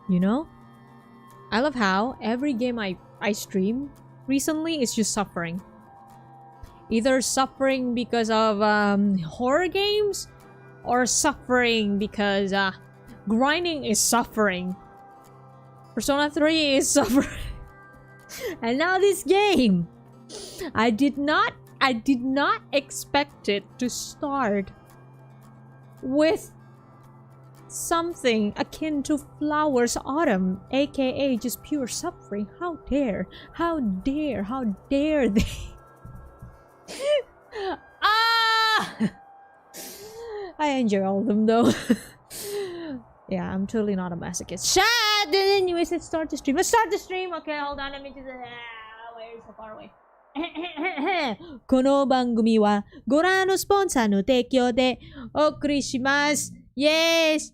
You know? I love how every game I stream recently is just suffering. Either suffering because of horror games, or suffering because grinding is suffering. Persona 3 is suffering. And now this game. I did not expect it to start with something akin to Flowers Autumn, aka just pure suffering. How dare they? I enjoy all of them though. Yeah, I'm totally not a masochist. Shut! Anyways, let's start the stream. Okay, hold on. Let me just... where is so far away? この番組はご覧のスポンサーの提供でお送りします。Yes!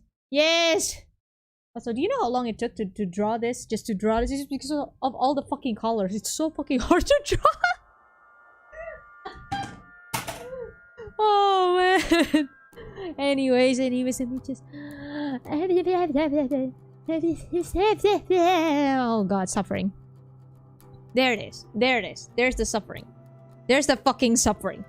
So do you know how long it took to draw this? Just to draw this? It's because of all the fucking colors. It's so fucking hard to draw. Oh man. Anyways, let me just... Oh god, suffering. There it is. There's the suffering. There's the fucking suffering.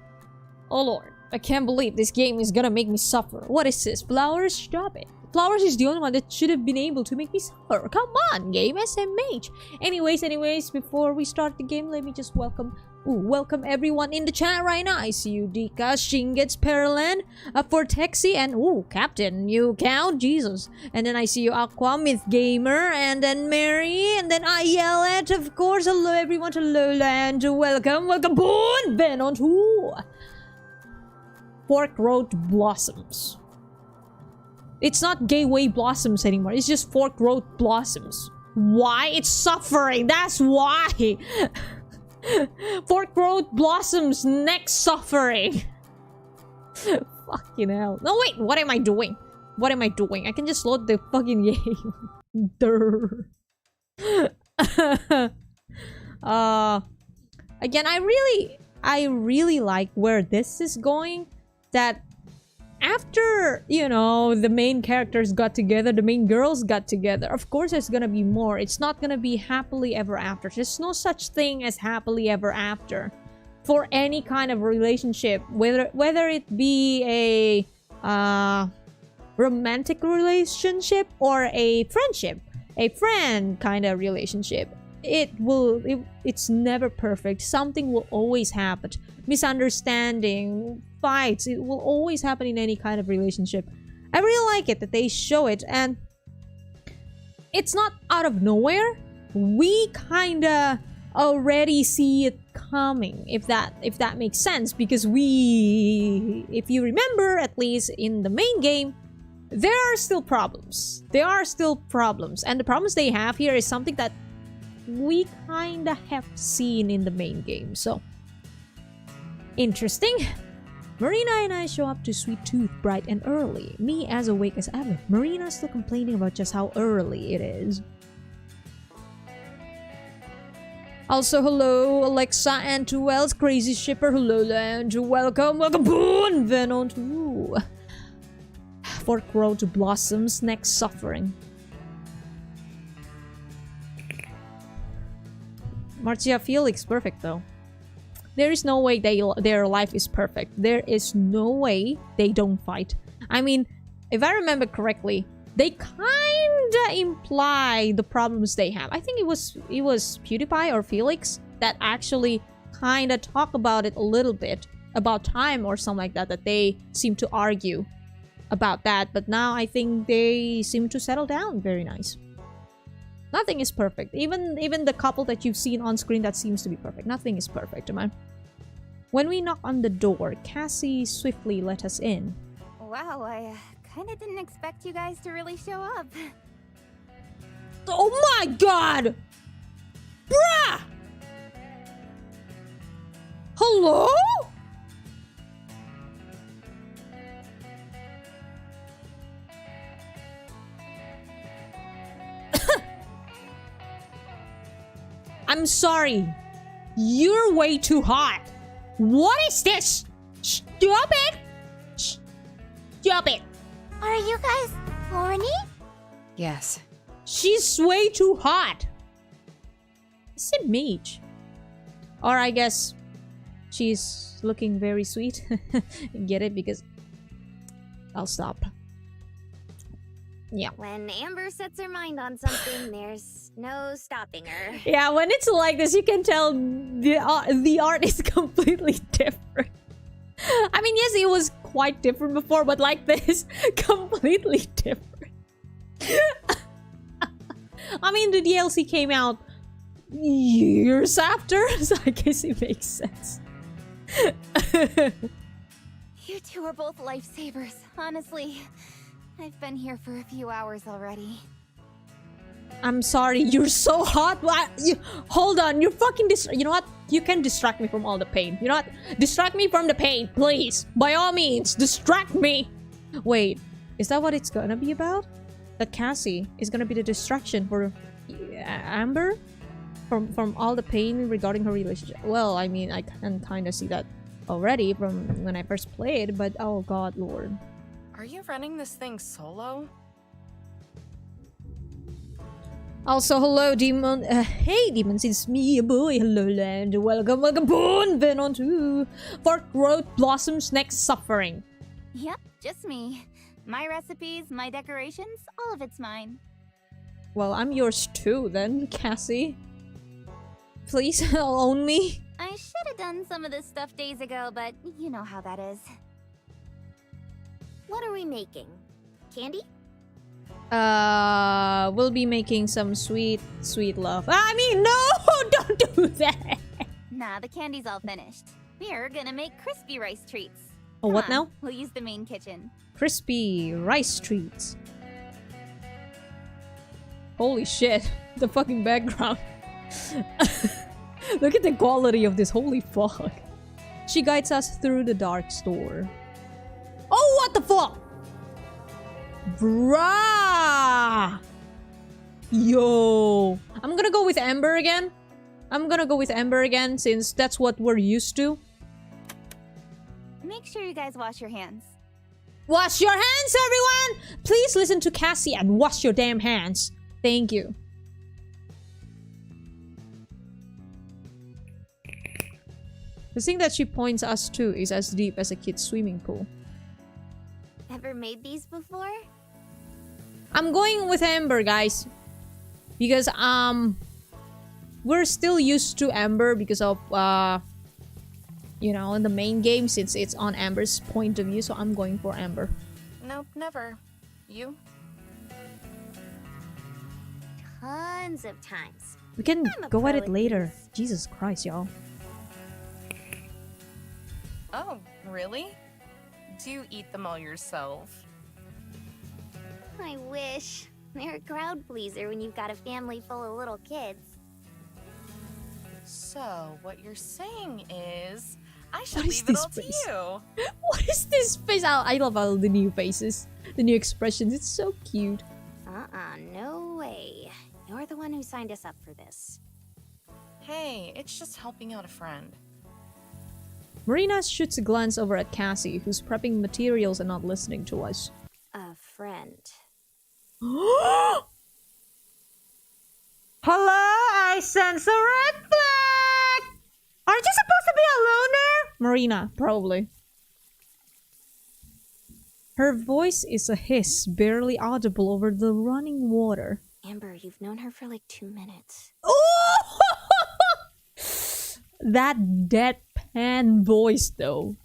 Oh lord. I can't believe this game is gonna make me suffer. What is this? Flowers? Stop it. Flowers is the only one that should have been able to make me suffer. Come on, game SMH. Anyways, before we start the game, let me just welcome everyone in the chat right now. I see you, Dika, Shingets, Pearland, Fortexi, and Captain, you count? Jesus. And then I see you, Aqua, Myth Gamer, and then Mary, and then I yell at, of course, hello everyone to Lowland, welcome, boon, Ben on to Fork Road Blossoms. It's not Gateway Blossoms anymore, it's just Fork Road Blossoms. Why? It's suffering, that's why! Fork Road Blossoms next suffering. Fucking hell. No wait, what am I doing? I can just load the fucking game. Durr. Again, I really like where this is going. That after, you know, the main characters got together, the main girls got together, of course there's gonna be more. It's not gonna be happily ever after. There's no such thing as happily ever after for any kind of relationship, whether it be a romantic relationship or a friendship, a friend kind of relationship. It's never perfect. Something will always happen. Misunderstanding, fights, it will always happen in any kind of relationship. I really like it that they show it, and it's not out of nowhere. We kinda already see it coming, if that makes sense, because if you remember, at least in the main game, there are still problems. And the problems they have here is something that we kinda have seen in the main game, so interesting. Marina and I show up to Sweet Tooth bright and early. Me as awake as ever. Marina still complaining about just how early it is. Also, hello Alexa and to Wells, Crazy Shipper, hello and welcome boon, Venom to Fork Road to Blossoms next suffering. Marcia Felix, perfect though. There is no way their life is perfect. There is no way they don't fight. I mean, if I remember correctly, they kinda imply the problems they have. I think it was PewDiePie or Felix that actually kinda talk about it a little bit, about time or something like that, that they seem to argue about that. But now I think they seem to settle down. Very nice. Nothing is perfect. Even the couple that you've seen on screen that seems to be perfect. Nothing is perfect, man. When we knock on the door, Cassie swiftly let us in. Wow, I kinda didn't expect you guys to really show up. Oh my god! Bruh! Hello? I'm sorry. You're way too hot. What is this? Stop it! Stop it! Are you guys horny? Yes. She's way too hot. Is it Mage? Or I guess she's looking very sweet. Get it? Because I'll stop. Yeah. When Amber sets her mind on something, there's no stopping her. Yeah, when it's like this, you can tell the art is completely different. I mean, yes, it was quite different before, but like this, completely different. I mean, the DLC came out years after, so I guess it makes sense. You two are both lifesavers, honestly. I've been here for a few hours already. I'm sorry, you're so hot. Hold on, you're fucking you know what? You can distract me from all the pain. You know what? Distract me from the pain, please. By all means, distract me. Wait, is that what it's gonna be about? That Cassie is gonna be the distraction for Amber? From all the pain regarding her relationship? Well, I mean, I can kind of see that already from when I first played, but oh god, lord. Are you running this thing solo? Also, hello, Demon. Hey, Demons, it's me, boy. Hello, land. Welcome, boon. Then on to Fork Road Blossoms Next Suffering. Yep, just me. My recipes, my decorations, all of it's mine. Well, I'm yours too, then, Cassie. Please, own me. I should have done some of this stuff days ago, but you know how that is. What are we making? Candy? We'll be making some sweet love. I mean, no! Don't do that! Nah, the candy's all finished. We're gonna make crispy rice treats. Oh, Come what on, now? We'll use the main kitchen. Crispy rice treats. Holy shit. The fucking background. Look at the quality of this. Holy fuck. She guides us through the dark store. Oh, what the fuck? Bruh! Yo! I'm gonna go with Amber again. Since that's what we're used to. Make sure you guys wash your hands. Wash your hands, everyone! Please listen to Cassie and wash your damn hands. Thank you. The thing that she points us to is as deep as a kid's swimming pool. Ever made these before? I'm going with Amber, guys. Because, we're still used to Amber because of, you know, in the main game, since it's on Amber's point of view, so I'm going for Amber. Nope, never. You? Tons of times. We can I'm a go pro at it at later. these. Jesus Christ, y'all. Oh, really? Do you eat them all yourself? I wish. They're a crowd pleaser when you've got a family full of little kids. So, what you're saying is, I should What is leave it this all to face? you. What is this face? I love all the new faces. The new expressions. It's so cute. No way. You're the one who signed us up for this. Hey, it's just helping out a friend. Marina shoots a glance over at Cassie, who's prepping materials and not listening to us. A friend. Hello, I sense a red flag! Aren't you supposed to be a loner? Marina, probably. Her voice is a hiss, barely audible over the running water. Amber, you've known her for like 2 minutes. Oh! That deadpan voice, though.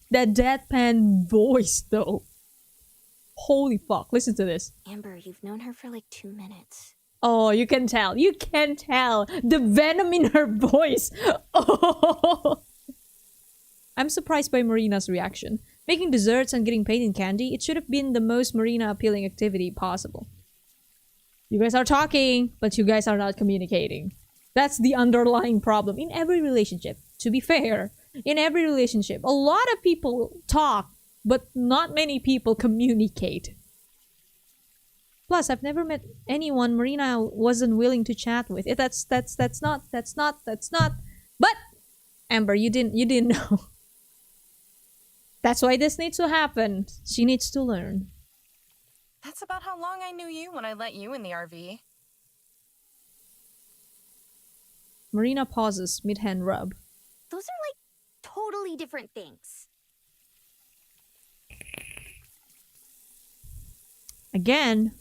Holy fuck, listen to this. Amber, you've known her for like 2 minutes. Oh, you can tell. You can tell. The venom in her voice. Oh. I'm surprised by Marina's reaction. Making desserts and getting paid in candy, it should have been the most Marina appealing activity possible. You guys are talking, but you guys are not communicating. That's the underlying problem in every relationship. To be fair, in every relationship, a lot of people talk, but not many people communicate. Plus, I've never met anyone Marina wasn't willing to chat with. That's not. But Amber, you didn't know. That's why this needs to happen. She needs to learn. That's about how long I knew you when I let you in the RV. Marina pauses mid-hand rub. Those are like totally different things. Again,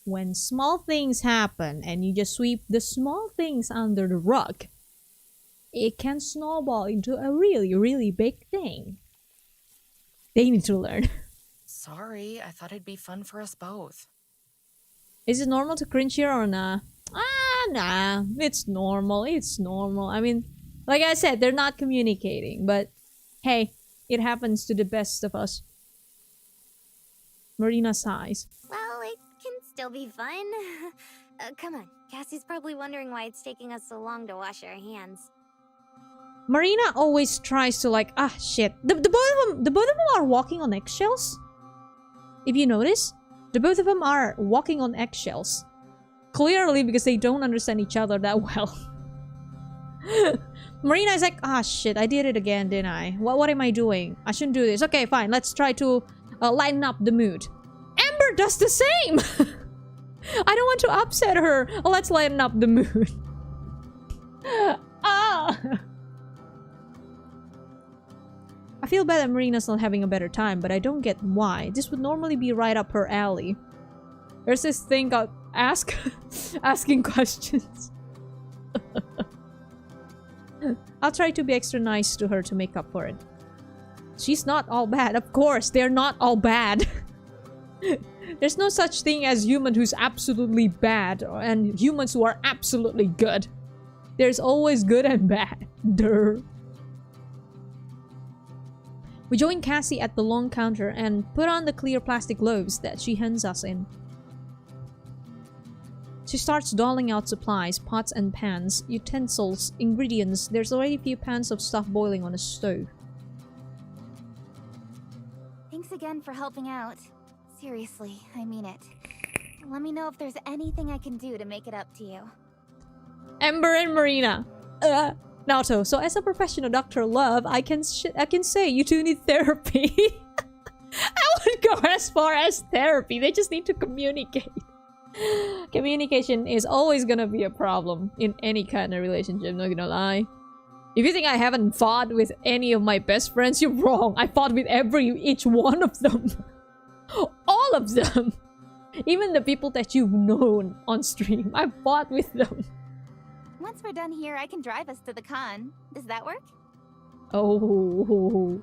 when small things happen and you just sweep the small things under the rug, it can snowball into a really, really big thing. They need to learn. Sorry, I thought it'd be fun for us both. Is it normal to cringe here or nah? Nah. It's normal. It's normal. I mean, like I said, they're not communicating, but hey, it happens to the best of us. Marina sighs. Well, it can still be fun. Come on, Cassie's probably wondering why it's taking us so long to wash our hands. Marina always tries to like, shit. The both of them are walking on eggshells. If you notice, the both of them are walking on eggshells. Clearly because they don't understand each other that well. Marina is like, shit, I did it again, didn't I? What am I doing? I shouldn't do this. Okay, fine, let's try to lighten up the mood. Amber does the same! I don't want to upset her. Let's lighten up the mood. I feel bad that Marina's not having a better time, but I don't get why. This would normally be right up her alley. There's this thing called asking questions. I'll try to be extra nice to her to make up for it. She's not all bad. Of course, they're not all bad. There's no such thing as human who's absolutely bad and humans who are absolutely good. There's always good and bad. Durr. We join Cassie at the long counter and put on the clear plastic globes that she hands us in. She starts doling out supplies, pots and pans, utensils, ingredients. There's already a few pans of stuff boiling on the stove. Thanks again for helping out. Seriously, I mean it. Let me know if there's anything I can do to make it up to you. Amber and Marina. Naoto, so as a professional Dr. Love, I can say you two need therapy. I wouldn't go as far as therapy. They just need to communicate. Communication is always gonna be a problem in any kind of relationship, not gonna lie. If you think I haven't fought with any of my best friends, you're wrong. I fought with each one of them. All of them. Even the people that you've known on stream. I fought with them. Once we're done here, I can drive us to the con. Does that work? Oh.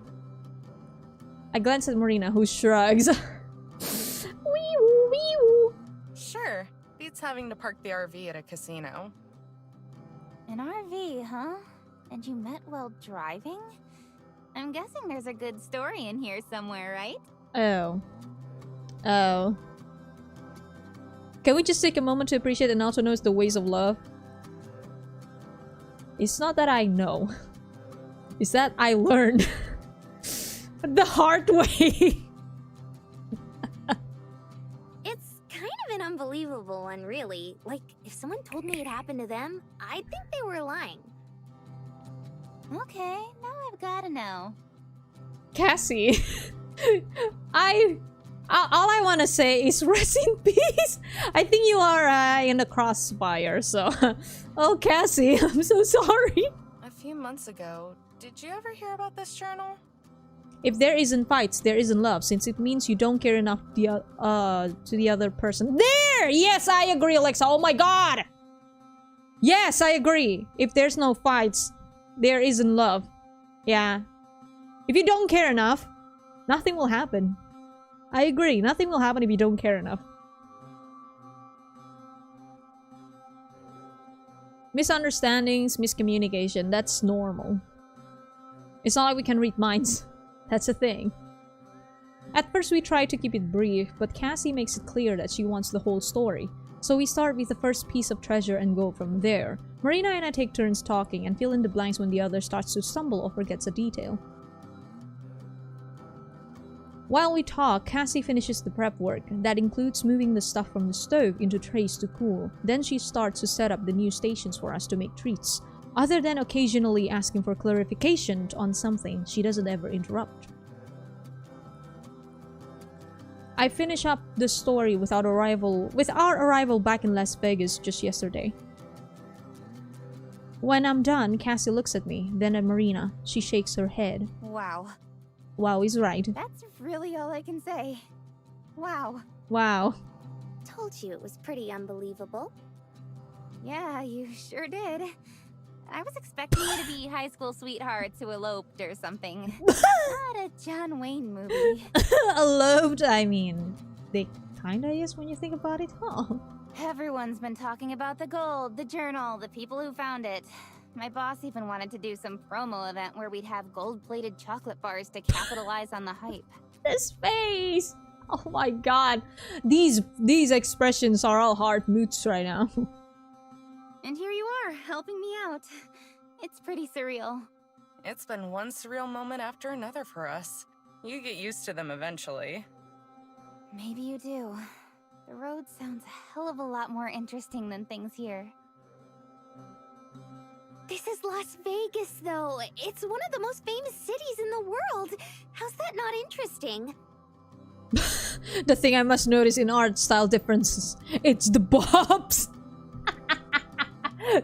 I glance at Marina, who shrugs. Wee-woo, wee-woo. Sure. Beats having to park the RV at a casino. An RV, huh? And you met while driving? I'm guessing there's a good story in here somewhere, right? Oh. Oh. Can we just take a moment to appreciate that Naoto knows the ways of love? It's not that I know. It's that I learned. The hard way. It's kind of an unbelievable one, really. Like, if someone told me it happened to them, I'd think they were lying. Okay, now I've gotta know. Cassie. All I want to say is rest in peace. I think you are in the crossfire, so... Oh, Cassie, I'm so sorry. A few months ago, did you ever hear about this journal? If there isn't fights, there isn't love, since it means you don't care enough to the other person. There! Yes, I agree, Alexa. Oh my god! Yes, I agree. If there's no fights, there isn't love. Yeah. If you don't care enough, nothing will happen. I agree. Nothing will happen if you don't care enough. Misunderstandings, miscommunication, that's normal. It's not like we can read minds. That's a thing. At first we try to keep it brief, but Cassie makes it clear that she wants the whole story. So we start with the first piece of treasure and go from there. Marina and I take turns talking and fill in the blanks when the other starts to stumble or forgets a detail. While we talk, Cassie finishes the prep work. That includes moving the stuff from the stove into trays to cool. Then she starts to set up the new stations for us to make treats. Other than occasionally asking for clarification on something, she doesn't ever interrupt. I finish up the story with our arrival back in Las Vegas just yesterday. When I'm done, Cassie looks at me, then at Marina. She shakes her head. Wow. Wow is right. That's really all I can say. Wow. Wow. Told you it was pretty unbelievable. Yeah, you sure did. I was expecting you to be high school sweethearts who eloped or something. Not a John Wayne movie. Eloped, I mean, they kinda is when you think about it, huh? Everyone's been talking about the gold, the journal, the people who found it. My boss even wanted to do some promo event where we'd have gold-plated chocolate bars to capitalize on the hype. This face! Oh my god. These expressions are all hard moods right now. And here you are, helping me out. It's pretty surreal. It's been one surreal moment after another for us. You get used to them eventually. Maybe you do. The road sounds a hell of a lot more interesting than things here. This is Las Vegas, though. It's one of the most famous cities in the world. How's that not interesting? The thing I must notice in art style differences, it's the bobs.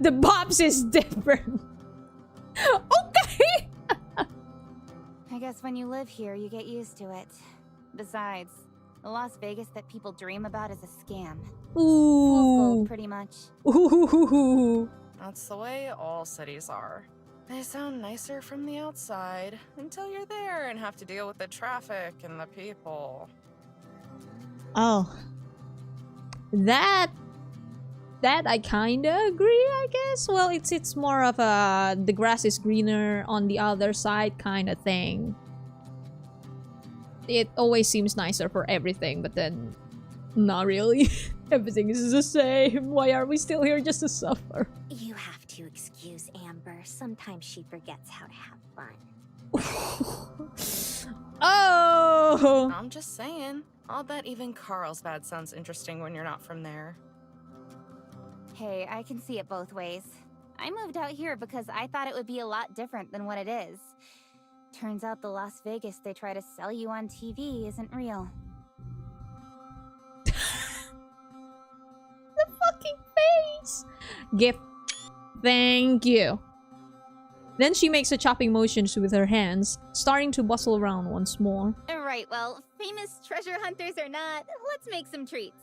The bobs is different. Okay. I guess when you live here, you get used to it. Besides, the Las Vegas that people dream about is a scam. Fool's Ooh. gold, pretty much. Ooh. That's the way all cities are. They sound nicer from the outside until you're there and have to deal with the traffic and the people. Oh. That I kinda agree, I guess. Well, it's more of a the grass is greener on the other side kind of thing. It always seems nicer for everything, but then not really. Everything is the same. Why are we still here just to suffer? You have to excuse Amber. Sometimes she forgets how to have fun. Oh! I'm just saying. I'll bet even Carlsbad sounds interesting when you're not from there. Hey, I can see it both ways. I moved out here because I thought it would be a lot different than what it is. Turns out the Las Vegas they try to sell you on TV isn't real. The fucking face! Gift. Thank you. Then she makes a chopping motions with her hands, starting to bustle around once more. Right, well, famous treasure hunters or not, let's make some treats.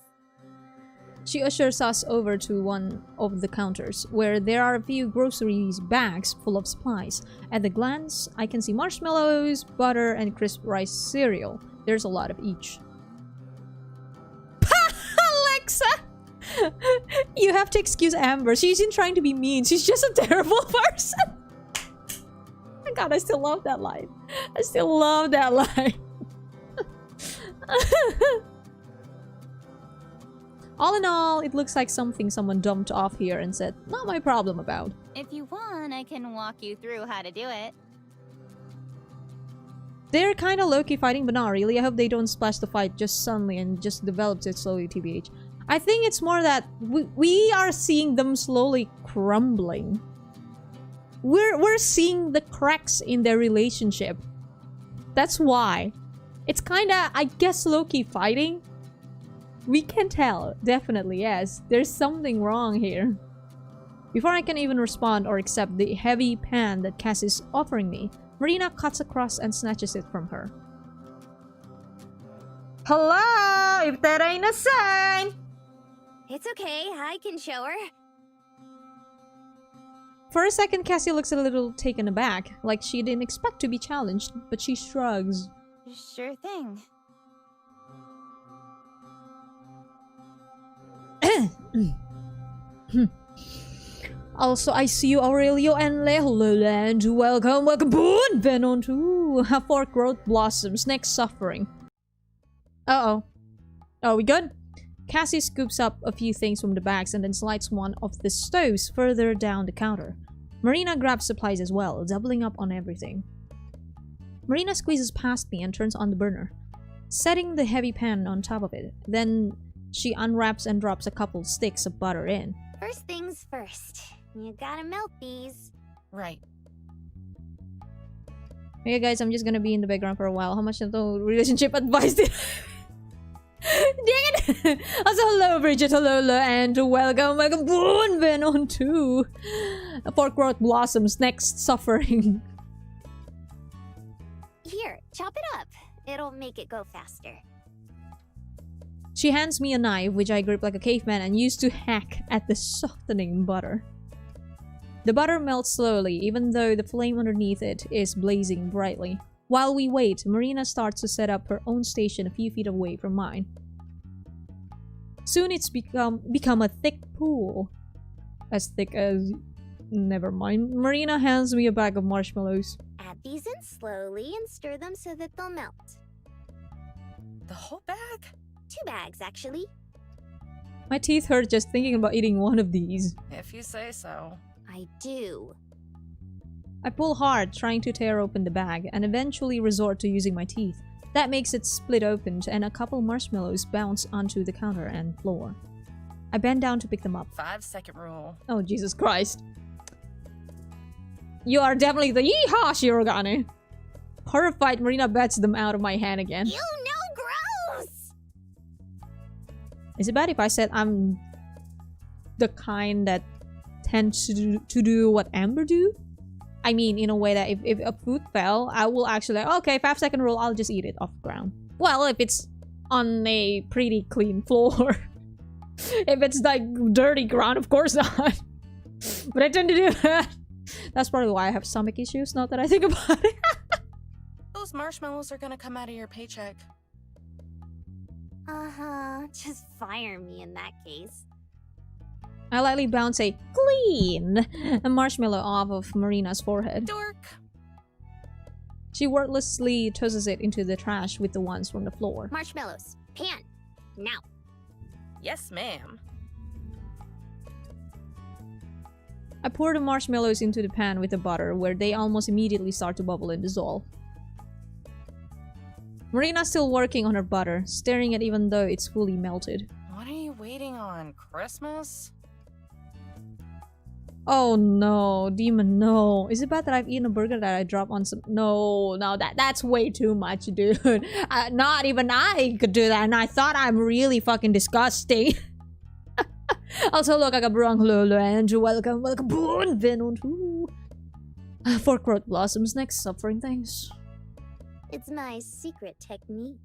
She ushers us over to one of the counters, where there are a few groceries bags full of supplies. At a glance, I can see marshmallows, butter, and crisp rice cereal. There's a lot of each. Alexa! You have to excuse Amber. She isn't trying to be mean. She's just a terrible person. My god, I still love that line. I still love that line. All in all, it looks like something someone dumped off here and said, not my problem about. If you want, I can walk you through how to do it. They're kinda low-key fighting, but not really. I hope they don't splash the fight just suddenly and just develops it slowly, TBH. I think it's more that we are seeing them slowly crumbling. We're seeing the cracks in their relationship. That's why. It's kinda, I guess, low-key fighting. We can tell, definitely, yes. There's something wrong here. Before I can even respond or accept the heavy pan that Cass is offering me, Marina cuts across and snatches it from her. Hello, if that ain't a sign! It's okay, I can show her. For a second, Cassie looks a little taken aback, like she didn't expect to be challenged, but she shrugs. Sure thing. Also, I see you, Aurelio and Leland. Welcome, welcome, boon! Venom to Fork Growth Blossoms. Next suffering. Uh-oh. Are we good? Cassie scoops up a few things from the bags and then slides one of the stoves further down the counter. Marina grabs supplies as well, doubling up on everything. Marina squeezes past me and turns on the burner, setting the heavy pan on top of it. Then she unwraps and drops a couple sticks of butter in. First things first. You gotta melt these. Right. Hey guys, I'm just gonna be in the background for a while. How much of the relationship advice did Dang it! Also, hello, Bridget, hello, and welcome boon Venom to Fork Growth Blossoms Next Suffering. Here, chop it up. It'll make it go faster. She hands me a knife, which I grip like a caveman and use to hack at the softening butter. The butter melts slowly, even though the flame underneath it is blazing brightly. While we wait, Marina starts to set up her own station a few feet away from mine. Soon it's become a thick pool. As thick as... never mind. Marina hands me a bag of marshmallows. Add these in slowly and stir them so that they'll melt. The whole bag? 2 bags, actually. My teeth hurt just thinking about eating one of these. If you say so. I do. I pull hard, trying to tear open the bag, and eventually resort to using my teeth. That makes it split open, and a couple marshmallows bounce onto the counter and floor. I bend down to pick them up. 5-second rule. Oh, Jesus Christ. You are definitely the yeehaw, Shirogane. Horrified, Marina bats them out of my hand again. You know, gross! Is it bad if I said I'm the kind that tends to do what Amber do? I mean, in a way that if a food fell, I will actually like, okay, 5-second rule, I'll just eat it off the ground. Well, if it's on a pretty clean floor. If it's like dirty ground, of course not. But I tend to do that. That's probably why I have stomach issues, not that I think about it. Those marshmallows are gonna come out of your paycheck. Uh-huh. Just fire me in that case. I lightly bounce a clean marshmallow off of Marina's forehead. Dork! She wordlessly tosses it into the trash with the ones from the floor. Marshmallows. Pan. Now. Yes, ma'am. I pour the marshmallows into the pan with the butter, where they almost immediately start to bubble and dissolve. Marina's still working on her butter, staring at it even though it's fully melted. What are you waiting on? Christmas? Oh no, Demon, no. Is it bad that I've eaten a burger that I dropped on some... No, that's way too much, dude. Not even I could do that, and I thought I'm really fucking disgusting. Also, look, I got Brung Lulu and welcome boon Venom to Fork Growth Blossoms Next Suffering, thanks. It's my secret technique.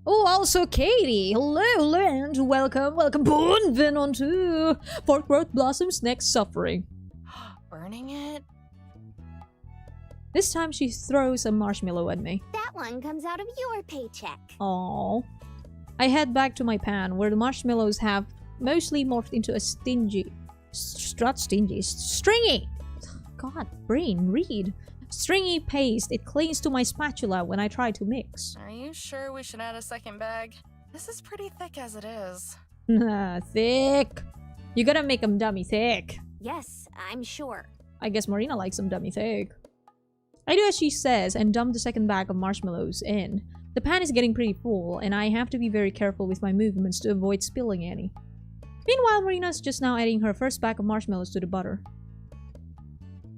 Oh, also Katie, hello and welcome boon Venom to Fork Growth Blossoms Next Suffering. Burning it? This time she throws a marshmallow at me. That one comes out of your paycheck. Aww. I head back to my pan, where the marshmallows have mostly morphed into a stringy... God, brain, read. Stringy paste. It clings to my spatula when I try to mix. Are you sure we should add a second bag? This is pretty thick as it is. Thick. You gotta make them dummy thick. Yes, I'm sure. I guess Marina likes them dummy thick. I do as she says and dump the second bag of marshmallows in. The pan is getting pretty full, and I have to be very careful with my movements to avoid spilling any. Meanwhile, Marina's just now adding her first bag of marshmallows to the butter.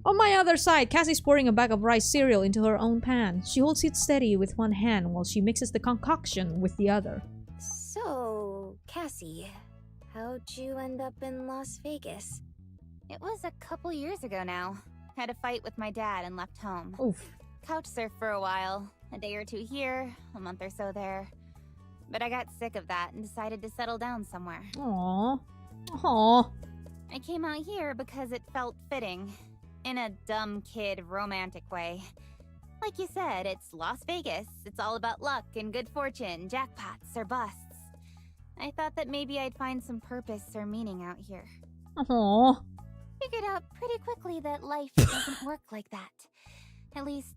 On my other side, Cassie's pouring a bag of rice cereal into her own pan. She holds it steady with one hand while she mixes the concoction with the other. So, Cassie, how'd you end up in Las Vegas? It was a couple years ago now. Had a fight with my dad and left home. Oof. Couch surfed for a while. A day or two here, a month or so there. But I got sick of that and decided to settle down somewhere. Aww. Aww. I came out here because it felt fitting. In a dumb kid romantic way. Like you said, it's Las Vegas. It's all about luck and good fortune, jackpots or busts. I thought that maybe I'd find some purpose or meaning out here. Aww. Figured out pretty quickly that life doesn't work like that. At least,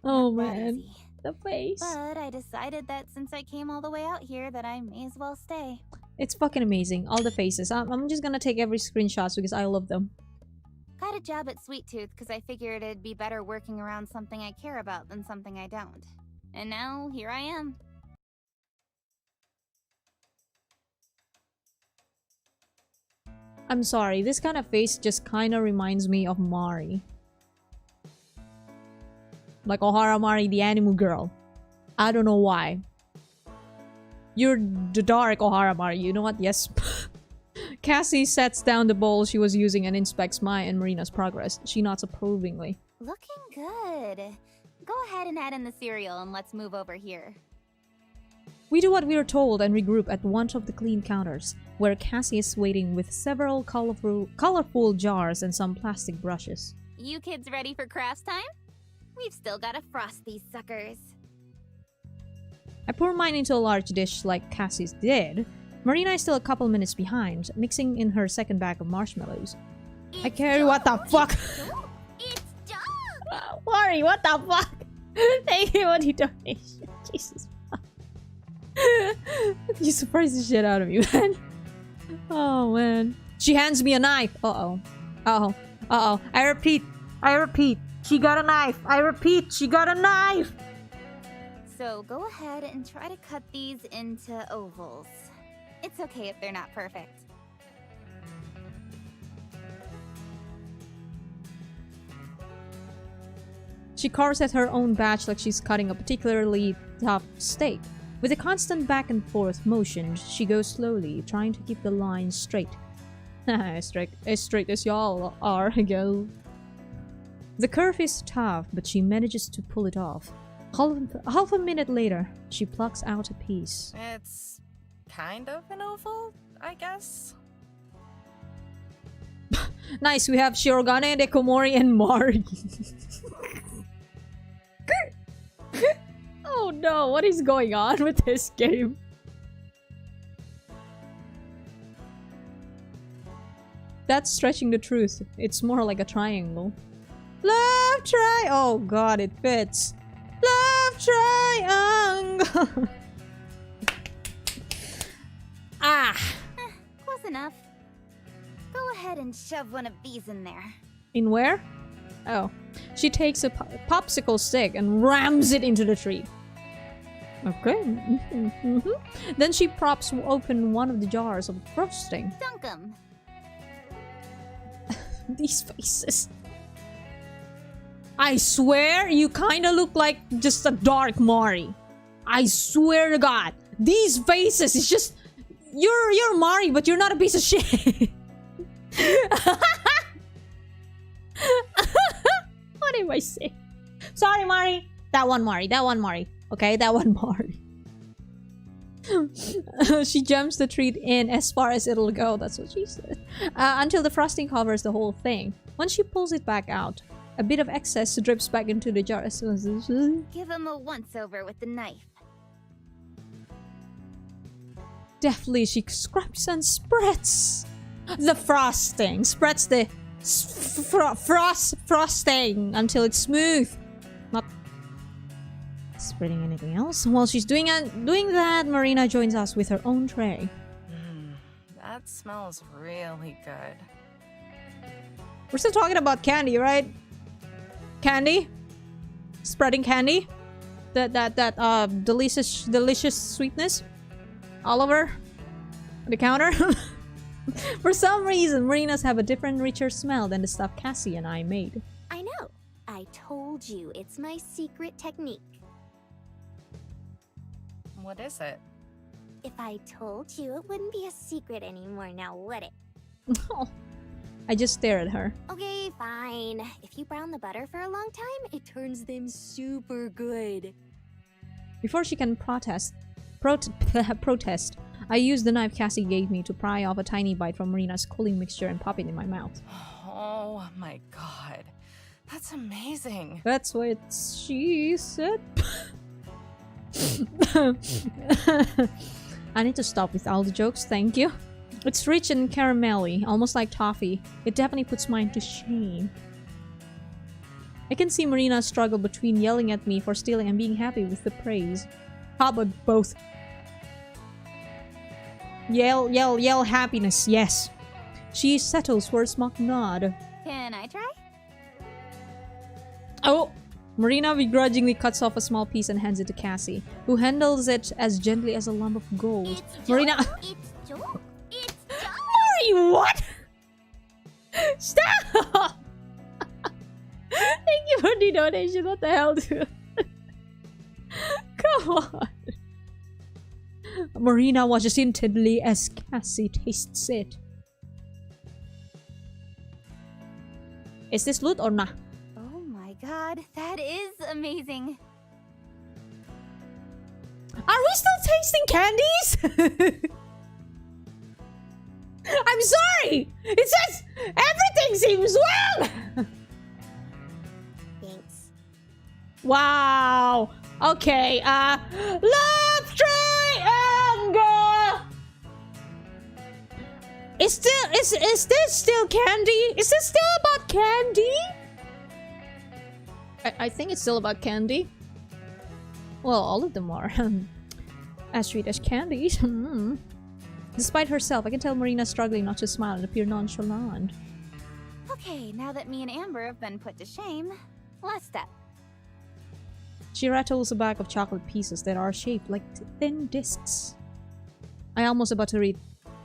Oh not that man. easy. The face. But I decided that since I came all the way out here that I may as well stay. It's fucking amazing. All the faces. I'm just gonna take every screenshot because I love them. Got a job at Sweet Tooth because I figured it'd be better working around something I care about than something I don't. And now, here I am. I'm sorry, this kind of face just kinda reminds me of Mari. Like Ohara Mari, the anime girl. I don't know why. You're the dark Ohara Mari. You know what? Yes. Cassie sets down the bowl she was using and inspects my and Marina's progress. She nods approvingly. Looking good. Go ahead and add in the cereal and let's move over here. We do what we are told and regroup at one of the clean counters, where Cassie is waiting with several colorful jars and some plastic brushes. You kids ready for crafts time? We've still gotta frost these suckers. I pour mine into a large dish like Cassie's did. Marina is still a couple minutes behind, mixing in her second bag of marshmallows. I carry what the fuck? It's done! Mari, what the fuck? Thank you for the donation. Jesus. You surprised the shit out of you, man. Oh, man. She hands me a knife. Uh-oh. Uh-oh. Uh-oh. I repeat. She got a knife. I repeat, she got a knife. So go ahead and try to cut these into ovals. It's okay if they're not perfect. She carves at her own batch like she's cutting a particularly tough steak. With a constant back and forth motion, she goes slowly, trying to keep the line straight. As straight as y'all are, I guess. The curve is tough, but she manages to pull it off. Half a minute later, she plucks out a piece. It's kind of an oval, I guess. Nice, we have Shirogane, Dekomori, and Mari. Oh no, what is going on with this game? That's stretching the truth. It's more like a triangle. Love tri- oh god, it fits. Love triangle! Ah! Close enough. Go ahead and shove one of these in there. In where? Oh. She takes a popsicle stick and rams it into the tree. Okay. Then she props open one of the jars of frosting. Dunk 'em. These faces. I swear you kinda look like just a dark Mari. I swear to god. These faces is just... You're Mari, but you're not a piece of shit. What am I saying? Sorry, Mari. That one Mari. Okay, that one Mari. She jumps the treat in as far as it'll go. That's what she said. Until the frosting covers the whole thing. Once she pulls it back out, a bit of excess drips back into the jar. Give him a once-over with the knife. Deftly, she scrapes and spreads the frosting. Spreads the frosting until it's smooth. Not spreading anything else. While she's doing that, Marina joins us with her own tray. That smells really good. We're still talking about candy, right? Candy? Spreading candy? That delicious sweetness? All over the counter? For some reason, Marina's have a different, richer smell than the stuff Cassie and I made. I know. I told you, it's my secret technique. What is it? If I told you, it wouldn't be a secret anymore, now would it? Oh, I just stare at her. Okay, fine. If you brown the butter for a long time, it turns them super good. Before she can protest, I use the knife Cassie gave me to pry off a tiny bite from Marina's cooling mixture and pop it in my mouth. Oh my god. That's amazing. That's what she said. I need to stop with all the jokes, thank you. It's rich and caramelly, almost like toffee. It definitely puts mine to shame. I can see Marina struggle between yelling at me for stealing and being happy with the praise. How about both? Yell happiness, yes. She settles for a smug nod. Can I try? Oh! Marina begrudgingly cuts off a small piece and hands it to Cassie, who handles it as gently as a lump of gold. Marina- It's joke. It's joke. Mari, what? Stop! Thank you for the donation, what the hell, dude? Come on. Marina watches intently as Cassie tastes it. Is this loot or not? Oh my god, that is amazing. Are we still tasting candies? I'm sorry! It says everything seems well! Thanks. Wow. Okay, love triangle! Is this still candy? Is this still about candy? I think it's still about candy. Well, all of them are as sweet as candies. Despite herself, I can tell Marina's struggling not to smile and appear nonchalant. Okay, now that me and Amber have been put to shame, last step. She rattles a bag of chocolate pieces that are shaped like thin discs. I almost about to read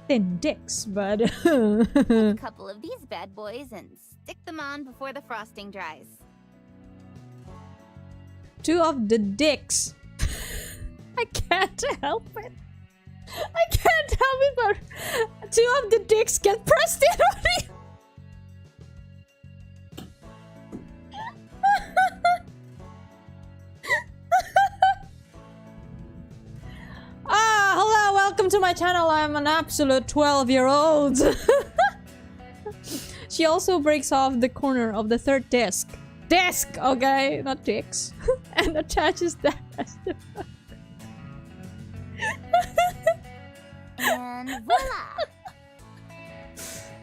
thin dicks, but... Take a couple of these bad boys and stick them on before the frosting dries. 2 of the dicks. I can't help it. I can't help it, but 2 of the dicks get pressed in on me. Hello, welcome to my channel. I'm an absolute 12-year-old. She also breaks off the corner of the 3rd disc. Disc, okay, not dicks. And attaches that as the... And voila!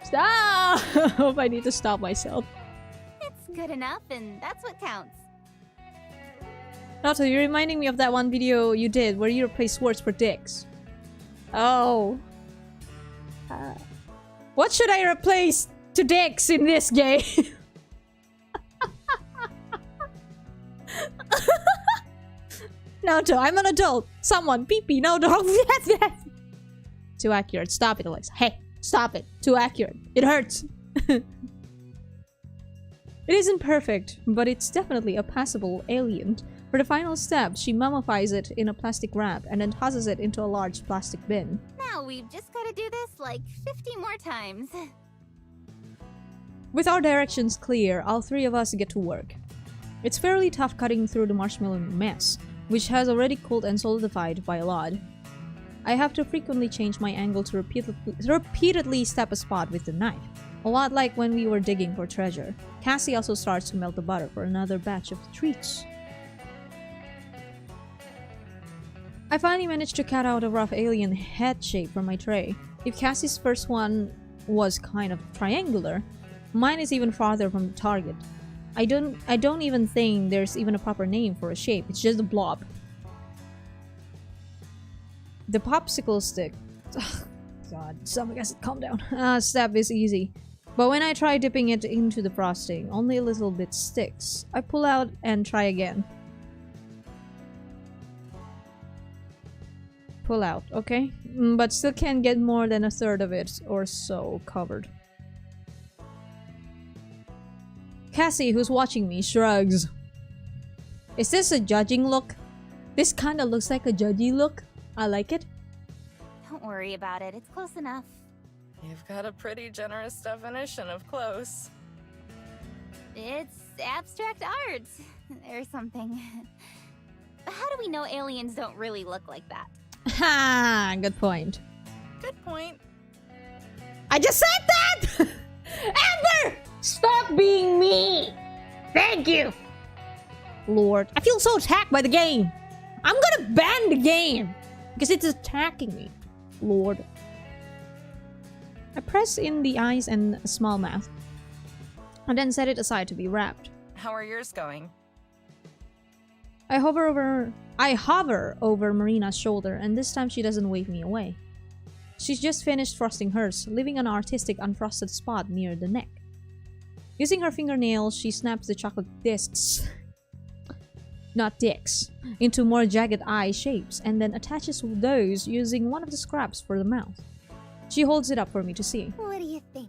Stop! I need to stop myself. It's good enough, and that's what counts. Nato, you're reminding me of that one video you did where you replaced words for dicks. Oh. What should I replace to dicks in this game? Nato, I'm an adult. Someone, pee-pee, no dog. Too accurate. Stop it, Alexa. Hey, stop it. Too accurate. It hurts. It isn't perfect, but it's definitely a passable alien. For the final step, she mummifies it in a plastic wrap and then tosses it into a large plastic bin. Now we've just gotta do this like 50 more times. With our directions clear, all 3 of us get to work. It's fairly tough cutting through the marshmallow mess, which has already cooled and solidified by a lot. I have to frequently change my angle to repeatedly step a spot with the knife. A lot like when we were digging for treasure. Cassie also starts to melt the butter for another batch of treats. I finally managed to cut out a rough alien head shape from my tray. If Cassie's first one was kind of triangular, mine is even farther from the target. I don't even think there's even a proper name for a shape, it's just a blob. The popsicle stick... Ugh, God, stomach acid, calm down. Step is easy. But when I try dipping it into the frosting, only a little bit sticks. I pull out and try again. Pull out, okay? But still can't get more than a third of it or so covered. Cassie, who's watching me, shrugs. Is this a judging look? This kinda looks like a judgy look. I like it. Don't worry about it, it's close enough. You've got a pretty generous definition of close. It's abstract art, or something. How do we know aliens don't really look like that? Ha! Good point. Good point. I just said that! Amber! Stop being me! Thank you! Lord, I feel so attacked by the game. I'm gonna ban the game because it's attacking me. Lord. I press in the eyes and a small mouth, and then set it aside to be wrapped. How are yours going? I hover over Marina's shoulder, and this time she doesn't wave me away. She's just finished frosting hers, leaving an artistic unfrosted spot near the neck. Using her fingernails, she snaps the chocolate discs, not dicks, into more jagged eye shapes, and then attaches those using one of the scraps for the mouth. She holds it up for me to see. What do you think?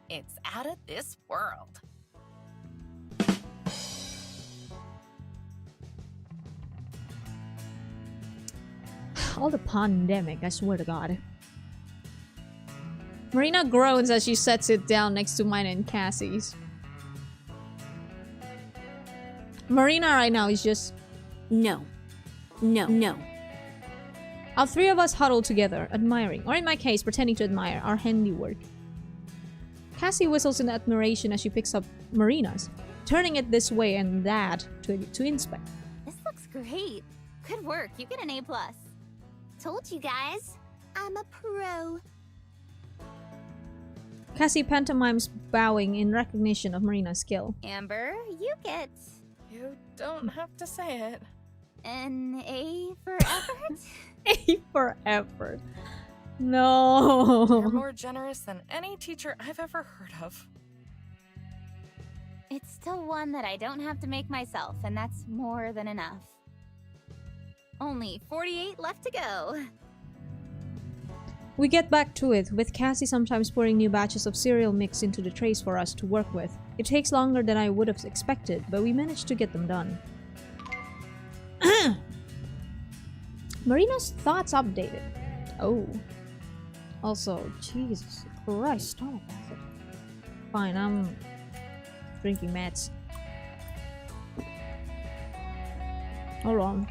It's out of this world. All the pandemic, I swear to God. Marina groans as she sets it down next to mine and Cassie's. Marina right now is just... No. No. No. All three of us huddle together, admiring, or in my case, pretending to admire, our handiwork. Cassie whistles in admiration as she picks up Marina's, turning it this way and that to inspect. This looks great. Good work. You get an A+. Told you guys. I'm a pro. Cassie pantomimes bowing in recognition of Marina's skill. Amber, you get You don't have to say it. an A for effort? A for effort. You're No. more generous than any teacher I've ever heard of. It's still one that I don't have to make myself, and that's more than enough. Only 48 left to go. We get back to it, with Cassie sometimes pouring new batches of cereal mix into the trays for us to work with. It takes longer than I would have expected, but we managed to get them done. Marina's thoughts updated. Oh. Also, Jesus Christ, stop it. Fine, I'm drinking meds. Hold on.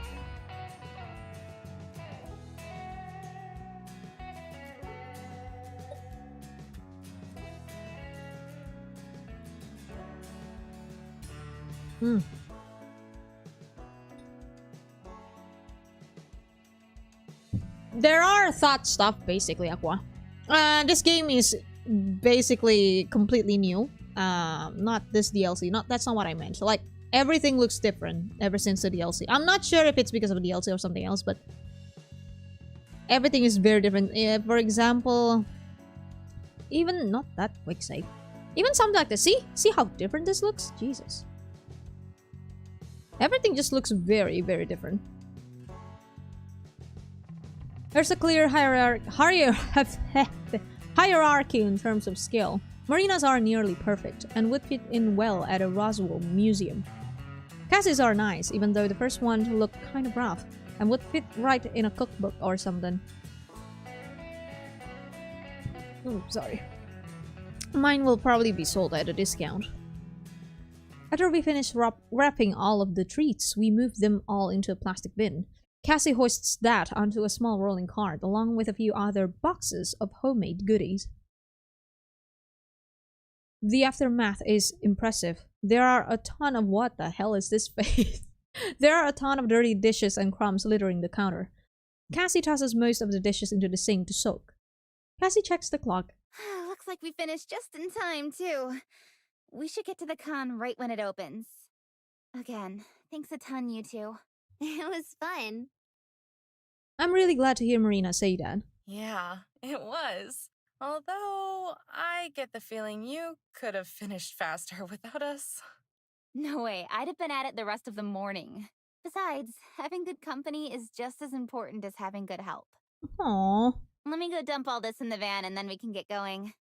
There are thought stuff, basically, Aqua. This game is basically completely new. Not this DLC. That's not what I meant. So, like, everything looks different ever since the DLC. I'm not sure if it's because of the DLC or something else, but everything is very different. For example, even not that quick save. Even something like this. See how different this looks? Jesus. Everything just looks very, very different. There's a clear hierarchy in terms of skill. Marina's are nearly perfect, and would fit in well at a Roswell museum. Cassie's are nice, even though the first one looked kind of rough, and would fit right in a cookbook or something. Oh, sorry. Mine will probably be sold at a discount. After we finish wrapping all of the treats, we move them all into a plastic bin. Cassie hoists that onto a small rolling cart, along with a few other boxes of homemade goodies. The aftermath is impressive. There are a ton of— what the hell is this face? There are a ton of dirty dishes and crumbs littering the counter. Cassie tosses most of the dishes into the sink to soak. Cassie checks the clock. Looks like we finished just in time, too. We should get to the con right when it opens. Again, thanks a ton, you two. It was fun. I'm really glad to hear Marina say that. Yeah, it was. Although, I get the feeling you could have finished faster without us. No way, I'd have been at it the rest of the morning. Besides, having good company is just as important as having good help. Aww. Let me go dump all this in the van and then we can get going.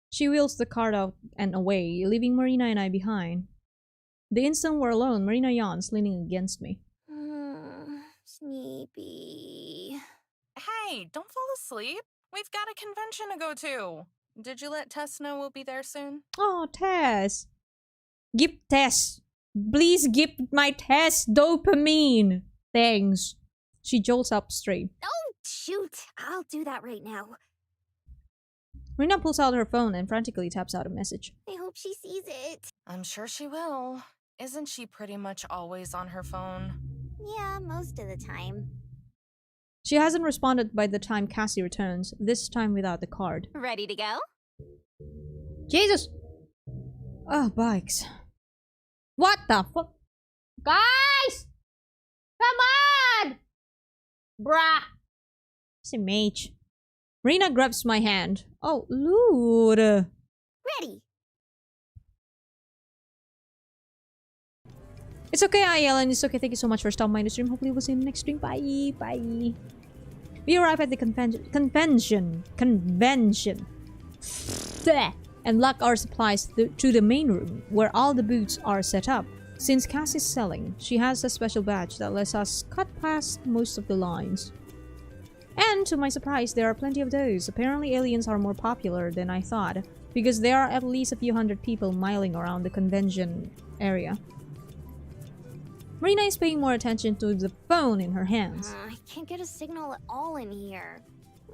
She wheels the cart out and away, leaving Marina and I behind. The instant we're alone, Marina yawns, leaning against me. Sleepy. Hey, don't fall asleep. We've got a convention to go to. Did you let Tess know we'll be there soon? Oh, Tess. Give Tess. Please give my Tess dopamine. Thanks. She jolts up straight. Oh, shoot. I'll do that right now. Marina pulls out her phone and frantically taps out a message. I hope she sees it. I'm sure she will. Isn't she pretty much always on her phone? Yeah, most of the time. She hasn't responded by the time Cassie returns, this time without the card. Ready to go? Jesus! Oh, bikes. What the fuck? Guys! Come on! Bruh! It's a mage. Marina grabs my hand. Oh, Lord. Ready. It's okay, Ayala, it's okay. Thank you so much for stopping by the stream. Hopefully we'll see you in the next stream. Bye. Bye. We arrive at the convention. And lock our supplies to the main room, where all the booths are set up. Since Cass is selling, she has a special badge that lets us cut past most of the lines. And to my surprise, there are plenty of those. Apparently aliens are more popular than I thought, because there are at least a few hundred people miling around the convention area. Marina is paying more attention to the phone in her hands. I can't get a signal at all in here.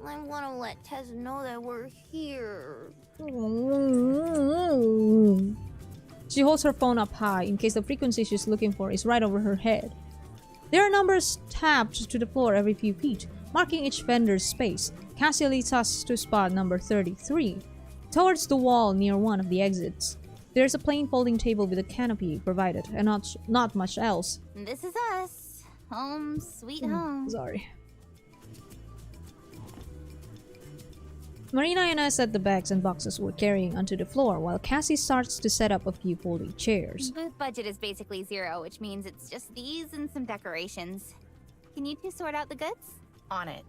I want to let Tez know that we're here. She holds her phone up high in case the frequency she's looking for is right over her head. There are numbers tapped to the floor every few feet, marking each vendor's space. Cassie leads us to spot number 33, towards the wall near one of the exits. There's a plain folding table with a canopy provided, and not much else. This is us. Home, sweet home. Sorry. Marina and I set the bags and boxes we're carrying onto the floor, while Cassie starts to set up a few folding chairs. Booth budget is basically 0, which means it's just these and some decorations. Can you two sort out the goods? On it.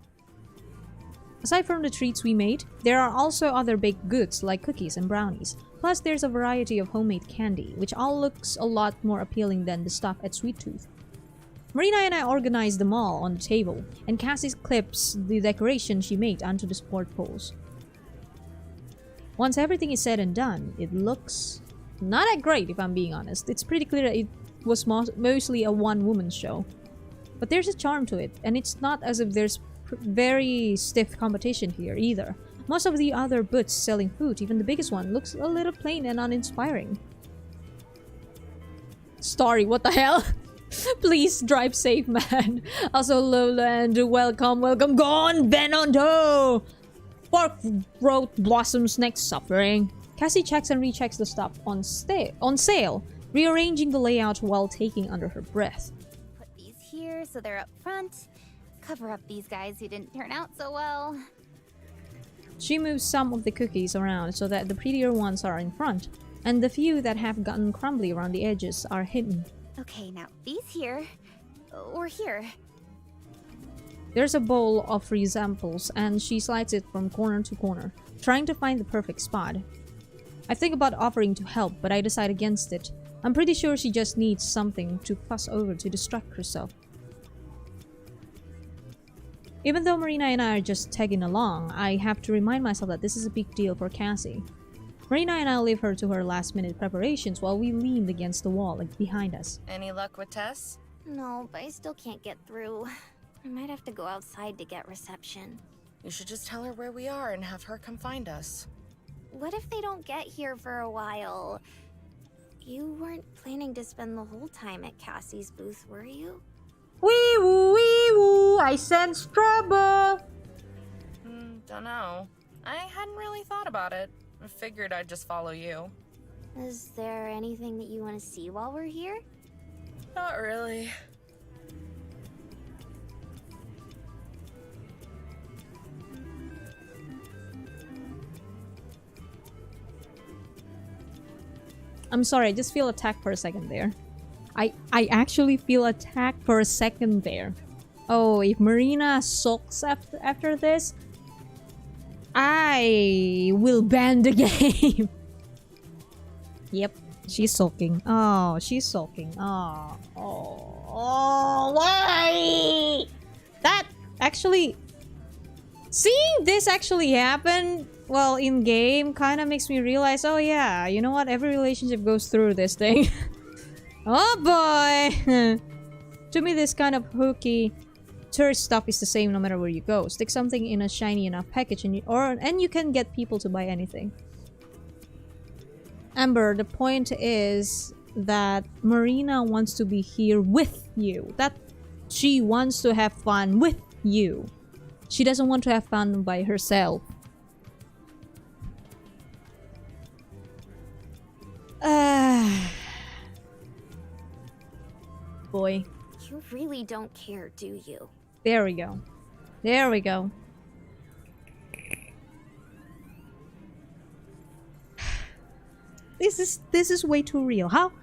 Aside from the treats we made, there are also other baked goods like cookies and brownies. Plus, there's a variety of homemade candy, which all looks a lot more appealing than the stuff at Sweet Tooth. Marina and I organized them all on the table, and Cassie clips the decoration she made onto the support poles. Once everything is said and done, it looks not that great if I'm being honest. It's pretty clear that it was mostly a one-woman show. But there's a charm to it, and it's not as if there's very stiff competition here either. Most of the other booths selling food, even the biggest one, looks a little plain and uninspiring. Story, what the hell? Please drive safe, man. Also, Lowland, welcome. Go on, Benondo! Pork throat blossoms next suffering. Cassie checks and rechecks the stuff on sale, rearranging the layout while taking under her breath. Put these here so they're up front. Cover up these guys who didn't turn out so well. She moves some of the cookies around so that the prettier ones are in front, and the few that have gotten crumbly around the edges are hidden. Okay, now these here, or here. There's a bowl of free samples, and she slides it from corner to corner, trying to find the perfect spot. I think about offering to help, but I decide against it. I'm pretty sure she just needs something to fuss over to distract herself. Even though Marina and I are just tagging along, I have to remind myself that this is a big deal for Cassie. Marina and I leave her to her last-minute preparations while we leaned against the wall behind us. Any luck with Tess? No, but I still can't get through. I might have to go outside to get reception. You should just tell her where we are and have her come find us. What if they don't get here for a while? You weren't planning to spend the whole time at Cassie's booth, were you? Wee woo, I sense trouble! Dunno. I hadn't really thought about it. I figured I'd just follow you. Is there anything that you want to see while we're here? Not really. I'm sorry, I just feel attacked for a second there. I actually feel attacked for a second there. Oh, if Marina sulks after this, I will ban the game. Yep, she's sulking. Oh, she's sulking. Oh, why? That actually... Seeing this actually happen, well, in game, kind of makes me realize, oh yeah, you know what? Every relationship goes through this thing. Oh boy! To me, this kind of hooky tourist stuff is the same no matter where you go. Stick something in a shiny enough package and you can get people to buy anything. Amber, the point is that Marina wants to be here with you. That she wants to have fun with you. She doesn't want to have fun by herself. Boy. You really don't care, do you? There we go. There we go. This is way too real. How?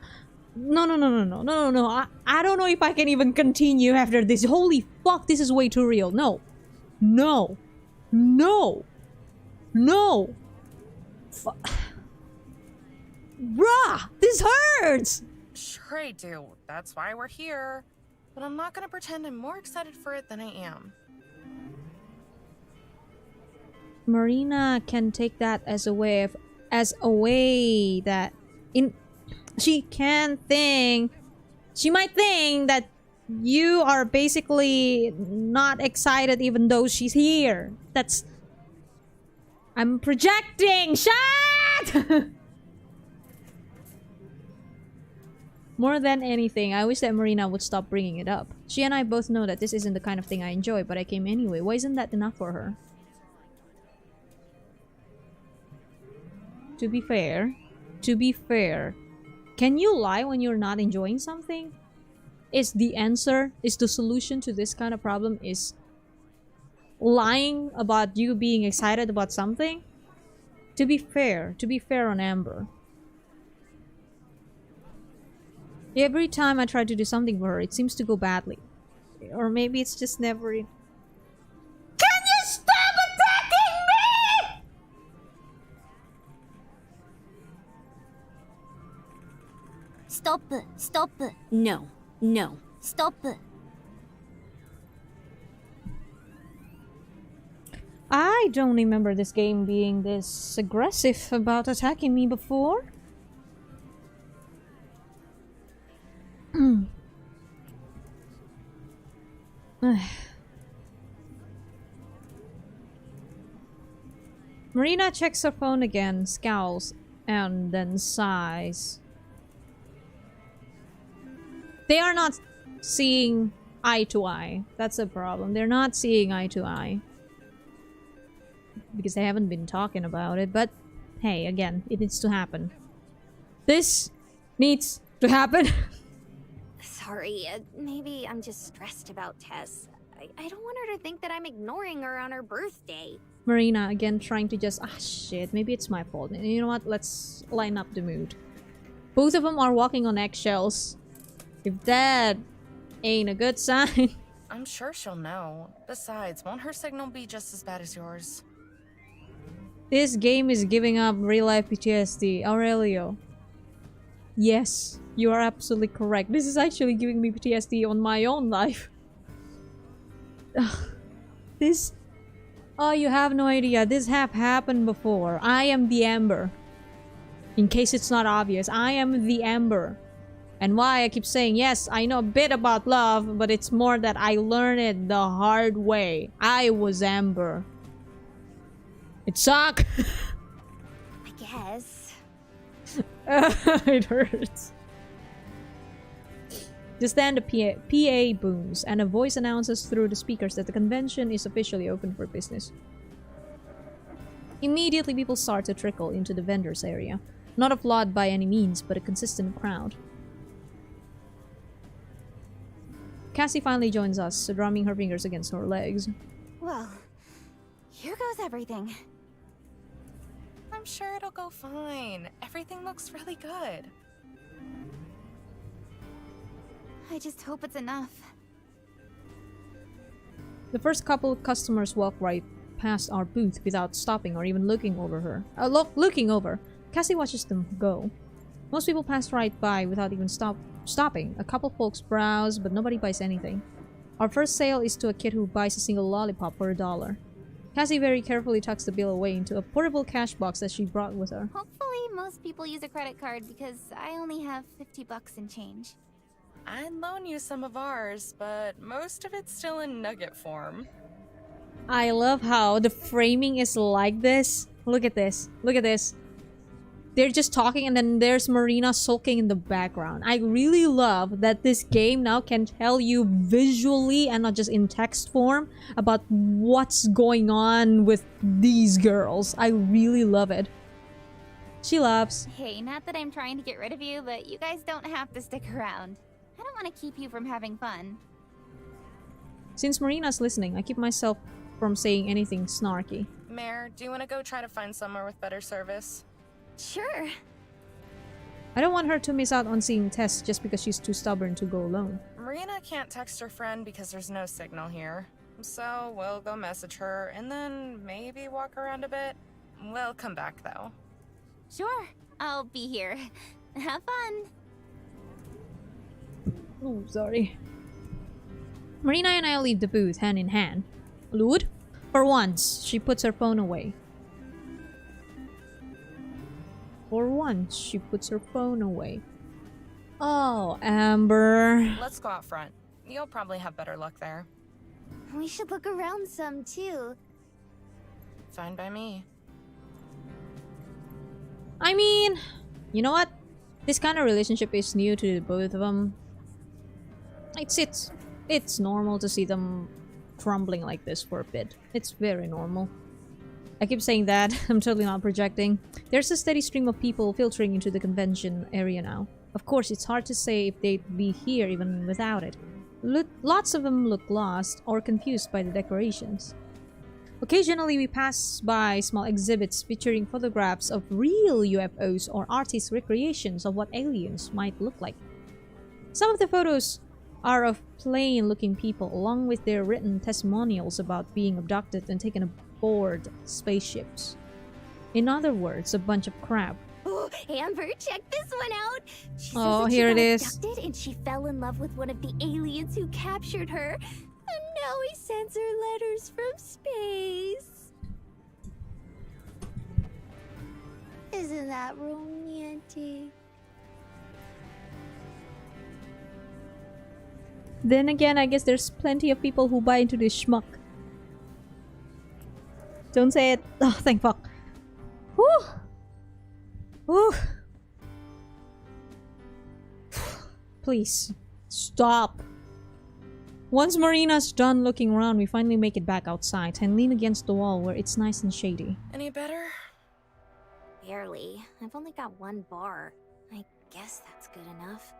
No. I don't know if I can even continue after this. Holy fuck, this is way too real. No. Bruh, this hurts. Sure I do. That's why we're here. But I'm not gonna pretend I'm more excited for it than I am. Marina can take that as a way that she might think that you are basically not excited even though she's here. I'm projecting. Shut. More than anything, I wish that Marina would stop bringing it up. She and I both know that this isn't the kind of thing I enjoy, but I came anyway. Why isn't that enough for her? To be fair, can you lie when you're not enjoying something? Is the solution to this kind of problem is lying about you being excited about something? To be fair on Amber. Every time I try to do something for her, it seems to go badly. Or maybe it's just never... Can you stop attacking me?! Stop. No. Stop. I don't remember this game being this aggressive about attacking me before. Marina checks her phone again, scowls, and then sighs. They are not seeing eye to eye. That's a problem. They're not seeing eye to eye. Because they haven't been talking about it, but hey, again, it needs to happen. This needs to happen. Sorry, maybe I'm just stressed about Tess. I don't want her to think that I'm ignoring her on her birthday. Marina, again, trying to just... Ah, shit. Maybe it's my fault. And you know what? Let's line up the mood. Both of them are walking on eggshells. If that ain't a good sign... I'm sure she'll know. Besides, won't her signal be just as bad as yours? This game is giving up real-life PTSD. Aurelio. Yes, you are absolutely correct. This is actually giving me PTSD on my own life. This... Oh, you have no idea. This have happened before. I am the Ember. In case it's not obvious, I am the Ember. And why I keep saying, yes, I know a bit about love, but it's more that I learned it the hard way. I was Ember. It sucked. I guess. It hurts. Just then the PA booms, and a voice announces through the speakers that the convention is officially open for business. Immediately, people start to trickle into the vendors area. Not a flood by any means, but a consistent crowd. Cassie finally joins us, drumming her fingers against her legs. Well, here goes everything. I'm sure it'll go fine. Everything looks really good. I just hope it's enough. The first couple of customers walk right past our booth without stopping or even looking over. Cassie watches them go. Most people pass right by without even stopping. A couple folks browse, but nobody buys anything. Our first sale is to a kid who buys a single lollipop for $1. Cassie very carefully tucks the bill away into a portable cash box that she brought with her. Hopefully most people use a credit card because I only have 50 bucks in change. I'd loan you some of ours, but most of it's still in nugget form. I love how the framing is like this. Look at this. Look at this. They're just talking and then there's Marina sulking in the background. I really love that this game now can tell you visually and not just in text form about what's going on with these girls. I really love it. She loves. Hey, not that I'm trying to get rid of you, but you guys don't have to stick around. I don't want to keep you from having fun. Since Marina's listening, I keep myself from saying anything snarky. Mare, do you want to go try to find somewhere with better service? Sure. I don't want her to miss out on seeing Tess just because she's too stubborn to go alone. Marina can't text her friend because there's no signal here. So we'll go message her and then maybe walk around a bit. We'll come back though. Sure, I'll be here. Have fun. Oh, sorry. Marina and I leave the booth hand in hand. Lud? For once, she puts her phone away. For once, she puts her phone away. Oh, Amber. Let's go out front. You'll probably have better luck there. We should look around some too. Fine by me. I mean, you know what? This kind of relationship is new to both of them. It's normal to see them crumbling like this for a bit. It's very normal. I keep saying that. I'm totally not projecting. There's a steady stream of people filtering into the convention area now. Of course, it's hard to say if they'd be here even without it. Lots of them look lost or confused by the decorations. Occasionally, we pass by small exhibits featuring photographs of real UFOs or artist recreations of what aliens might look like. Some of the photos are of plain-looking people along with their written testimonials about being abducted and taken aboard spaceships. In other words, a bunch of crap. Oh, Amber, check this one out. She says Oh, that she here it got is. abducted and she fell in love with one of the aliens who captured her. And now he sends her letters from space. Isn't that romantic? Then again, I guess there's plenty of people who buy into this schmuck. Don't say it. Oh, thank fuck. Whew. Whew. Please, stop. Once Marina's done looking around, we finally make it back outside and lean against the wall where it's nice and shady. Any better? Barely. I've only got one bar. I guess that's good enough.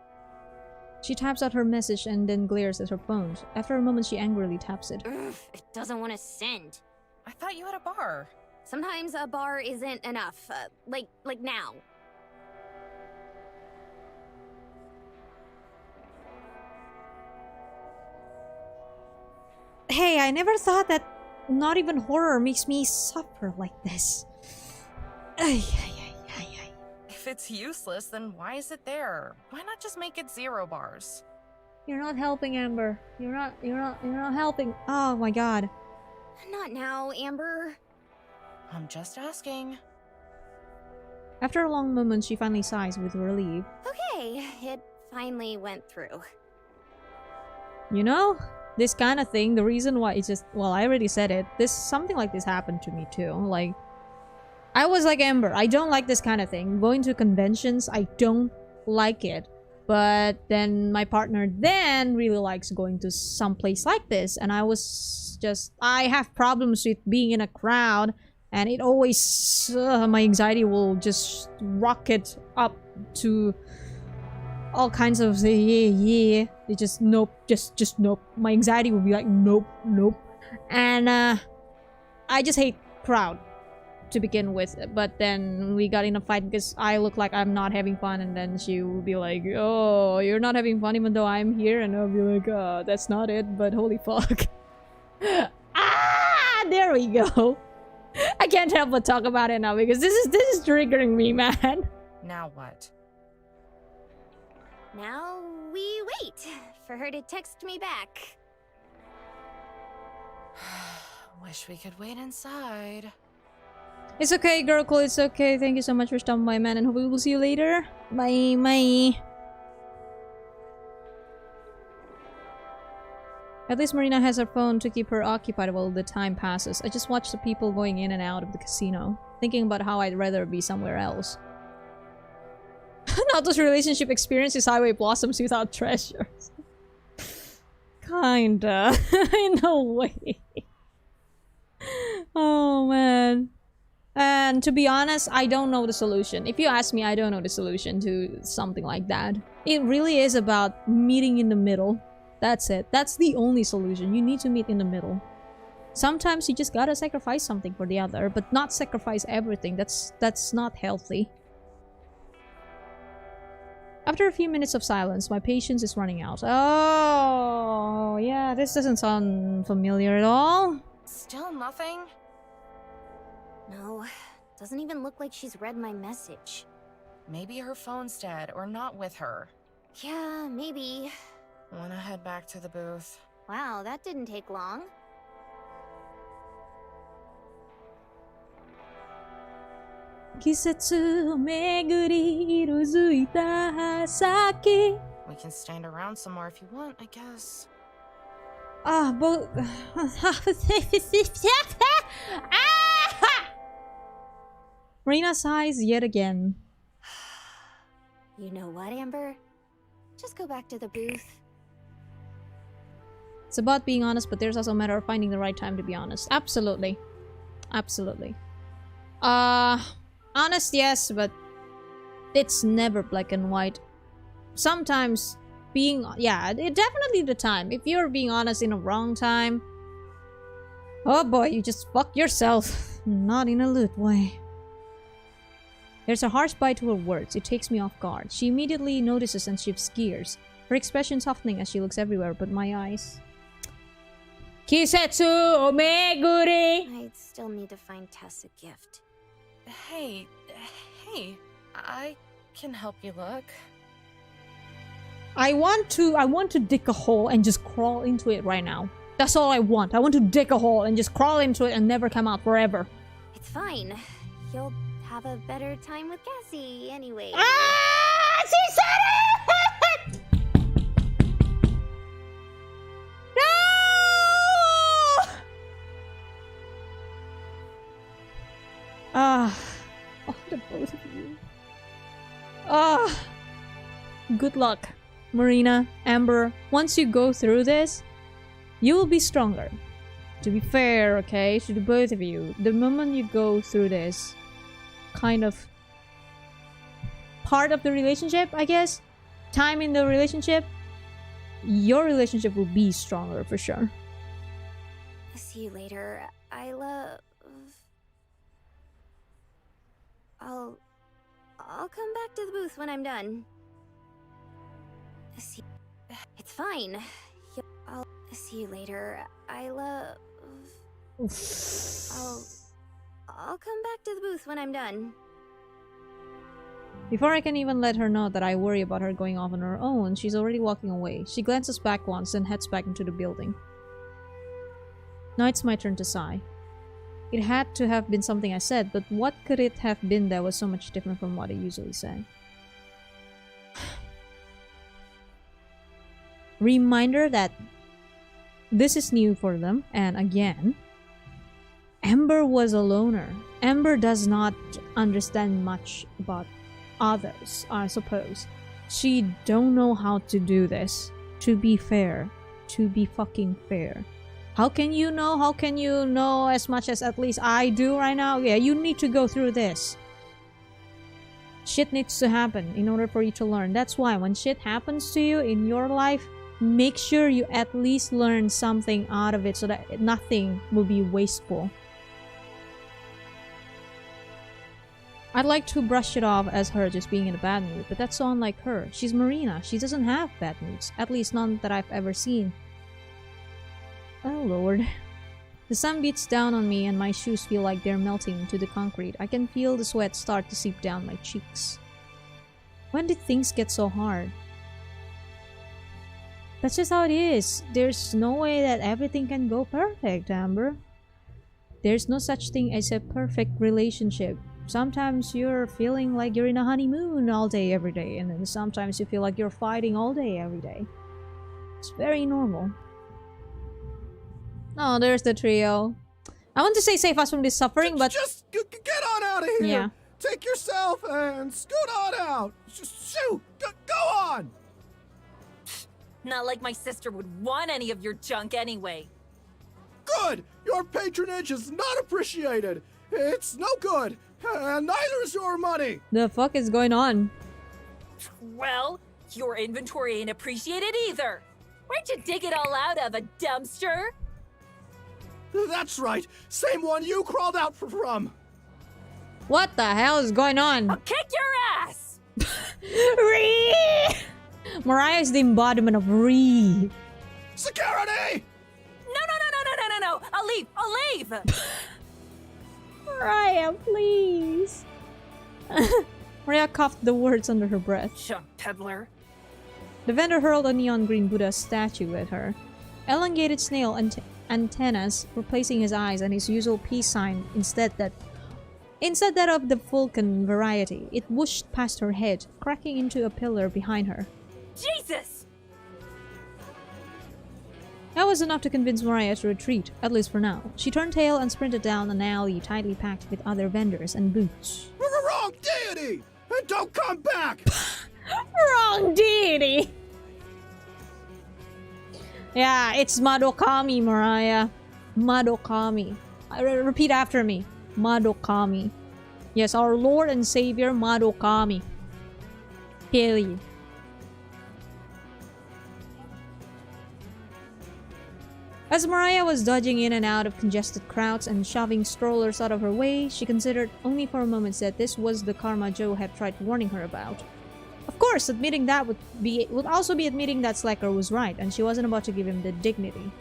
She types out her message and then glares at her phone. After a moment, she angrily taps it. Ugh, it doesn't want to send. I thought you had a bar. Sometimes a bar isn't enough. Like now. Hey, I never thought that not even horror makes me suffer like this. Ay, ay, ay, ay, ay. If it's useless, then why is it there? Why not just make it 0 bars? You're not helping, Amber. You're not helping. Oh my god. Not now, Amber. I'm just asking. After a long moment, she finally sighs with relief. Okay, it finally went through. You know, this kind of thing, the reason why it's just, well, I already said it. Something like this happened to me too. Like, I was like Amber. I don't like this kind of thing. Going to conventions, I don't like it. But then my partner then really likes going to some place like this. And I was just, I have problems with being in a crowd. And it always, my anxiety will just rocket up to all kinds of, yeah. It just, nope, just nope. My anxiety will be like, nope. And I just hate crowd to begin with. But then we got in a fight because I look like I'm not having fun. And then she will be like, oh, you're not having fun even though I'm here. And I'll be like, that's not it, but holy fuck. There we go. I can't help but talk about it now because this is triggering me, man. Now what? Now we wait for her to text me back. Wish we could wait inside. It's okay, girl cool, it's okay. Thank you so much for stopping by, man, and hope we will see you later. Bye. At least Marina has her phone to keep her occupied while the time passes. I just watch the people going in and out of the casino, thinking about how I'd rather be somewhere else. Not those relationship experiences highway blossoms without treasures. Kinda. In a way. Oh man. And to be honest, I don't know the solution. If you ask me, I don't know the solution to something like that. It really is about meeting in the middle. That's it. That's the only solution. You need to meet in the middle. Sometimes you just gotta sacrifice something for the other, but not sacrifice everything. That's not healthy. After a few minutes of silence, my patience is running out. Oh, yeah, this doesn't sound familiar at all. Still nothing? No, doesn't even look like she's read my message. Maybe her phone's dead or not with her. Yeah, maybe. Wanna head back to the booth? Wow, that didn't take long. Kisetsu meguri irozuita saki. We can stand around some more if you want, I guess. Ah, both. Marina sighs yet again. You know what, Amber? Just go back to the booth. It's about being honest, but there's also a matter of finding the right time to be honest. Absolutely. Absolutely. Honest, yes, but it's never black and white. Sometimes being... yeah, definitely the time. If you're being honest in a wrong time... oh boy, you just fuck yourself. Not in a lewd way. There's a harsh bite to her words. It takes me off guard. She immediately notices and shifts gears. Her expression softening as she looks everywhere but my eyes. Kisetsu omeguri! I still need to find Tess a gift. Hey, I can help you look. I want to dig a hole and just crawl into it right now. That's all I want. I want to dig a hole and just crawl into it and never come out forever. It's fine. You'll have a better time with Cassie anyway. Ah! She said it! No! Ah. Oh, the both of you. Ah. Good luck, Marina, Amber. Once you go through this, you will be stronger. To be fair, okay, to the both of you, the moment you go through this kind of part of the relationship, I guess, time in the relationship, your relationship will be stronger for sure. See you later. I love... I'll come back to the booth when I'm done. See... It's fine. I'll see you later. I love... I'll come back to the booth when I'm done. Before I can even let her know that I worry about her going off on her own, she's already walking away. She glances back once, then heads back into the building. Now it's my turn to sigh. It had to have been something I said, but what could it have been that was so much different from what I usually say? Reminder that this is new for them, and again, Amber was a loner. Amber does not understand much about others, I suppose. She don't know how to do this. To be fair. To be fucking fair. How can you know? How can you know as much as at least I do right now? Yeah, you need to go through this. Shit needs to happen in order for you to learn. That's why when shit happens to you in your life, make sure you at least learn something out of it so that nothing will be wasteful. I'd like to brush it off as her just being in a bad mood, but that's so unlike her. She's Marina. She doesn't have bad moods. At least none that I've ever seen. Oh lord. The sun beats down on me and my shoes feel like they're melting into the concrete. I can feel the sweat start to seep down my cheeks. When did things get so hard? That's just how it is. There's no way that everything can go perfect, Amber. There's no such thing as a perfect relationship. Sometimes you're feeling like you're in a honeymoon all day every day, and then sometimes you feel like you're fighting all day every day. It's very normal. Oh, there's the trio. I want to say save us from this suffering, but... Just get on out of here! Yeah. Take yourself and scoot on out! Just shoot! Go on! Not like my sister would want any of your junk anyway. Good! Your patronage is not appreciated! It's no good! And neither is your money! The fuck is going on? Well, your inventory ain't appreciated either. Where'd you dig it all out of, a dumpster? That's right! Same one you crawled out from! What the hell is going on? I'll kick your ass! Ree! Mariah is the embodiment of Ree. Security! No! I'll leave! Mariah, please. Mariah coughed the words under her breath. Junk peddler. The vendor hurled a neon green Buddha statue at her. Elongated snail antennas replacing his eyes and his usual peace sign instead that Instead that of the Vulcan variety, it whooshed past her head, cracking into a pillar behind her. Jesus! That was enough to convince Mariah to retreat, at least for now. She turned tail and sprinted down an alley tightly packed with other vendors and booths. Wrong deity! And don't come back! Wrong deity! Yeah, it's Madokami, Mariah. Madokami. Repeat after me. Madokami. Yes, our Lord and Savior, Madokami. Hail you. As Mariah was dodging in and out of congested crowds and shoving strollers out of her way, she considered only for a moment that this was the karma Joe had tried warning her about. Of course, admitting that would also be admitting that Slacker was right, and she wasn't about to give him the dignity.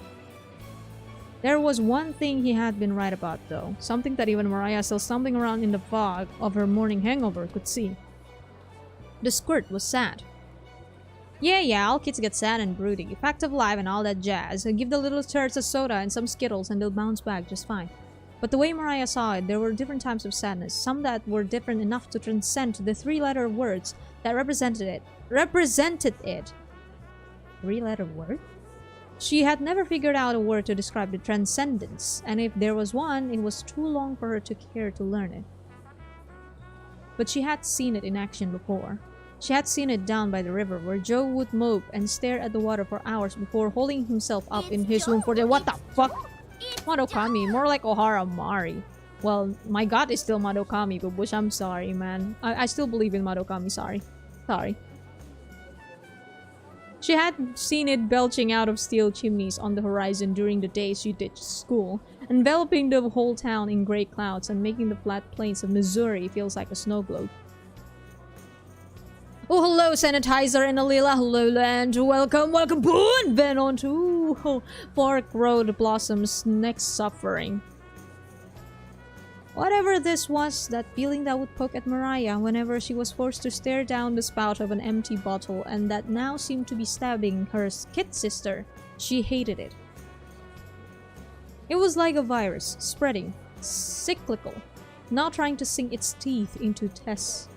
There was one thing he had been right about, though, something that even Mariah, still stumbling around in the fog of her morning hangover, could see. The squirt was sad. Yeah, all kids get sad and broody, fact of life and all that jazz. Give the little turds a soda and some Skittles and they'll bounce back just fine. But the way Mariah saw it, there were different types of sadness, some that were different enough to transcend the three-letter words that represented it. Three-letter word? She had never figured out a word to describe the transcendence, and if there was one, it was too long for her to care to learn it. But she had seen it in action before. She had seen it down by the river, where Joe would mope and stare at the water for hours before holding himself up in his room for the— What the fuck? Madokami, more like Ohara Mari. Well, my god is still Madokami, Bubush. I'm sorry, man. I still believe in Madokami, sorry. Sorry. She had seen it belching out of steel chimneys on the horizon during the days she ditched school, enveloping the whole town in grey clouds and making the flat plains of Missouri feels like a snow globe. Oh, hello, Sanitizer and Alila. Hello, land. Welcome, boon! Then on to Fork Road Blossom's next suffering. Whatever this was, that feeling that would poke at Mariah whenever she was forced to stare down the spout of an empty bottle and that now seemed to be stabbing her kid sister, she hated it. It was like a virus, spreading, cyclical, now trying to sink its teeth into Tess.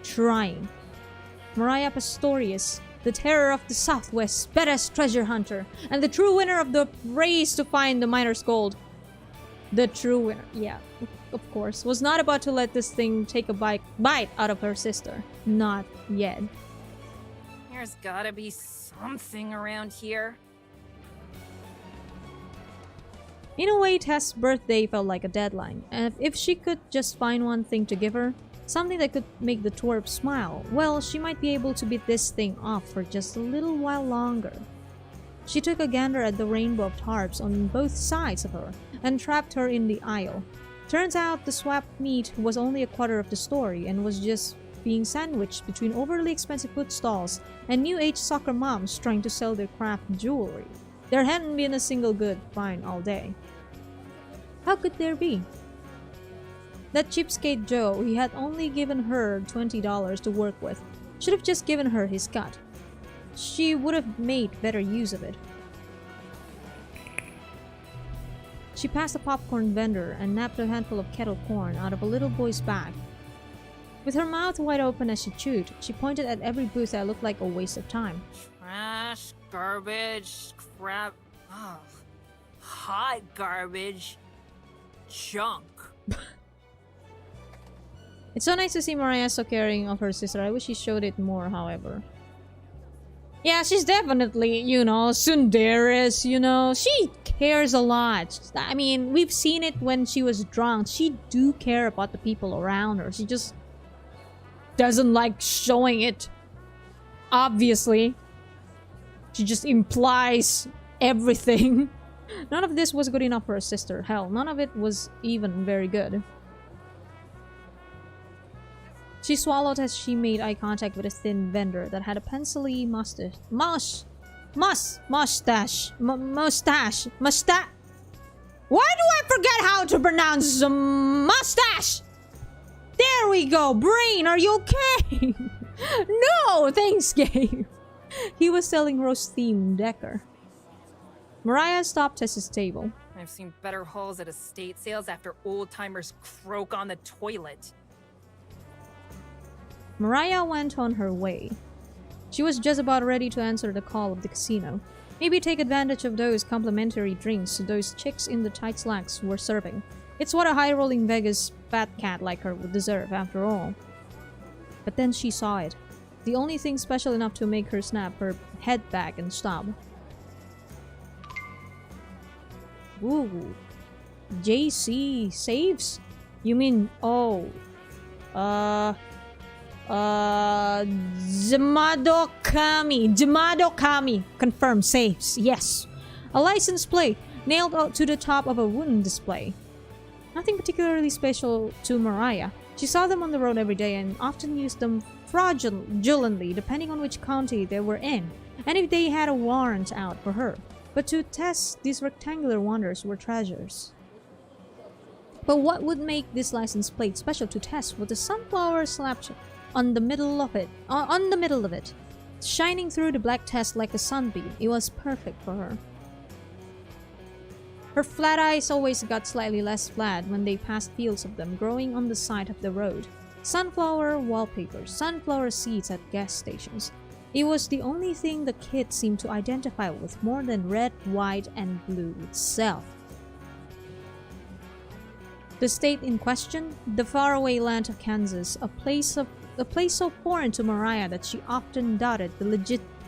Trying. Mariah Pastorius, the terror of the Southwest, badass treasure hunter, and the true winner of the race to find the miner's gold. The true winner, yeah, of course, was not about to let this thing take a bite out of her sister. Not yet. There's gotta be something around here. In a way, Tess' birthday felt like a deadline, and if she could just find one thing to give her, something that could make the twerp smile, well, she might be able to beat this thing off for just a little while longer. She took a gander at the rainbow of tarps on both sides of her, and trapped her in the aisle. Turns out the swap meat was only a quarter of the story, and was just being sandwiched between overly expensive food stalls and new age soccer moms trying to sell their craft jewelry. There hadn't been a single good find all day. How could there be? That cheapskate Joe, he had only given her $20 to work with, should have just given her his cut. She would have made better use of it. She passed a popcorn vendor and napped a handful of kettle corn out of a little boy's bag. With her mouth wide open as she chewed, she pointed at every booth that looked like a waste of time. Trash, garbage, crap, hot garbage, junk. It's so nice to see Mariah so caring of her sister. I wish she showed it more, however. Yeah, she's definitely, Sundaris, she cares a lot. I mean, we've seen it when she was drunk. She do care about the people around her. She just doesn't like showing it. Obviously. She just implies everything. None of this was good enough for her sister. Hell, none of it was even very good. She swallowed as she made eye contact with a thin vendor that had a pencil-y mustache. Mustache. Why do I forget how to pronounce mustache? There we go. Brain, are you okay? No, thanks, Gabe. He was selling roast-themed Decker. Mariah stopped at his table. I've seen better hauls at estate sales after old-timers croak on the toilet. Mariah went on her way. She was just about ready to answer the call of the casino. Maybe take advantage of those complimentary drinks those chicks in the tight slacks were serving. It's what a high-rolling Vegas fat cat like her would deserve, after all. But then she saw it. The only thing special enough to make her snap her head back and stop. Ooh. JC saves? You mean, Jamadokami confirmed saves. Yes. A license plate nailed out to the top of a wooden display. Nothing particularly special to Mariah. She saw them on the road every day and often used them fraudulently depending on which county they were in and if they had a warrant out for her. But to Tess, these rectangular wonders were treasures. But what would make this license plate special to Tess was the sunflower slapped on the middle of it, shining through the black test like a sunbeam. It was perfect for her. Her flat eyes always got slightly less flat when they passed fields of them growing on the side of the road. Sunflower wallpaper, sunflower seeds at gas stations. It was the only thing the kid seemed to identify with more than red, white, and blue itself. The state in question, the faraway land of Kansas, a place so foreign to Mariah that she often doubted the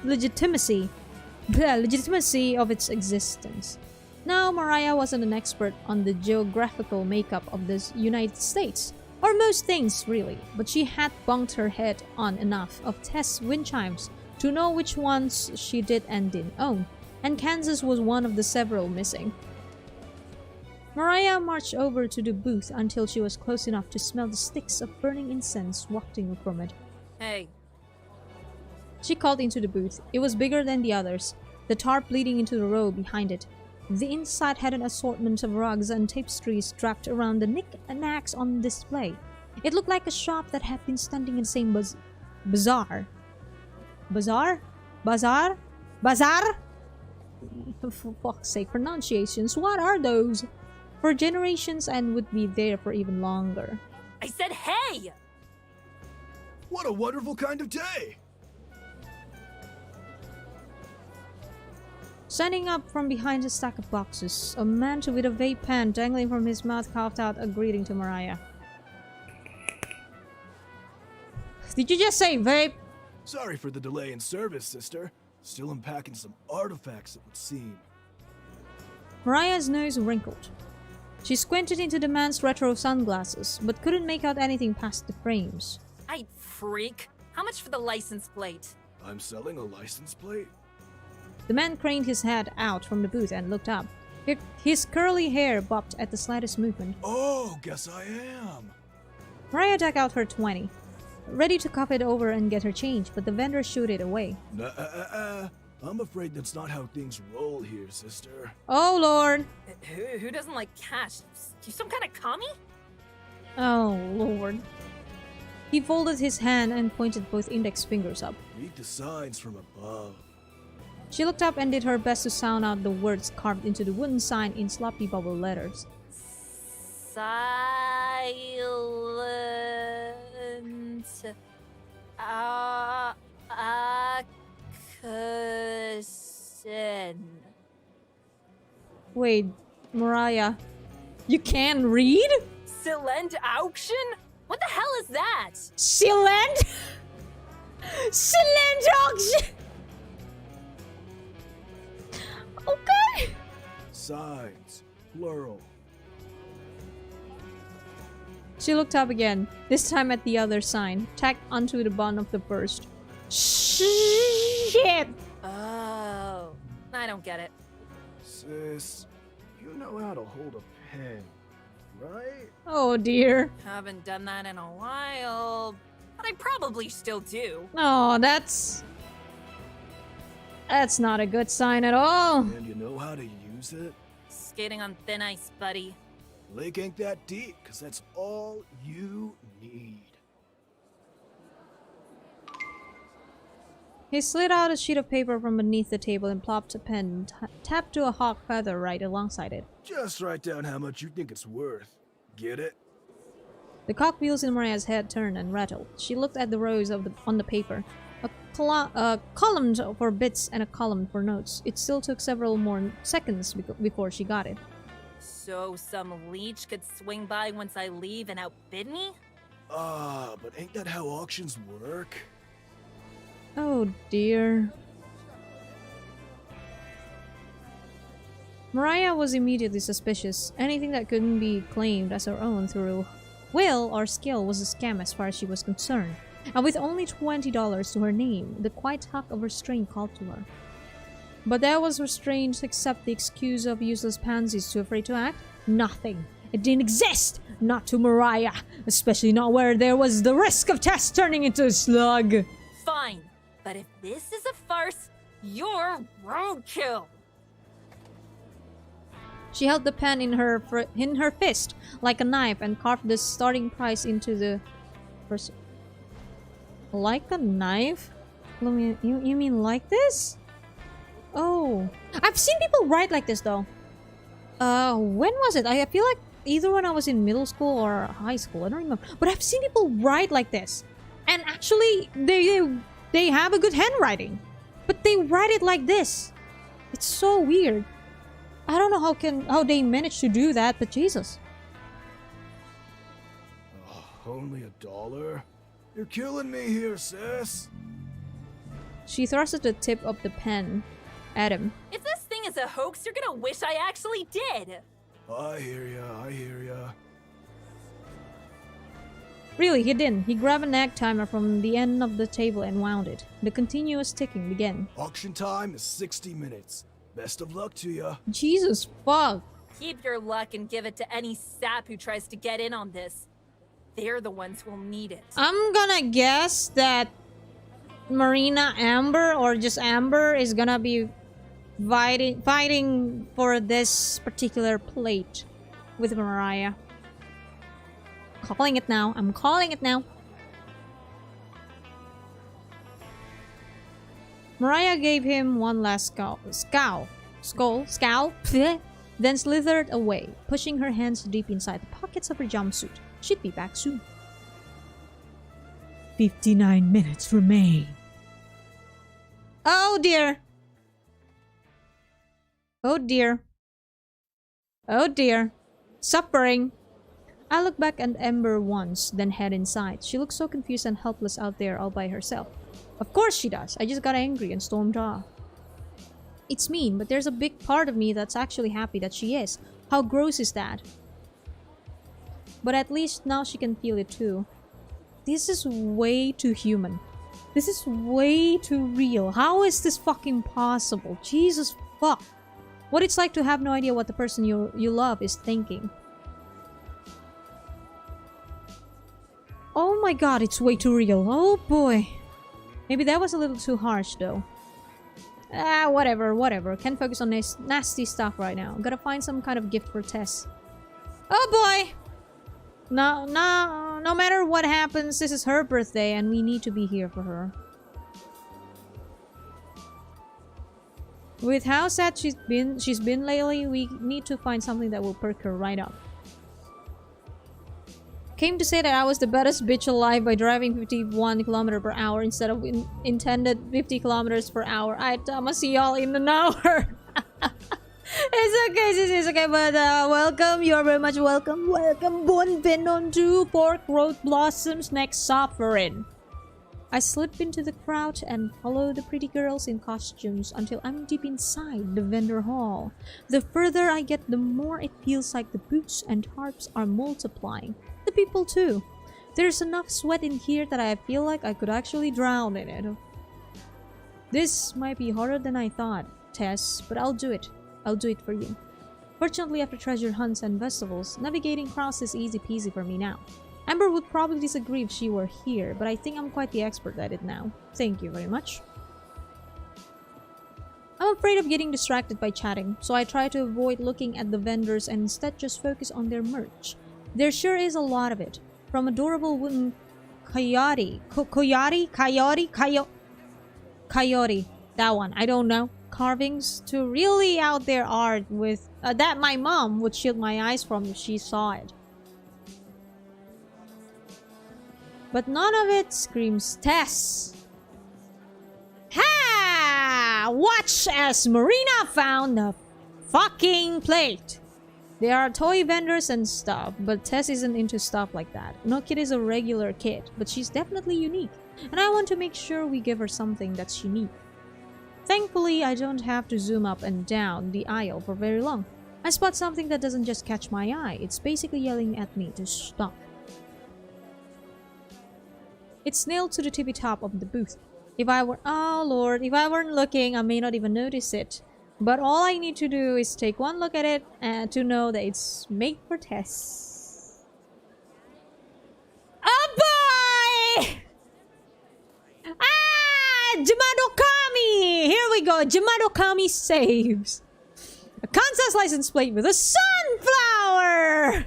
legitimacy of its existence. Now, Mariah wasn't an expert on the geographical makeup of the United States, or most things really, but she had bunked her head on enough of Tess wind chimes to know which ones she did and didn't own, and Kansas was one of the several missing. Mariah marched over to the booth until she was close enough to smell the sticks of burning incense wafting from it. Hey. She called into the booth. It was bigger than the others, the tarp leading into the row behind it. The inside had an assortment of rugs and tapestries draped around the knick-knacks on display. It looked like a shop that had been standing in the same bazaar. Bazaar? Bazaar? Bazaar? For fuck's sake, pronunciations, what are those? For generations and would be there for even longer. I said hey! What a wonderful kind of day! Standing up from behind a stack of boxes, a man with a vape pen dangling from his mouth coughed out a greeting to Mariah. Did you just say vape? Sorry for the delay in service, sister. Still unpacking some artifacts, it would seem. Mariah's nose wrinkled. She squinted into the man's retro sunglasses, but couldn't make out anything past the frames. I freak. How much for the license plate? I'm selling a license plate? The man craned his head out from the booth and looked up. His curly hair bobbed at the slightest movement. Oh, guess I am. Mariah dug out her 20, ready to cuff it over and get her change, but the vendor shooed it away. I'm afraid that's not how things roll here, sister. Oh, Lord! Who doesn't like cash? You some kind of commie? Oh, Lord. He folded his hand and pointed both index fingers up. Read the signs from above. She looked up and did her best to sound out the words carved into the wooden sign in sloppy bubble letters. Silent auction. Wait, Mariah, you can't read? Silent auction? What the hell is that? Silent? Silent auction! Okay. Signs, plural. She looked up again, this time at the other sign, tacked onto the bottom of the first. Shit! Oh, I don't get it. Sis, you know how to hold a pen, right? Oh dear. Haven't done that in a while, but I probably still do. Oh, that's not a good sign at all. And you know how to use it? Skating on thin ice, buddy. Lake ain't that deep, because that's all you need. He slid out a sheet of paper from beneath the table and plopped a pen, tapped to a hawk feather right alongside it. Just write down how much you think it's worth. Get it? The cogwheels in Maria's head turned and rattled. She looked at the rows on the paper. A column for bits and a column for notes. It still took several more seconds before she got it. So some leech could swing by once I leave and outbid me? But ain't that how auctions work? Oh dear. Mariah was immediately suspicious. Anything that couldn't be claimed as her own through will or skill was a scam as far as she was concerned. And with only $20 to her name, the quiet tug of restraint called to her. But there was restraint to accept the excuse of useless pansies too afraid to act? Nothing. It didn't exist! Not to Mariah! Especially not where there was the risk of Tess turning into a slug! Fine, but if this is a farce, you're roadkill! She held the pen in her fist like a knife and carved the starting price into the first. Like a knife? You mean like this? Oh, I've seen people write like this though. When was it? I feel like either when I was in middle school or high school. I don't remember. But I've seen people write like this, and actually they have a good handwriting, but they write it like this. It's so weird. I don't know how they manage to do that, but Jesus. Only $1? You're killing me here, sis. She thrusted the tip of the pen at him. If this thing is a hoax, you're gonna wish I actually did! I hear ya. Really, he didn't. He grabbed a nag timer from the end of the table and wound it. The continuous ticking began. Auction time is 60 minutes. Best of luck to ya. Jesus fuck. Keep your luck and give it to any sap who tries to get in on this. They're the ones who'll need it. I'm gonna guess that Marina Amber, or just Amber, is gonna be fighting for this particular plate with Mariah. Calling it now. I'm calling it now. Mariah gave him one last scowl, then slithered away, pushing her hands deep inside the pockets of her jumpsuit. She'd be back soon. 59 minutes remain. Oh dear. Oh dear. Oh dear. Suffering. I looked back at Ember once, then head inside. She looked so confused and helpless out there all by herself. Of course she does. I just got angry and stormed off. It's mean, but there's a big part of me that's actually happy that she is. How gross is that? But at least now she can feel it too. This is way too human. This is way too real. How is this fucking possible? Jesus fuck. What it's like to have no idea what the person you love is thinking. Oh my god, it's way too real. Oh boy. Maybe that was a little too harsh though. Whatever. Can't focus on this nasty stuff right now. Gotta find some kind of gift for Tess. Oh boy! No matter what happens, this is her birthday and we need to be here for her. With how sad she's been lately, we need to find something that will perk her right up. Came to say that I was the baddest bitch alive by driving 51 km/h instead of intended 50 km/h. I'ma see y'all in an hour. It's okay, sis, it's okay, but welcome, you're very much welcome. Welcome, Bon Venom to Fork Road Blossoms next suffering. I slip into the crowd and follow the pretty girls in costumes until I'm deep inside the vendor hall. The further I get, the more it feels like the boots and tarps are multiplying. The people too. There's enough sweat in here that I feel like I could actually drown in it. This might be harder than I thought, Tess, but I'll do it. I'll do it for you. Fortunately, after treasure hunts and festivals, navigating crowds is easy peasy for me now. Amber would probably disagree if she were here, but I think I'm quite the expert at it now. Thank you very much. I'm afraid of getting distracted by chatting, so I try to avoid looking at the vendors and instead just focus on their merch. There sure is a lot of it. From adorable wooden coyote Coyote. That one. I don't know. Carvings to really out there art with that my mom would shield my eyes from if she saw it. But none of it screams Tess. Ha! Watch as Marina found the fucking plate. There are toy vendors and stuff, but Tess isn't into stuff like that. No kid is a regular kid, but she's definitely unique. And I want to make sure we give her something that's unique. Thankfully, I don't have to zoom up and down the aisle for very long. I spot something that doesn't just catch my eye, it's basically yelling at me to stop. It's nailed to the tippy top of the booth. If I were— oh lord, if I weren't looking, I may not even notice it. But all I need to do is take one look at it and to know that it's made for Tess. Oh boy! Ah! Jamadokami! Here we go. Jamadokami saves. A Kansas license plate with a sunflower!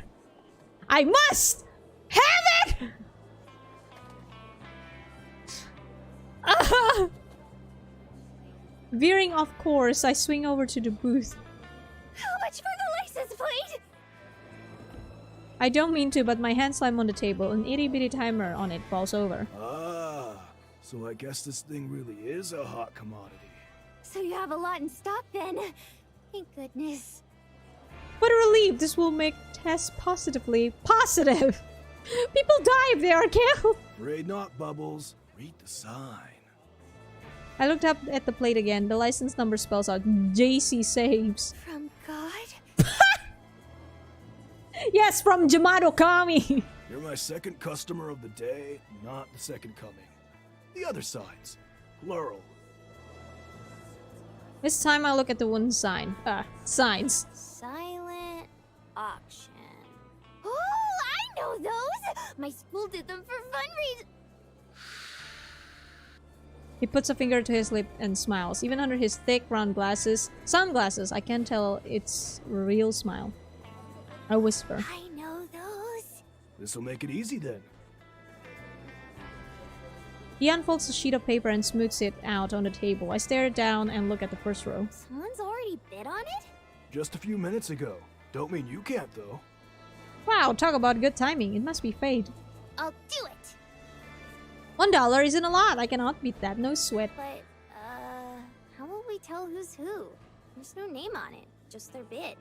I must have it! Veering off course, I swing over to the booth. How much for the license plate? I don't mean to, but my hand slam on the table. An itty-bitty timer on it falls over. Ah, so I guess this thing really is a hot commodity. So you have a lot in stock then. Thank goodness. What a relief! This will make Tess positively positive. People die if they are killed. Afraid not, Bubbles. Read the sign. I looked up at the plate again. The license number spells out JC Saves. From God? Yes, from Jamadokami. You're my second customer of the day, not the second coming. The other signs. Plural. This time I look at the one sign. Signs. Silent auction. Oh, I know those! My school did them for fundraisers. He puts a finger to his lip and smiles. Even under his thick round sunglasses, I can tell it's a real smile. I whisper. I know those. This'll make it easy then. He unfolds a sheet of paper and smooths it out on the table. I stare down and look at the first row. Someone's already bid on it? Just a few minutes ago. Don't mean you can't, though. Wow, talk about good timing. It must be fate. I'll do it. $1 isn't a lot. I cannot beat that. No sweat. But, how will we tell who's who? There's no name on it, just their bid.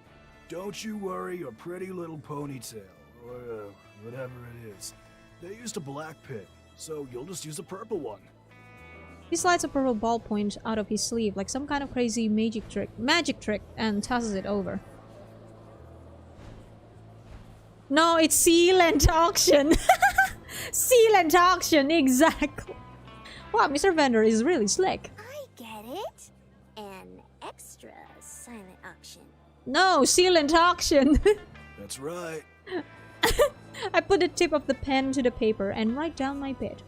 Don't you worry your pretty little ponytail, or whatever it is. They used a black pin, so you'll just use a purple one. He slides a purple ballpoint out of his sleeve like some kind of crazy magic trick and tosses it over. No, it's sealant auction. Sealant auction, exactly. Wow, Mr. Vendor is really slick. I get it. An extra silent auction. No, sealant auction. That's right. I put the tip of the pen to the paper and write down my bid.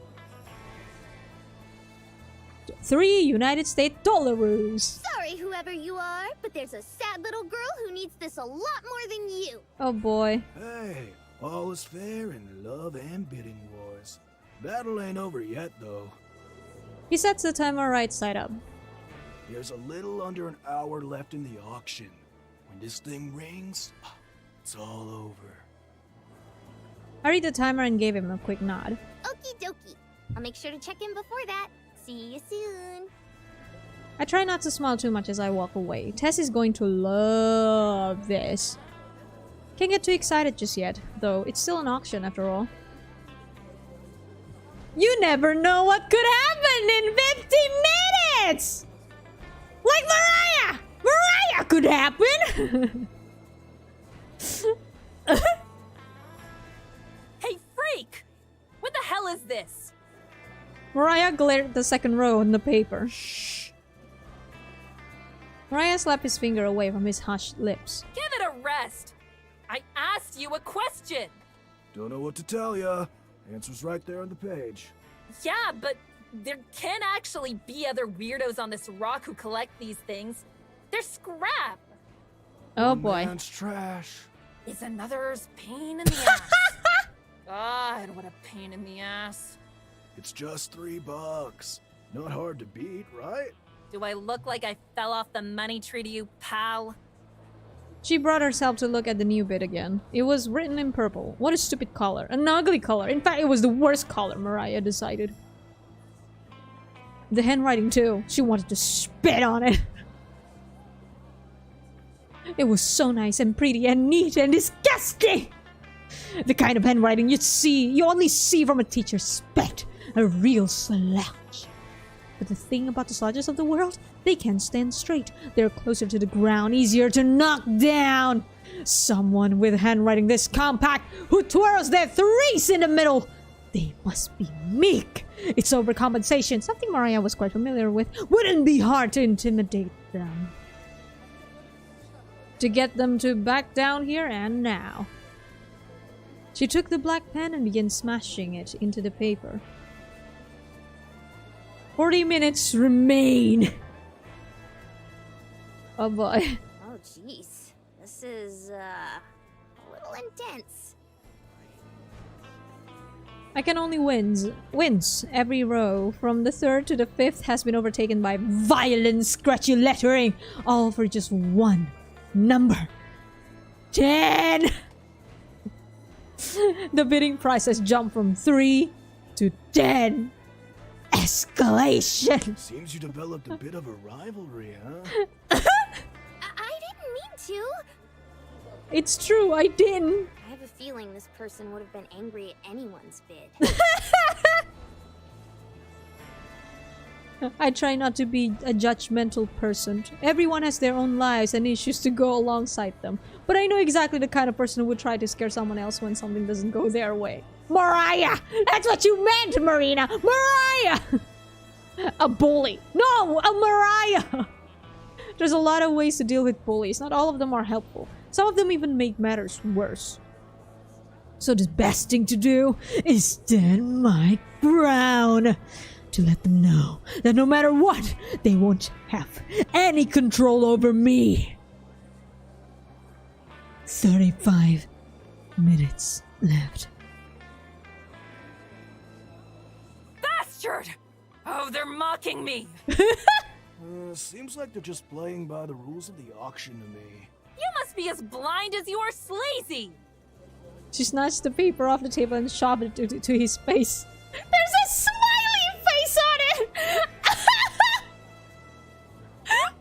3 United States dollars. Sorry, whoever you are, but there's a sad little girl who needs this a lot more than you. Oh boy. Hey, all is fair in love and bidding wars. Battle ain't over yet, though. He sets the timer right side up. There's a little under an hour left in the auction. When this thing rings, it's all over. I read the timer and gave him a quick nod. Okie dokie. I'll make sure to check in before that. See you soon. I try not to smile too much as I walk away. Tess is going to love this. Can't get too excited just yet, though it's still an auction after all. You never know what could happen in 50 minutes! Like Mariah! Mariah could happen! Hey, freak! What the hell is this? Mariah glared at the second row on the paper. Shh. Mariah slapped his finger away from his hushed lips. Give it a rest! I asked you a question! Don't know what to tell ya. Answer's right there on the page. Yeah, but there can actually be other weirdos on this rock who collect these things. They're scrap! Oh One boy. man's trash. Is another's pain in the ass. God, what a pain in the ass. It's just $3. Not hard to beat, right? Do I look like I fell off the money tree to you, pal? She brought herself to look at the new bit again. It was written in purple. What a stupid color. An ugly color. In fact, it was the worst color, Mariah decided. The handwriting too. She wanted to spit on it. It was so nice and pretty and neat and disgusting! The kind of handwriting you only see from a teacher's pet. A real slouch. But the thing about the slouches of the world, they can't stand straight. They're closer to the ground, easier to knock down. Someone with handwriting this compact, who twirls their threes in the middle. They must be meek. It's overcompensation, something Mariah was quite familiar with. Wouldn't be hard to intimidate them. To get them to back down here and now. She took the black pen and began smashing it into the paper. 40 minutes remain. Oh boy. Oh, jeez. This is, a little intense. I can only wince. Every row, from the 3rd to the 5th, has been overtaken by violent, scratchy lettering. All for just one number. 10! The bidding price has jumped from 3 to 10. Escalation! Seems you developed a bit of a rivalry, huh? I didn't mean to. It's true, I didn't. I have a feeling this person would have been angry at anyone's bid. I try not to be a judgmental person. Everyone has their own lives and issues to go alongside them. But I know exactly the kind of person who would try to scare someone else when something doesn't go their way. Mariah! That's what you meant, Marina! Mariah! A bully. No! A Mariah! There's a lot of ways to deal with bullies. Not all of them are helpful. Some of them even make matters worse. So the best thing to do is stand my ground. To let them know that no matter what, they won't have any control over me. 35 minutes left. Bastard! Oh, they're mocking me! Seems like they're just playing by the rules of the auction to me. You must be as blind as you are sleazy! She snatched the paper off the table and shoved it to his face. There's a smiley face on it!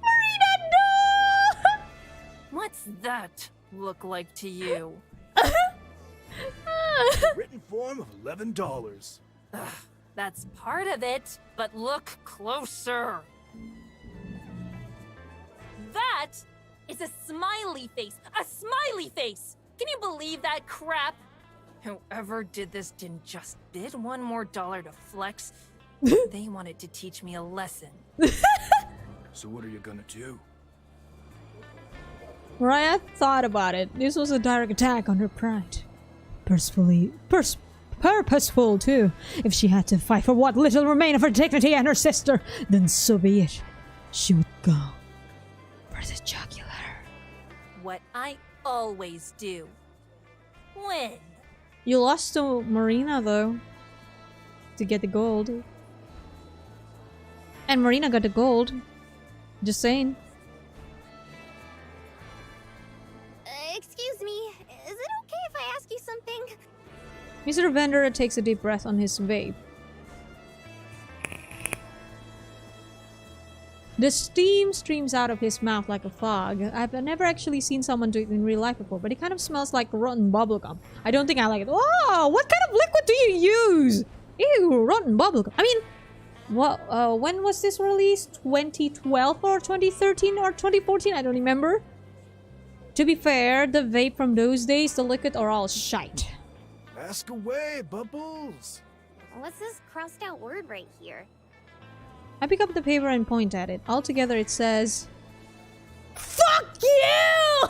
Marina, no! What's that look like to you? Written form of $11. Ugh, that's part of it, but look closer. That is a smiley face! A smiley face! Can you believe that crap? Whoever did this didn't just bid one more dollar to flex. They wanted to teach me a lesson. So what are you gonna do? Mariah thought about it. This was a direct attack on her pride. Purposeful too. If she had to fight for what little remained of her dignity and her sister, then so be it. She would go for the jugular. What I always do. Win. You lost to Marina though. To get the gold. And Marina got the gold. Just saying. Excuse me, is it okay if I ask you something? Mr. Vendor takes a deep breath on his vape. The steam streams out of his mouth like a fog. I've never actually seen someone do it in real life before, but it kind of smells like rotten bubblegum. I don't think I like it. Oh, what kind of liquid do you use? Ew, rotten bubblegum. I mean, what? When was this released? 2012 or 2013 or 2014? I don't remember. To be fair, the vape from those days, the liquid are all shite. Ask away, Bubbles! What's this crossed out word right here? I pick up the paper and point at it. Altogether it says... Fuck you!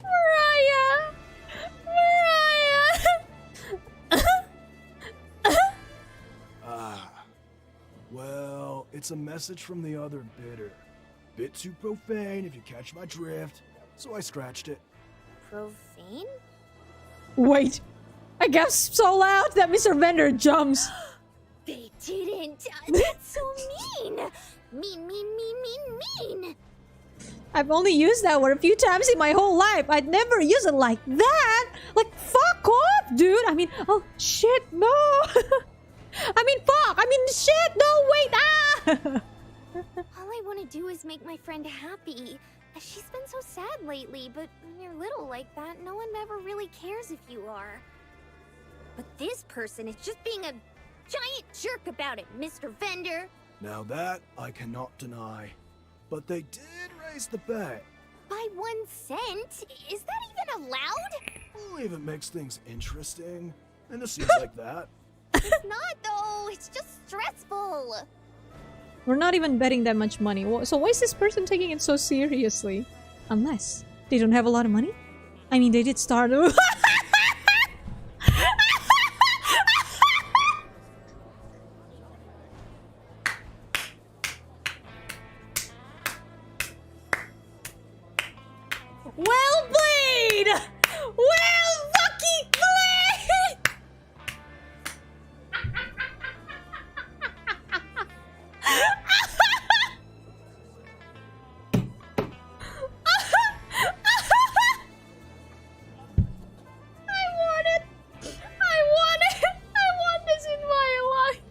Mariah! Mariah! Ah. Well, it's a message from the other bidder. Bit too profane if you catch my drift, so I scratched it. Profane? Wait. I guessed so loud that Mr. Vendor jumps. They didn't. That's so mean. Mean. I've only used that word a few times in my whole life. I'd never use it like that. Like, fuck off, dude. I mean, oh, shit, no. I mean, fuck. I mean, shit, no, wait, ah. All I want to do is make my friend happy. She's been so sad lately, but when you're little like that, no one ever really cares if you are. But this person is just being a giant jerk about it, Mr. Vendor. Now that I cannot deny. But they did raise the bet. By 1 cent? Is that even allowed? Only if it makes things interesting. And it seems like that. It's not, though. It's just stressful. We're not even betting that much money. So why is this person taking it so seriously? Unless they don't have a lot of money? I mean, they did start... Well played! Well fucking played! I want this in my life.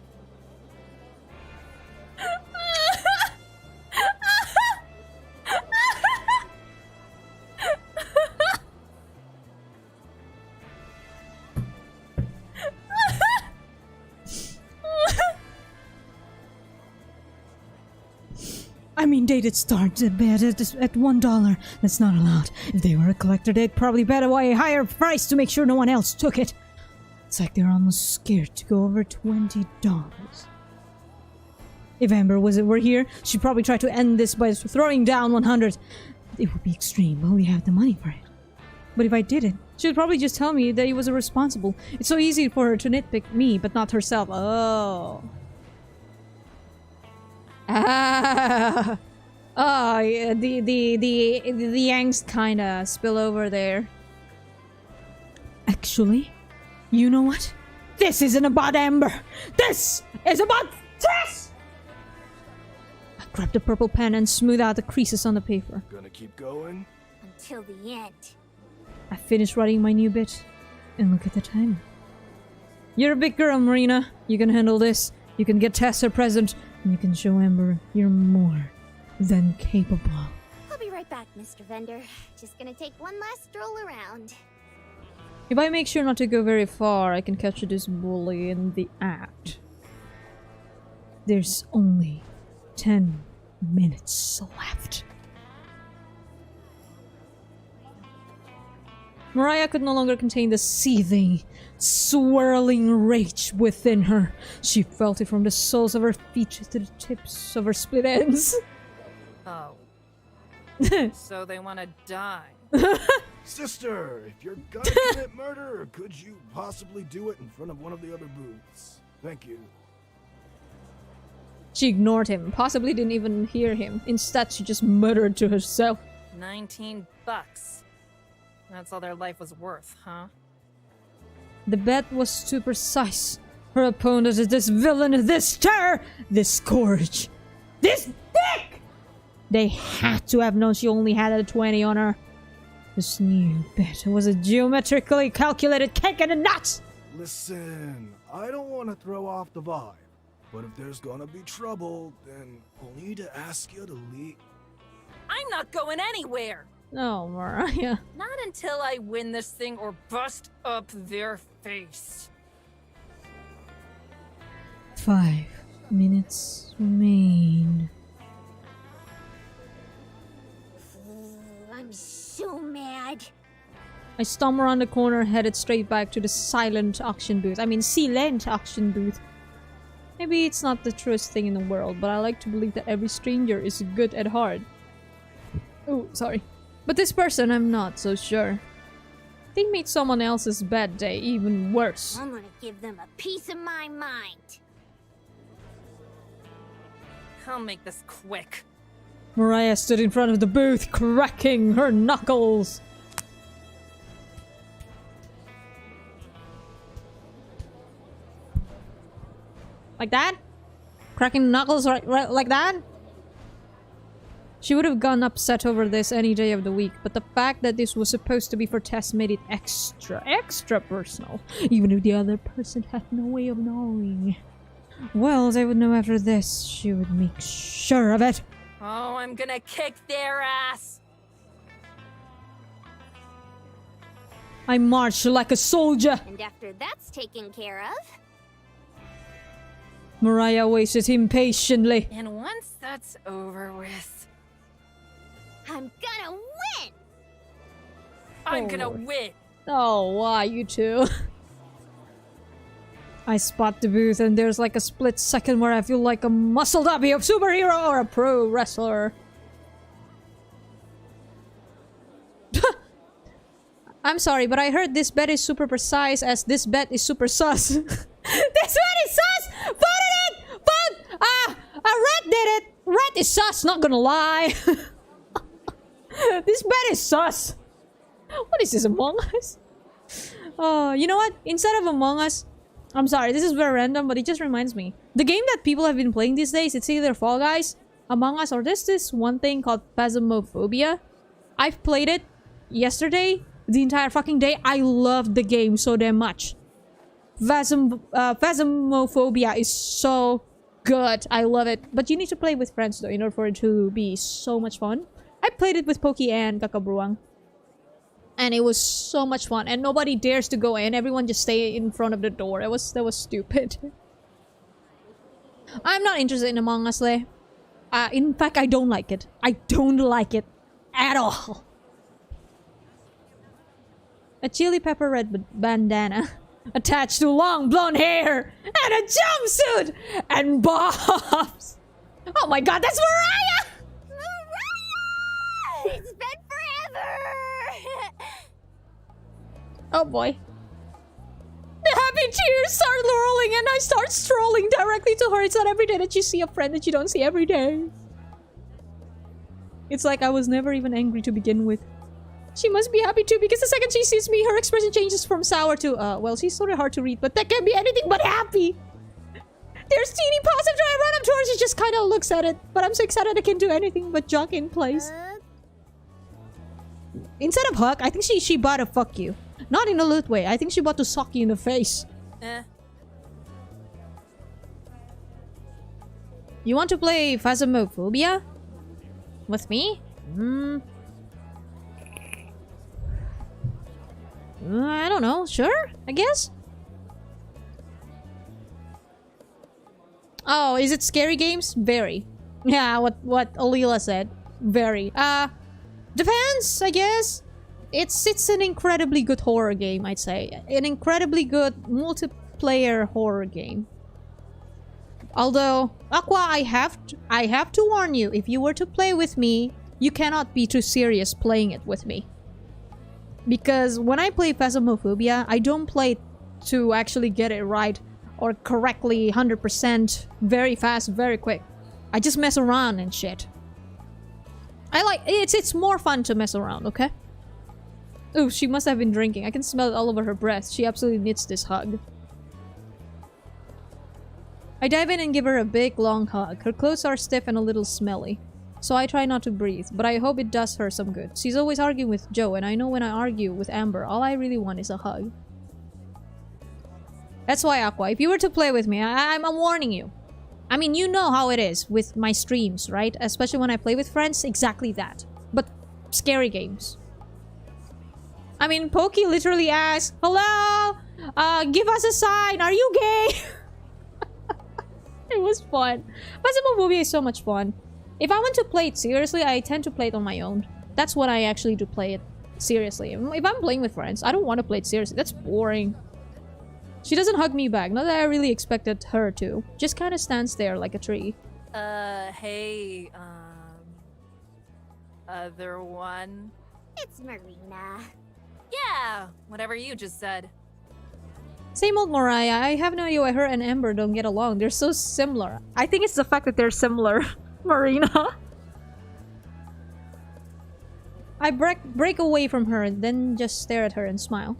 I mean, they did start to bet at $1. That's not allowed. If they were a collector, they'd probably bet a higher price to make sure no one else took it. It's like they're almost scared to go over $20. If Amber were here, she'd probably try to end this by throwing down 100. It would be extreme, but we have the money for it. But if I did it, she'd probably just tell me that he was irresponsible. It's so easy for her to nitpick me, but not herself. Oh. Ah. Oh, yeah, the angst kinda spill over there. Actually, you know what? This isn't about Amber. This is about Tess! I grabbed the purple pen and smoothed out the creases on the paper. Gonna keep going? Until the end. I finished writing my new bit, and look at the time. You're a big girl, Marina. You can handle this. You can get Tess her present, and you can show Amber you're more than capable. I'll be right back, Mr. Vendor. Just gonna take one last stroll around. If I make sure not to go very far, I can catch this bully in the act. There's only 10 minutes left. Mariah could no longer contain the seething, swirling rage within her. She felt it from the soles of her feet to the tips of her split ends. Oh. So they want to die. Sister, if you're gonna commit murder, could you possibly do it in front of one of the other booths? Thank you. She ignored him, possibly didn't even hear him. Instead, she just muttered to herself. $19. That's all their life was worth, huh? The bet was too precise. Her opponent is this villain, this terror, this scourge, this dick! They had to have known she only had a 20 on her. This new bet was a geometrically calculated kick in the nuts! Listen, I don't want to throw off the vibe, but if there's gonna be trouble, then I'll need to ask you to leave. I'm not going anywhere! No, Mariah. Not until I win this thing or bust up their face. 5 minutes remain. I'm so mad. I stomp around the corner, headed straight back to the silent auction booth. I mean, silent auction booth. Maybe it's not the truest thing in the world, but I like to believe that every stranger is good at heart. Oh, sorry. But this person, I'm not so sure. They made someone else's bad day even worse. I'm gonna give them a piece of my mind. I'll make this quick. Mariah stood in front of the booth, cracking her knuckles. Like that? Cracking knuckles right like that? She would have gone upset over this any day of the week, but the fact that this was supposed to be for Tess made it extra personal, even if the other person had no way of knowing. Well, they would know after this. She would make sure of it. Oh, I'm gonna kick their ass. I march like a soldier. And after that's taken care of... Mariah waited impatiently. And once that's over with, I'm gonna win! I'm Oh, gonna Lord. win. Oh, why you two? I spot the booth and there's like a split second where I feel like a muscled up superhero or a pro wrestler. I'm sorry, but I heard this bet is super precise as this bet is super sus. This bet is sus! Voted it! Vote! Red did it! Red is sus, not gonna lie. This bet is sus. What is this, Among Us? Oh, you know what? Instead of Among Us, I'm sorry, this is very random, but it just reminds me. The game that people have been playing these days, it's either Fall Guys, Among Us, or there's this one thing called Phasmophobia. I've played it yesterday, the entire fucking day. I loved the game so damn much. Phasmophobia is so good. I love it. But you need to play with friends though, in order for it to be so much fun. I played it with Poki and Kakabruang. And it was so much fun. And nobody dares to go in. Everyone just stay in front of the door. That was stupid. I'm not interested in Among Us, Lay. In fact, I don't like it. I don't like it at all. A chili pepper red bandana attached to long blonde hair and a jumpsuit and bobs. Oh my god, that's Mariah! Mariah! It's been forever! Oh boy. The happy tears start rolling and I start strolling directly to her. It's not every day that you see a friend that you don't see every day. It's like I was never even angry to begin with. She must be happy too, because the second she sees me, her expression changes from sour to, well, she's sort of hard to read, but that can be anything but happy. There's teeny paws after I run up to her, she just kind of looks at it. But I'm so excited I can't do anything but jog in place. Instead of hug, I think she bought a fuck you. Not in a lewd way, I think she bought to sock you in the face. You want to play Phasmophobia? With me? I don't know. Sure, I guess. Oh, is it scary games? Very. Yeah, what Alila said. Very. Depends, I guess. It's an incredibly good horror game, I'd say. An incredibly good multiplayer horror game. Although, Aqua, I have to warn you, if you were to play with me, you cannot be too serious playing it with me. Because when I play Phasmophobia, I don't play to actually get it right or correctly 100% very fast, very quick. I just mess around and shit. I like it's more fun to mess around, okay? Ooh, she must have been drinking. I can smell it all over her breath. She absolutely needs this hug. I dive in and give her a big long hug. Her clothes are stiff and a little smelly. So I try not to breathe, but I hope it does her some good. She's always arguing with Joe, and I know when I argue with Amber, all I really want is a hug. That's why, Aqua, if you were to play with me, I'm warning you. I mean, you know how it is with my streams, right? Especially when I play with friends, exactly that. But scary games. I mean, Pokey literally asked, hello? Give us a sign, are you gay? It was fun. Phasmophobia is so much fun. If I want to play it seriously, I tend to play it on my own. That's what I actually do, play it seriously. If I'm playing with friends, I don't want to play it seriously. That's boring. She doesn't hug me back. Not that I really expected her to. Just kind of stands there like a tree. Hey, other one? It's Marina. Yeah, whatever you just said. Same old Mariah. I have no idea why her and Amber don't get along. They're so similar. I think it's the fact that they're similar. Marina. I break away from her and then just stare at her and smile.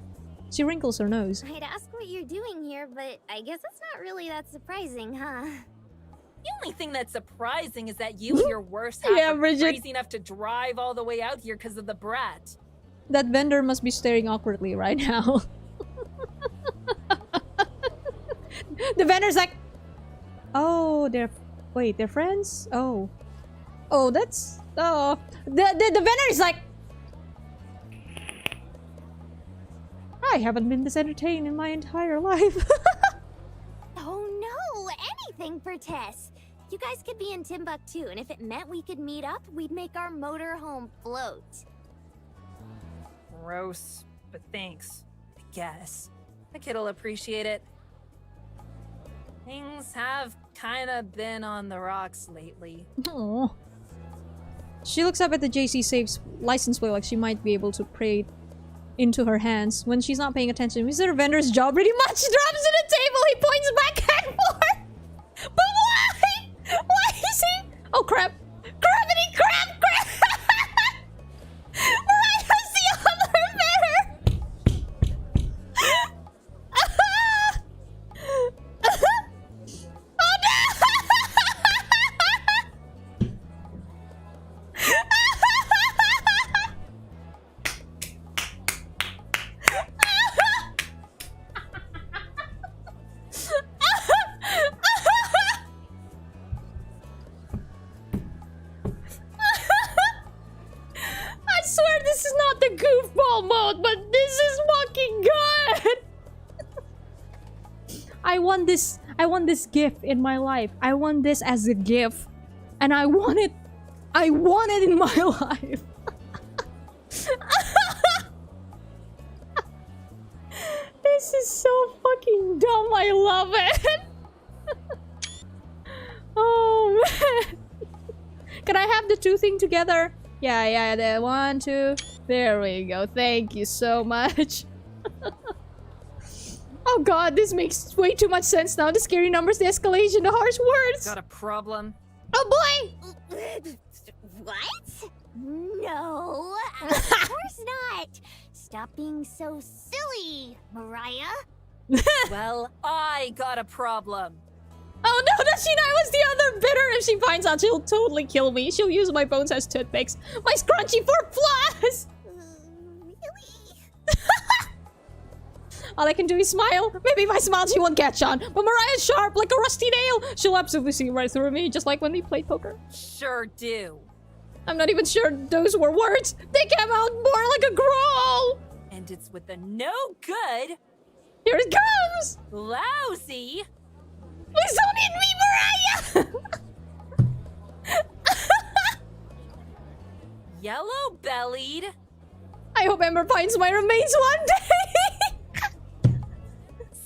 She wrinkles her nose. I'd ask what you're doing here, but I guess it's not really that surprising, huh? The only thing that's surprising is that you and your worst half Yeah, are Bridget. crazy enough to drive all the way out here because of the brat. That vendor must be staring awkwardly right now. The vendor's like, oh, they're friends? Oh. Oh, that's... Oh. The vendor is like... I haven't been this entertained in my entire life. Oh no, anything for Tess. You guys could be in Timbuktu, and if it meant we could meet up, we'd make our motorhome float. Gross, but thanks, I guess. The kid'll appreciate it. Things have kinda been on the rocks lately. Oh. She looks up at the JC Safe's license plate like she might be able to pray it into her hands. When she's not paying attention, Mr. Vendor's jaw pretty much drops to the table. He points back and forth. But why? Why is he? Oh crap! Gravity! Crap! Mariah's the other vendor. Oh no! I swear this is not the goofball mode, but this is fucking good. I want this gift in my life. I want this as a gift. And I want it in my life. This is so fucking dumb. I love it. Oh man. Can I have the two thing together? Yeah, the 1, 2. There we go. Thank you so much. Oh god, this makes way too much sense now. The scary numbers, the escalation, the harsh words. Got a problem? Oh boy! What? No, of course not. Stop being so silly, Mariah. Well, I got a problem. Oh no, Dashina was the other bidder. If she finds out, she'll totally kill me. She'll use my bones as toothpicks. My scrunchy for floss! Really? All I can do is smile. Maybe if I smile, she won't catch on. But Mariah's sharp like a rusty nail. She'll absolutely see right through me, just like when we played poker. Sure do. I'm not even sure those were words. They came out more like a growl. And it's with the no good, Here it comes. lousy, Please don't hit me, Mariah. yellow-bellied, I hope Ember finds my remains one day.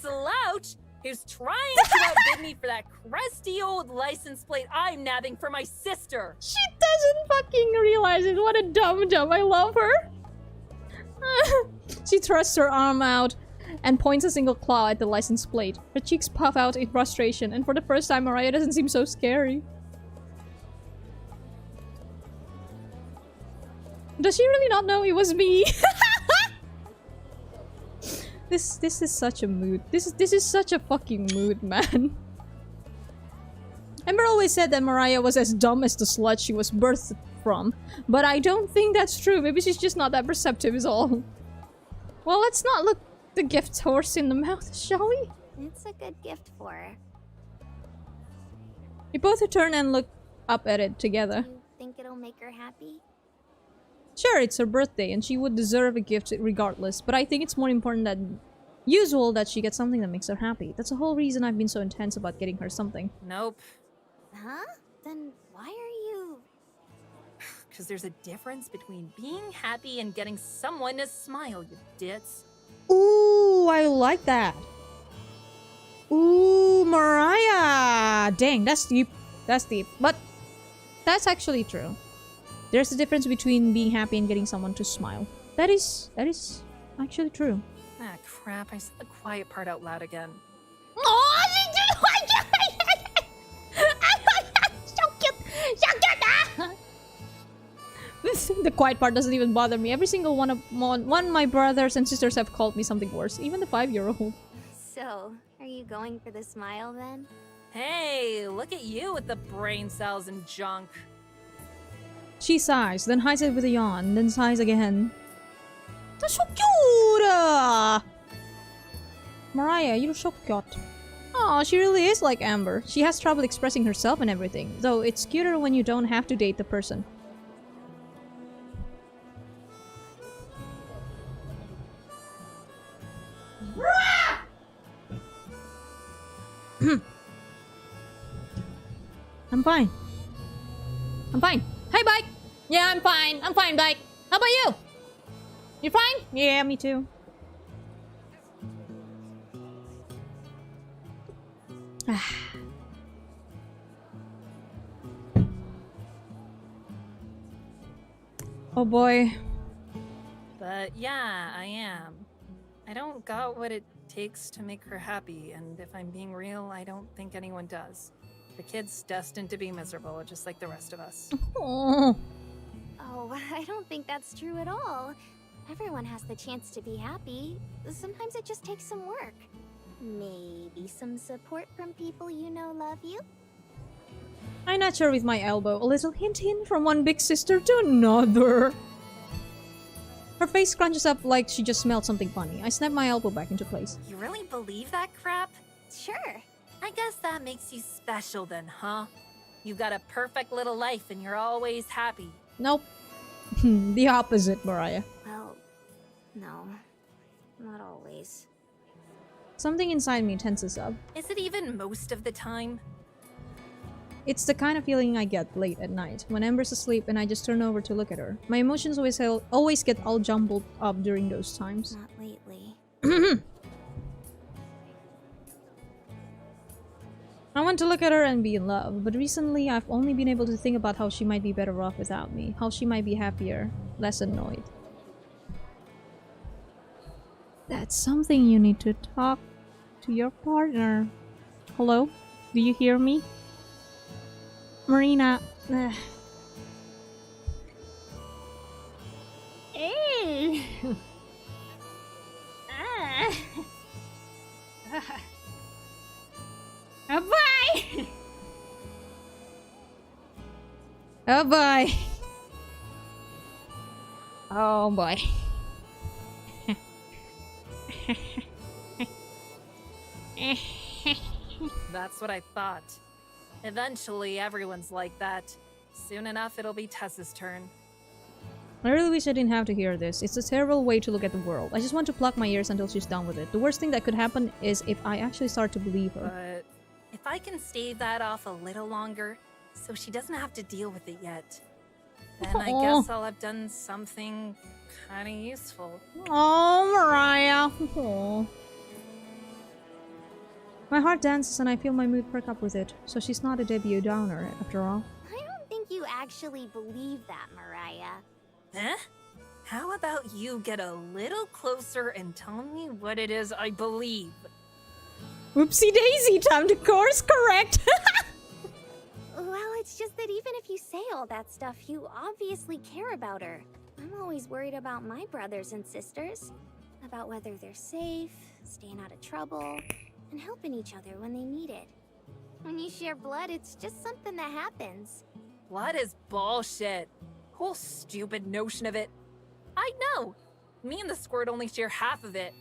slouch who's trying to outbid me for that crusty old license plate I'm nabbing for my sister. She doesn't fucking realize it. What a dumb. I love her. She thrusts her arm out and points a single claw at the license plate. Her cheeks puff out in frustration, and for the first time, Mariah doesn't seem so scary. Does she really not know it was me? This is such a mood. This is such a fucking mood, man. Ember always said that Mariah was as dumb as the slut she was birthed from, but I don't think that's true. Maybe she's just not that perceptive is all. Well, let's not look the gift horse in the mouth, shall we? It's a good gift for her. We both turn and look up at it together. You think it'll make her happy? Sure, it's her birthday and she would deserve a gift regardless, but I think it's more important than usual that she gets something that makes her happy. That's the whole reason I've been so intense about getting her something. Nope. Huh? Then why are you... Because there's a difference between being happy and getting someone to smile, you ditz. Ooh, I like that. Ooh, Mariah! Dang, that's deep. That's deep. But that's actually true. There's a difference between being happy and getting someone to smile. That is actually true. Ah, crap. I said the quiet part out loud again. Oh, so cute! So The quiet part doesn't even bother me. Every single one of my brothers and sisters have called me something worse. Even the 5-year-old. So, are you going for the smile then? Hey, look at you with the brain cells and junk. She sighs, then hides it with a yawn, then sighs again. That's so cute! Mariah, you're so cute. Oh, she really is like Amber. She has trouble expressing herself and everything, though it's cuter when you don't have to date the person. I'm fine. I'm fine. Hey, Bike! Yeah, I'm fine. I'm fine, Bike. How about you? You fine? Yeah, me too. Oh boy. But yeah, I am. I don't got what it takes to make her happy, and if I'm being real, I don't think anyone does. The kid's destined to be miserable, just like the rest of us. Oh. Oh, I don't think that's true at all. Everyone has the chance to be happy. Sometimes it just takes some work. Maybe some support from people you know love you? I nudge her with my elbow, a little hint from one big sister to another. Her face scrunches up like she just smelled something funny. I snap my elbow back into place. You really believe that crap? Sure. I guess that makes you special then, huh? You've got a perfect little life and you're always happy. Nope. The opposite, Mariah. Well, no. Not always. Something inside me tenses up. Is it even most of the time? It's the kind of feeling I get late at night, when Amber's asleep and I just turn over to look at her. My emotions always get all jumbled up during those times. Not lately. I want to look at her and be in love, but recently I've only been able to think about how she might be better off without me, how she might be happier, less annoyed. That's something you need to talk to your partner. Hello? Do you hear me? Marina. Hey. Oh boy! Oh boy! Oh boy. That's what I thought. Eventually, everyone's like that. Soon enough, it'll be Tessa's turn. I really wish I didn't have to hear this. It's a terrible way to look at the world. I just want to pluck my ears until she's done with it. The worst thing that could happen is if I actually start to believe her. But if I can stave that off a little longer, so she doesn't have to deal with it yet, then I guess I'll have done something kind of useful. Oh, Mariah. Aww. My heart dances and I feel my mood perk up with it. So she's not a debut downer, after all. I don't think you actually believe that, Mariah. Huh? How about you get a little closer and tell me what it is I believe? Whoopsie daisy, time to course correct! Well, it's just that even if you say all that stuff, you obviously care about her. I'm always worried about my brothers and sisters. About whether they're safe, staying out of trouble, and helping each other when they need it. When you share blood, it's just something that happens. Blood is bullshit. Whole stupid notion of it. I know. Me and the squirt only share half of it.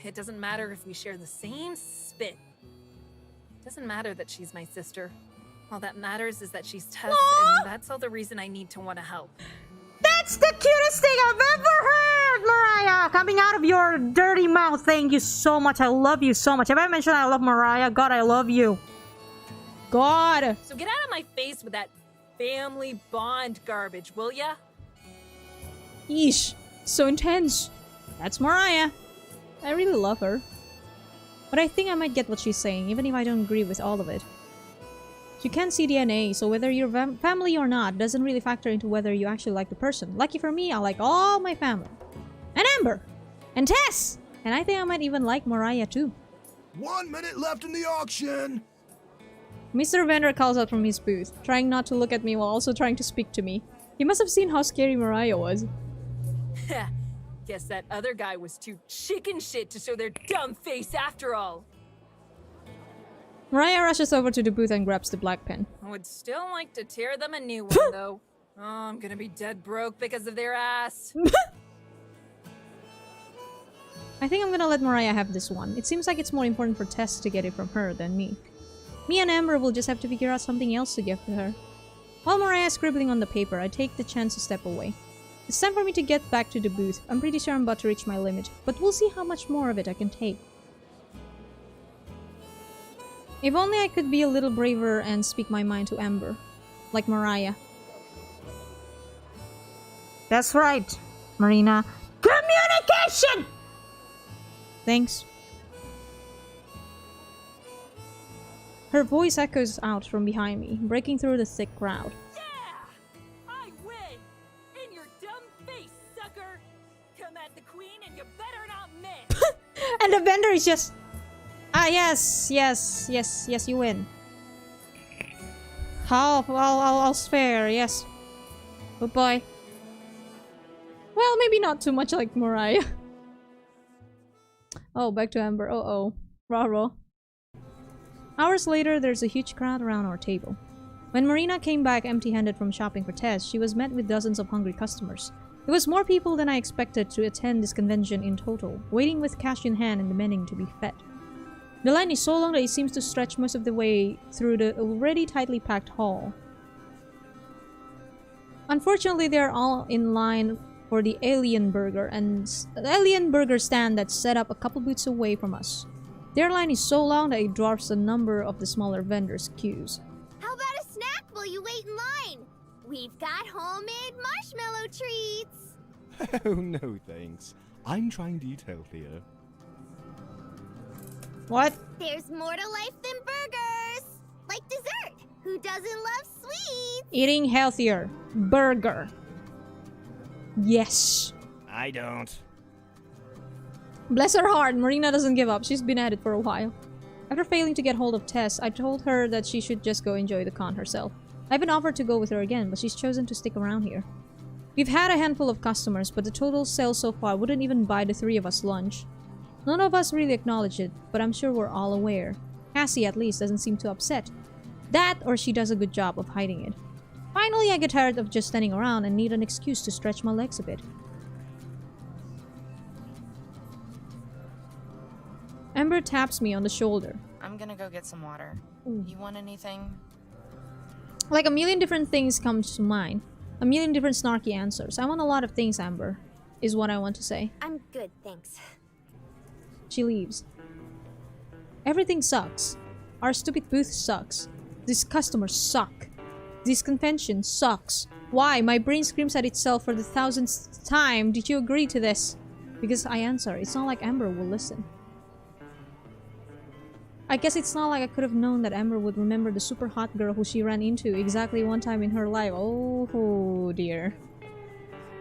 It doesn't matter if we share the same spit. It doesn't matter that she's my sister. All that matters is that she's Tess, and that's all the reason I need to want to help. That's the cutest thing I've ever heard, Mariah! Coming out of your dirty mouth. Thank you so much. I love you so much. Have I mentioned I love Mariah? God, I love you. God! So get out of my face with that family bond garbage, will ya? Yeesh. So intense. That's Mariah. I really love her. But I think I might get what she's saying, even if I don't agree with all of it. You can't see DNA, so whether you're family or not doesn't really factor into whether you actually like the person. Lucky for me, I like all my family. And Amber! And Tess! And I think I might even like Mariah too. 1 minute left in the auction! Mr. Vendor calls out from his booth, trying not to look at me while also trying to speak to me. He must have seen how scary Mariah was. Guess that other guy was too chicken shit to show their dumb face after all. Mariah rushes over to the booth and grabs the black pen. I would still like to tear them a new one, though. Oh, I'm gonna be dead broke because of their ass. I think I'm gonna let Mariah have this one. It seems like it's more important for Tess to get it from her than me. Me and Amber will just have to figure out something else to give to her. While Mariah is scribbling on the paper, I take the chance to step away. It's time for me to get back to the booth. I'm pretty sure I'm about to reach my limit, but we'll see how much more of it I can take. If only I could be a little braver and speak my mind to Amber. Like Mariah. That's right, Marina. Communication! Thanks. Her voice echoes out from behind me, breaking through the thick crowd. Yeah! I win! In your dumb face, sucker! Come at the queen and you better not miss! And the vendor is just... Ah, yes, you win. I'll spare, yes. Goodbye. Well, maybe not too much like Mariah. Oh, back to Amber. Uh-oh. Rah-rah. Hours later, there's a huge crowd around our table. When Marina came back empty-handed from shopping for Tess, she was met with dozens of hungry customers. It was more people than I expected to attend this convention in total, waiting with cash in hand and demanding to be fed. The line is so long that it seems to stretch most of the way through the already tightly packed hall. Unfortunately, they are all in line for the Alien Burger stand that's set up a couple booths away from us. Their line is so long that it dwarfs a number of the smaller vendors' queues. How about a snack while you wait in line? We've got homemade marshmallow treats. Oh, no thanks. I'm trying to eat healthier. What? There's more to life than burgers. Like dessert. Who doesn't love sweets? Eating healthier. Burger. Yes. I don't. Bless her heart, Marina doesn't give up. She's been at it for a while. After failing to get hold of Tess, I told her that she should just go enjoy the con herself. I've been offered to go with her again, but she's chosen to stick around here. We've had a handful of customers, but the total sales so far wouldn't even buy the three of us lunch. None of us really acknowledge it, but I'm sure we're all aware. Cassie, at least, doesn't seem too upset. That, or she does a good job of hiding it. Finally, I get tired of just standing around and need an excuse to stretch my legs a bit. Amber taps me on the shoulder. I'm gonna go get some water. Ooh. You want anything? Like a million different things come to mind. A million different snarky answers. I want a lot of things, Amber, is what I want to say. I'm good, thanks. She leaves. Everything sucks. Our stupid booth sucks. These customers suck. This convention sucks. Why? My brain screams at itself for the 1000th time. Did you agree to this? Because I answer, it's not like Amber will listen. I guess it's not like I could have known that Amber would remember the super hot girl who she ran into exactly one time in her life. Oh dear.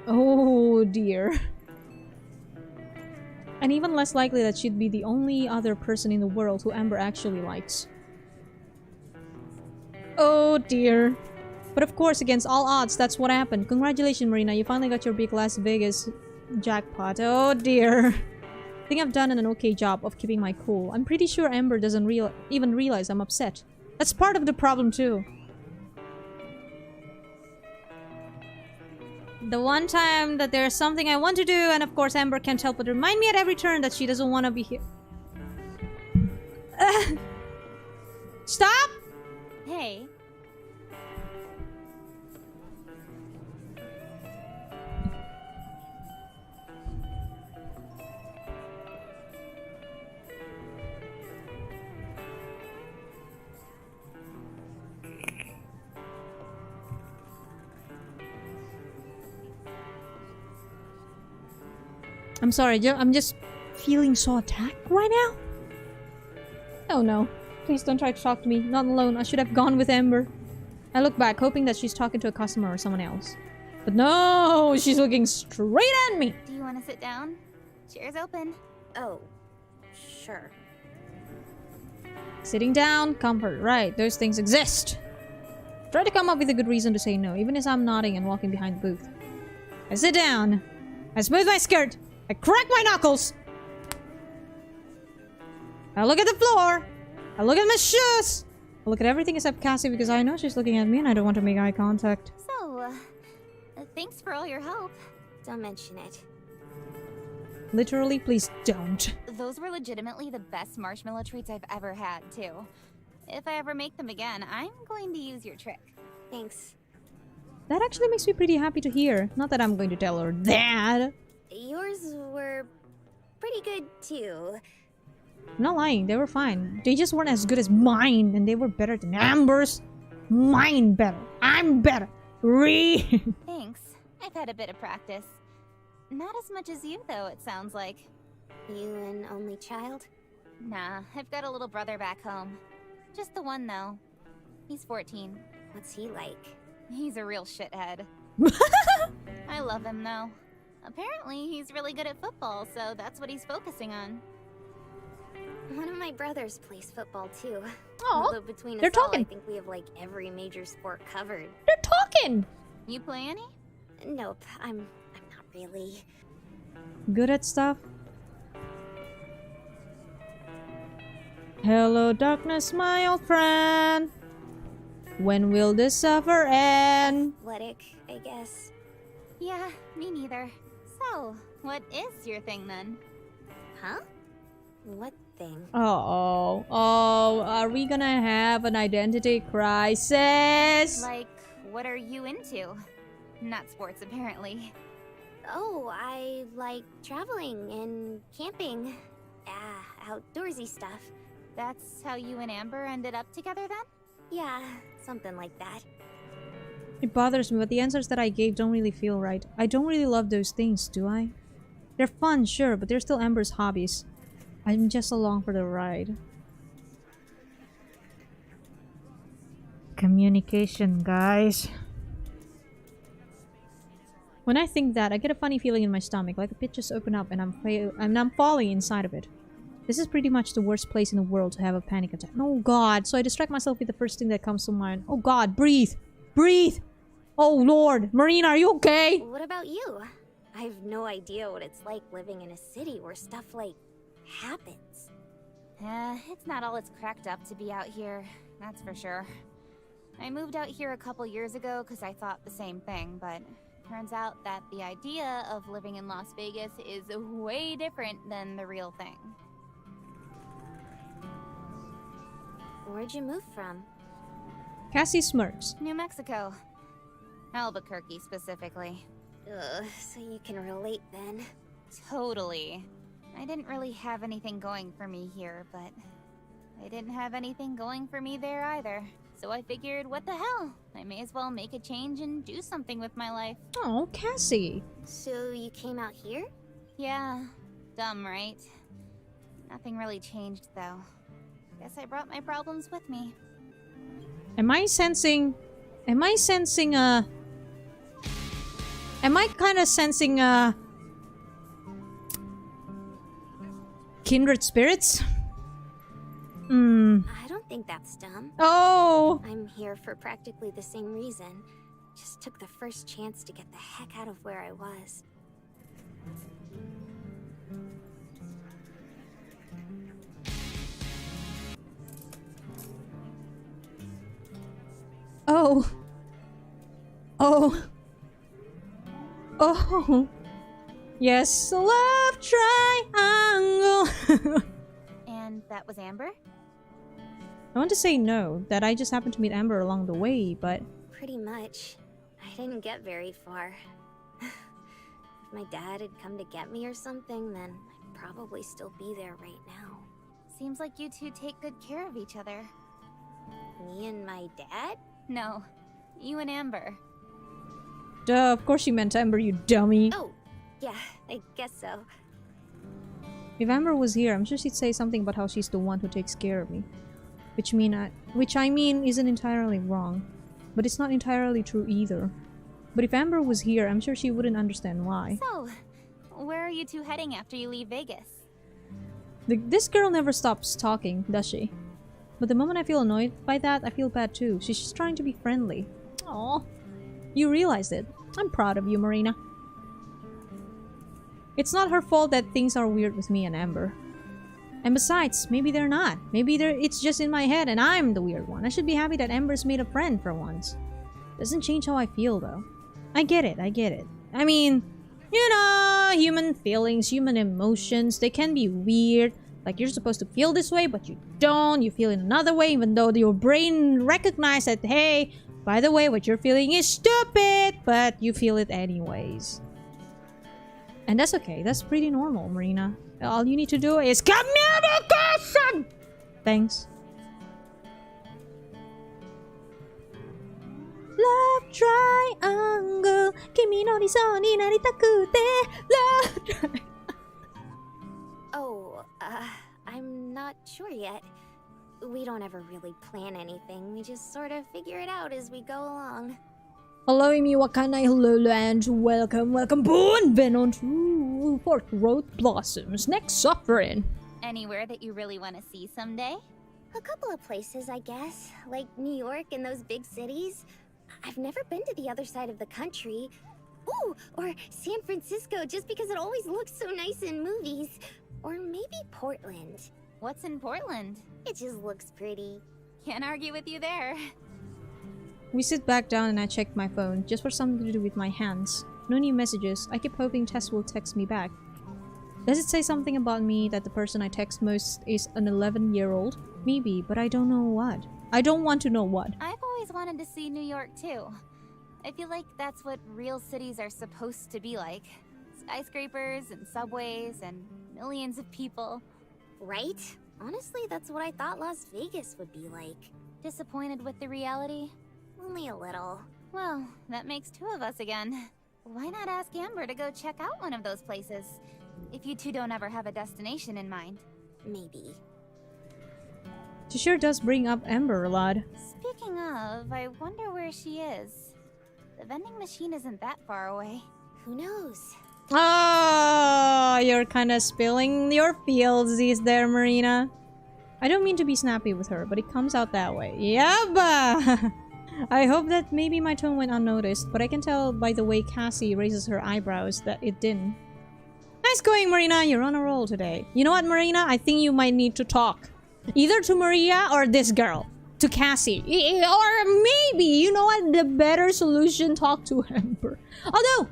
Oh dear. And even less likely that she'd be the only other person in the world who Amber actually likes. Oh dear. But of course, against all odds, that's what happened. Congratulations, Marina. You finally got your big Las Vegas jackpot. Oh dear. I think I've done an okay job of keeping my cool. I'm pretty sure Amber doesn't even realize I'm upset. That's part of the problem too. The one time that there's something I want to do, and of course Amber can't help but remind me at every turn that she doesn't want to be here. Stop! Hey. I'm sorry, I'm just feeling so attacked right now. Oh no. Please don't try to talk to me. Not alone. I should have gone with Amber. I look back, hoping that she's talking to a customer or someone else. But no! She's looking straight at me! Do you want to sit down? Chair's open. Oh, sure. Sitting down, comfort. Right, those things exist. Try to come up with a good reason to say no, even as I'm nodding and walking behind the booth. I sit down. I smooth my skirt. I crack my knuckles. I look at the floor. I look at my shoes. I look at everything except Cassie because I know she's looking at me and I don't want to make eye contact. So, thanks for all your help. Don't mention it. Literally, please don't. Those were legitimately the best marshmallow treats I've ever had, too. If I ever make them again, I'm going to use your trick. Thanks. That actually makes me pretty happy to hear. Not that I'm going to tell her that. Yours were pretty good too. I'm not lying, they were fine. They just weren't as good as mine, and they were better than Amber's. Mine better. I'm better. Thanks. I've had a bit of practice. Not as much as you, though, it sounds like. You an only child? Nah, I've got a little brother back home. Just the one, though. He's 14. What's he like? He's a real shithead. I love him, though. Apparently, he's really good at football, so that's what he's focusing on. One of my brothers plays football too. Aw, Although between they're us all, talking. I think we have like every major sport covered. They're talking! You play any? Nope, I'm not really. Good at stuff. Hello, darkness, my old friend. When will this suffer end? Athletic, I guess. Yeah, me neither. So, what is your thing, then? Huh? What thing? Uh-oh. Oh, are we gonna have an identity crisis? Like, what are you into? Not sports, apparently. Oh, I like traveling and camping. Outdoorsy stuff. That's how you and Amber ended up together, then? Yeah, something like that. It bothers me, but the answers that I gave don't really feel right. I don't really love those things, do I? They're fun, sure, but they're still Amber's hobbies. I'm just along for the ride. Communication, guys. When I think that, I get a funny feeling in my stomach, like a pit just opened up and I'm falling inside of it. This is pretty much the worst place in the world to have a panic attack. Oh god, so I distract myself with the first thing that comes to mind. Oh god, breathe! Breathe! Oh lord! Marina, are you okay? What about you? I have no idea what it's like living in a city where stuff like happens. It's not all it's cracked up to be out here, that's for sure. I moved out here a couple years ago because I thought the same thing, but turns out that the idea of living in Las Vegas is way different than the real thing. Where'd you move from? Cassie smirks. New Mexico. Albuquerque, specifically. Ugh, so you can relate then. Totally. I didn't really have anything going for me here, but I didn't have anything going for me there either. So I figured, what the hell? I may as well make a change and do something with my life. Oh, Cassie. So you came out here? Yeah. Dumb, right? Nothing really changed, though. Guess I brought my problems with me. Am I kind of sensing, kindred spirits? I don't think that's dumb. Oh! I'm here for practically the same reason. Just took the first chance to get the heck out of where I was. Oh. Oh. Oh. Yes, love triangle. And that was Amber? I want to say no, that I just happened to meet Amber along the way, but... Pretty much. I didn't get very far. If my dad had come to get me or something, then I'd probably still be there right now. Seems like you two take good care of each other. Me and my dad? No, you and Amber. Duh, of course you meant Amber, you dummy. Oh, yeah, I guess so. If Amber was here, I'm sure she'd say something about how she's the one who takes care of me. Which I mean isn't entirely wrong. But it's not entirely true either. But if Amber was here, I'm sure she wouldn't understand why. So, where are you two heading after you leave Vegas? This girl never stops talking, does she? But the moment I feel annoyed by that, I feel bad too. She's just trying to be friendly. Aw. You realized it. I'm proud of you, Marina. It's not her fault that things are weird with me and Amber. And besides, maybe they're not. Maybe it's just in my head and I'm the weird one. I should be happy that Amber's made a friend for once. Doesn't change how I feel though. I get it, I get it. I mean, you know, human feelings, human emotions, they can be weird. Like you're supposed to feel this way, but you don't. You feel in another way, even though your brain recognizes that, hey, by the way, what you're feeling is stupid, but you feel it anyways. And that's okay. That's pretty normal, Marina. All you need to do is communication! Thanks. Love triangle, kimi no riso ni naritakute. Love triangle. Oh, I'm not sure yet. We don't ever really plan anything. We just sort of figure it out as we go along. Hello, Imi Wakanai, hello, and welcome, Benvenuto to Fork Road Blossoms. Next suffering. Anywhere that you really want to see someday? A couple of places, I guess. Like New York and those big cities. I've never been to the other side of the country. Ooh, or San Francisco, just because it always looks so nice in movies. Or maybe Portland. What's in Portland? It just looks pretty. Can't argue with you there. We sit back down and I check my phone, just for something to do with my hands. No new messages. I keep hoping Tess will text me back. Does it say something about me that the person I text most is an 11-year-old? Maybe, but I don't know what. I don't want to know what. I've always wanted to see New York too. I feel like that's what real cities are supposed to be like. Skyscrapers and subways and millions of people. Right? Honestly, that's what I thought Las Vegas would be like. Disappointed with the reality? Only a little. Well, that makes two of us again. Why not ask Amber to go check out one of those places? If you two don't ever have a destination in mind. Maybe. She sure does bring up Amber a lot. Speaking of, I wonder where she is. The vending machine isn't that far away. Who knows? Oh, you're kind of spilling your feelsies there, Marina. I don't mean to be snappy with her, but it comes out that way. Yabba! I hope that maybe my tone went unnoticed, but I can tell by the way Cassie raises her eyebrows that it didn't. Nice going, Marina. You're on a roll today. You know what, Marina? I think you might need to talk. Either to Maria or this girl. To Cassie. Or maybe, you know what, the better solution, talk to Amber. Although,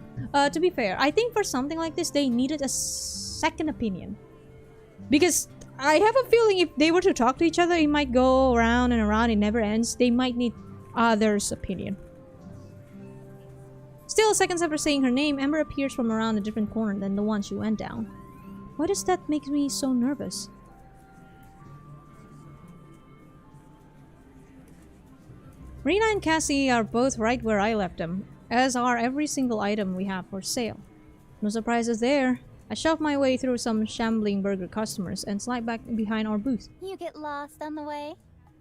to be fair, I think for something like this, they needed a second opinion. Because I have a feeling if they were to talk to each other, it might go around and around, it never ends. They might need others' opinion. Still, seconds after saying her name, Amber appears from around a different corner than the one she went down. Why does that make me so nervous? Marina and Cassie are both right where I left them, as are every single item we have for sale. No surprises there. I shove my way through some shambling burger customers and slide back behind our booth. You get lost on the way?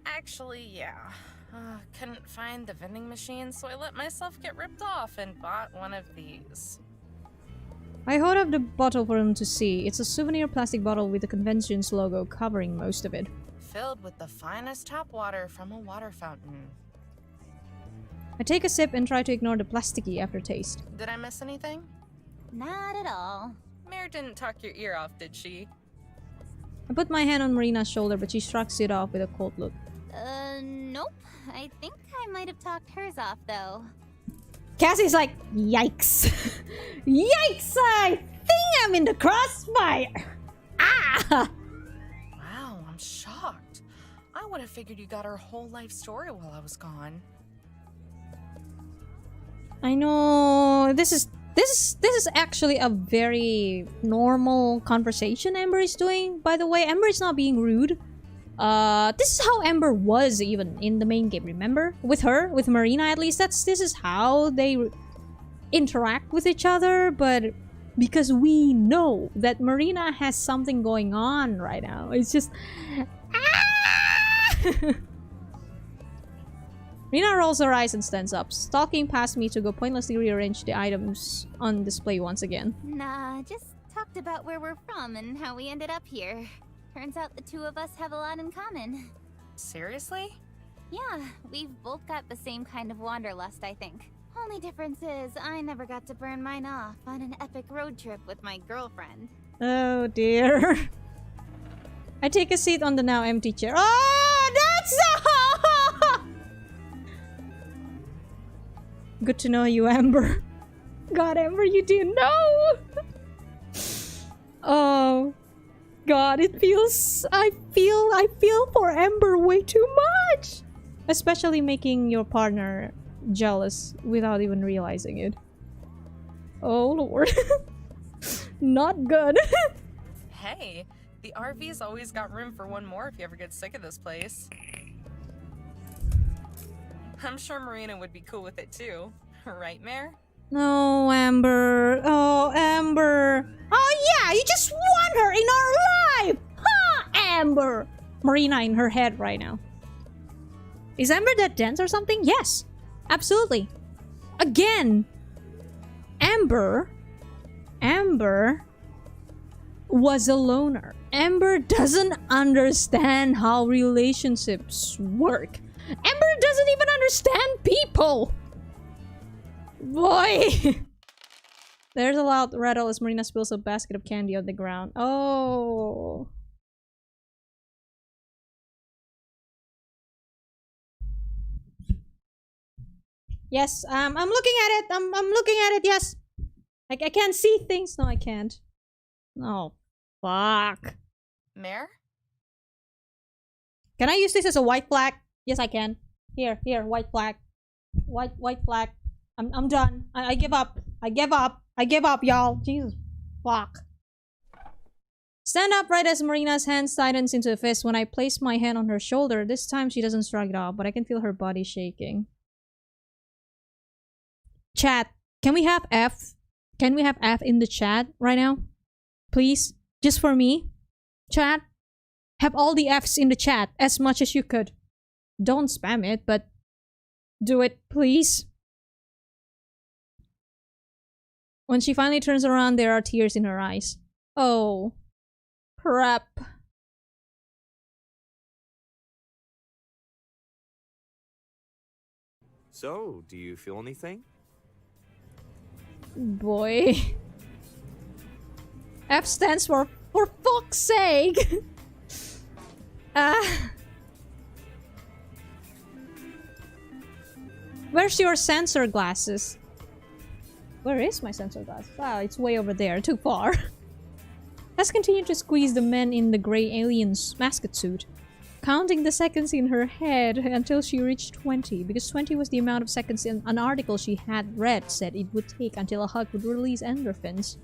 Actually, yeah. Couldn't find the vending machine, so I let myself get ripped off and bought one of these. I hold up the bottle for him to see. It's a souvenir plastic bottle with the convention's logo covering most of it. Filled with the finest tap water from a water fountain. I take a sip and try to ignore the plasticky aftertaste. Did I miss anything? Not at all. Mare didn't talk your ear off, did she? I put my hand on Marina's shoulder, but she shrugs it off with a cold look. Nope. I think I might have talked hers off, though. Cassie's like, yikes. Yikes! I think I'm in the crossfire! Ah! Wow, I'm shocked. I would have figured you got her whole life story while I was gone. I know. This is actually a very normal conversation Amber is doing. By the way, Amber is not being rude. This is how Amber was even in the main game, remember? With her, with Marina at least, this is how they interact with each other, but because we know that Marina has something going on right now, it's just... Ah! Marina rolls her eyes and stands up, stalking past me to go pointlessly rearrange the items on display once again. Nah, just talked about where we're from and how we ended up here. Turns out the two of us have a lot in common. Seriously? Yeah, we've both got the same kind of wanderlust, I think. Only difference is, I never got to burn mine off on an epic road trip with my girlfriend. Oh dear. I take a seat on the now empty chair. Oh, that's good to know you, Amber. God, Amber, you didn't know. Oh, God, it feels. I feel for Amber way too much, especially making your partner jealous without even realizing it. Oh Lord, not good. Hey, the RV's always got room for one more if you ever get sick of this place. I'm sure Marina would be cool with it too. Right, Mare? No, Amber. Oh, Amber. Oh yeah, you just want her in our life! Ha! Amber! Marina in her head right now. Is Amber that dense or something? Yes. Absolutely. Again. Amber was a loner. Amber doesn't understand how relationships work. Amber doesn't even understand people. Boy. There's a loud rattle as Marina spills a basket of candy on the ground. Oh. Yes, I'm looking at it. I'm looking at it. Yes. I can't see things. No, I can't. No. Fuck. Mare? Can I use this as a white flag? Yes, I can. Here, white flag. White flag. I'm done. I give up. I give up, y'all. Jesus. Fuck. Stand up right as Marina's hand tightens into a fist. When I place my hand on her shoulder, this time she doesn't shrug it off, but I can feel her body shaking. Chat, can we have F? Can we have F in the chat right now? Please? Just for me? Chat? Have all the Fs in the chat as much as you could. Don't spam it, but do it, please. When she finally turns around, there are tears in her eyes. Oh. Crap. So, do you feel anything? Boy. F stands for fuck's sake. Where's your sensor glasses? Where is my sensor glasses? Wow, it's way over there. Too far. Let's continue to squeeze the men in the gray alien's mascot suit, counting the seconds in her head until she reached 20, because 20 was the amount of seconds in an article she had read said it would take until a hug would release endorphins.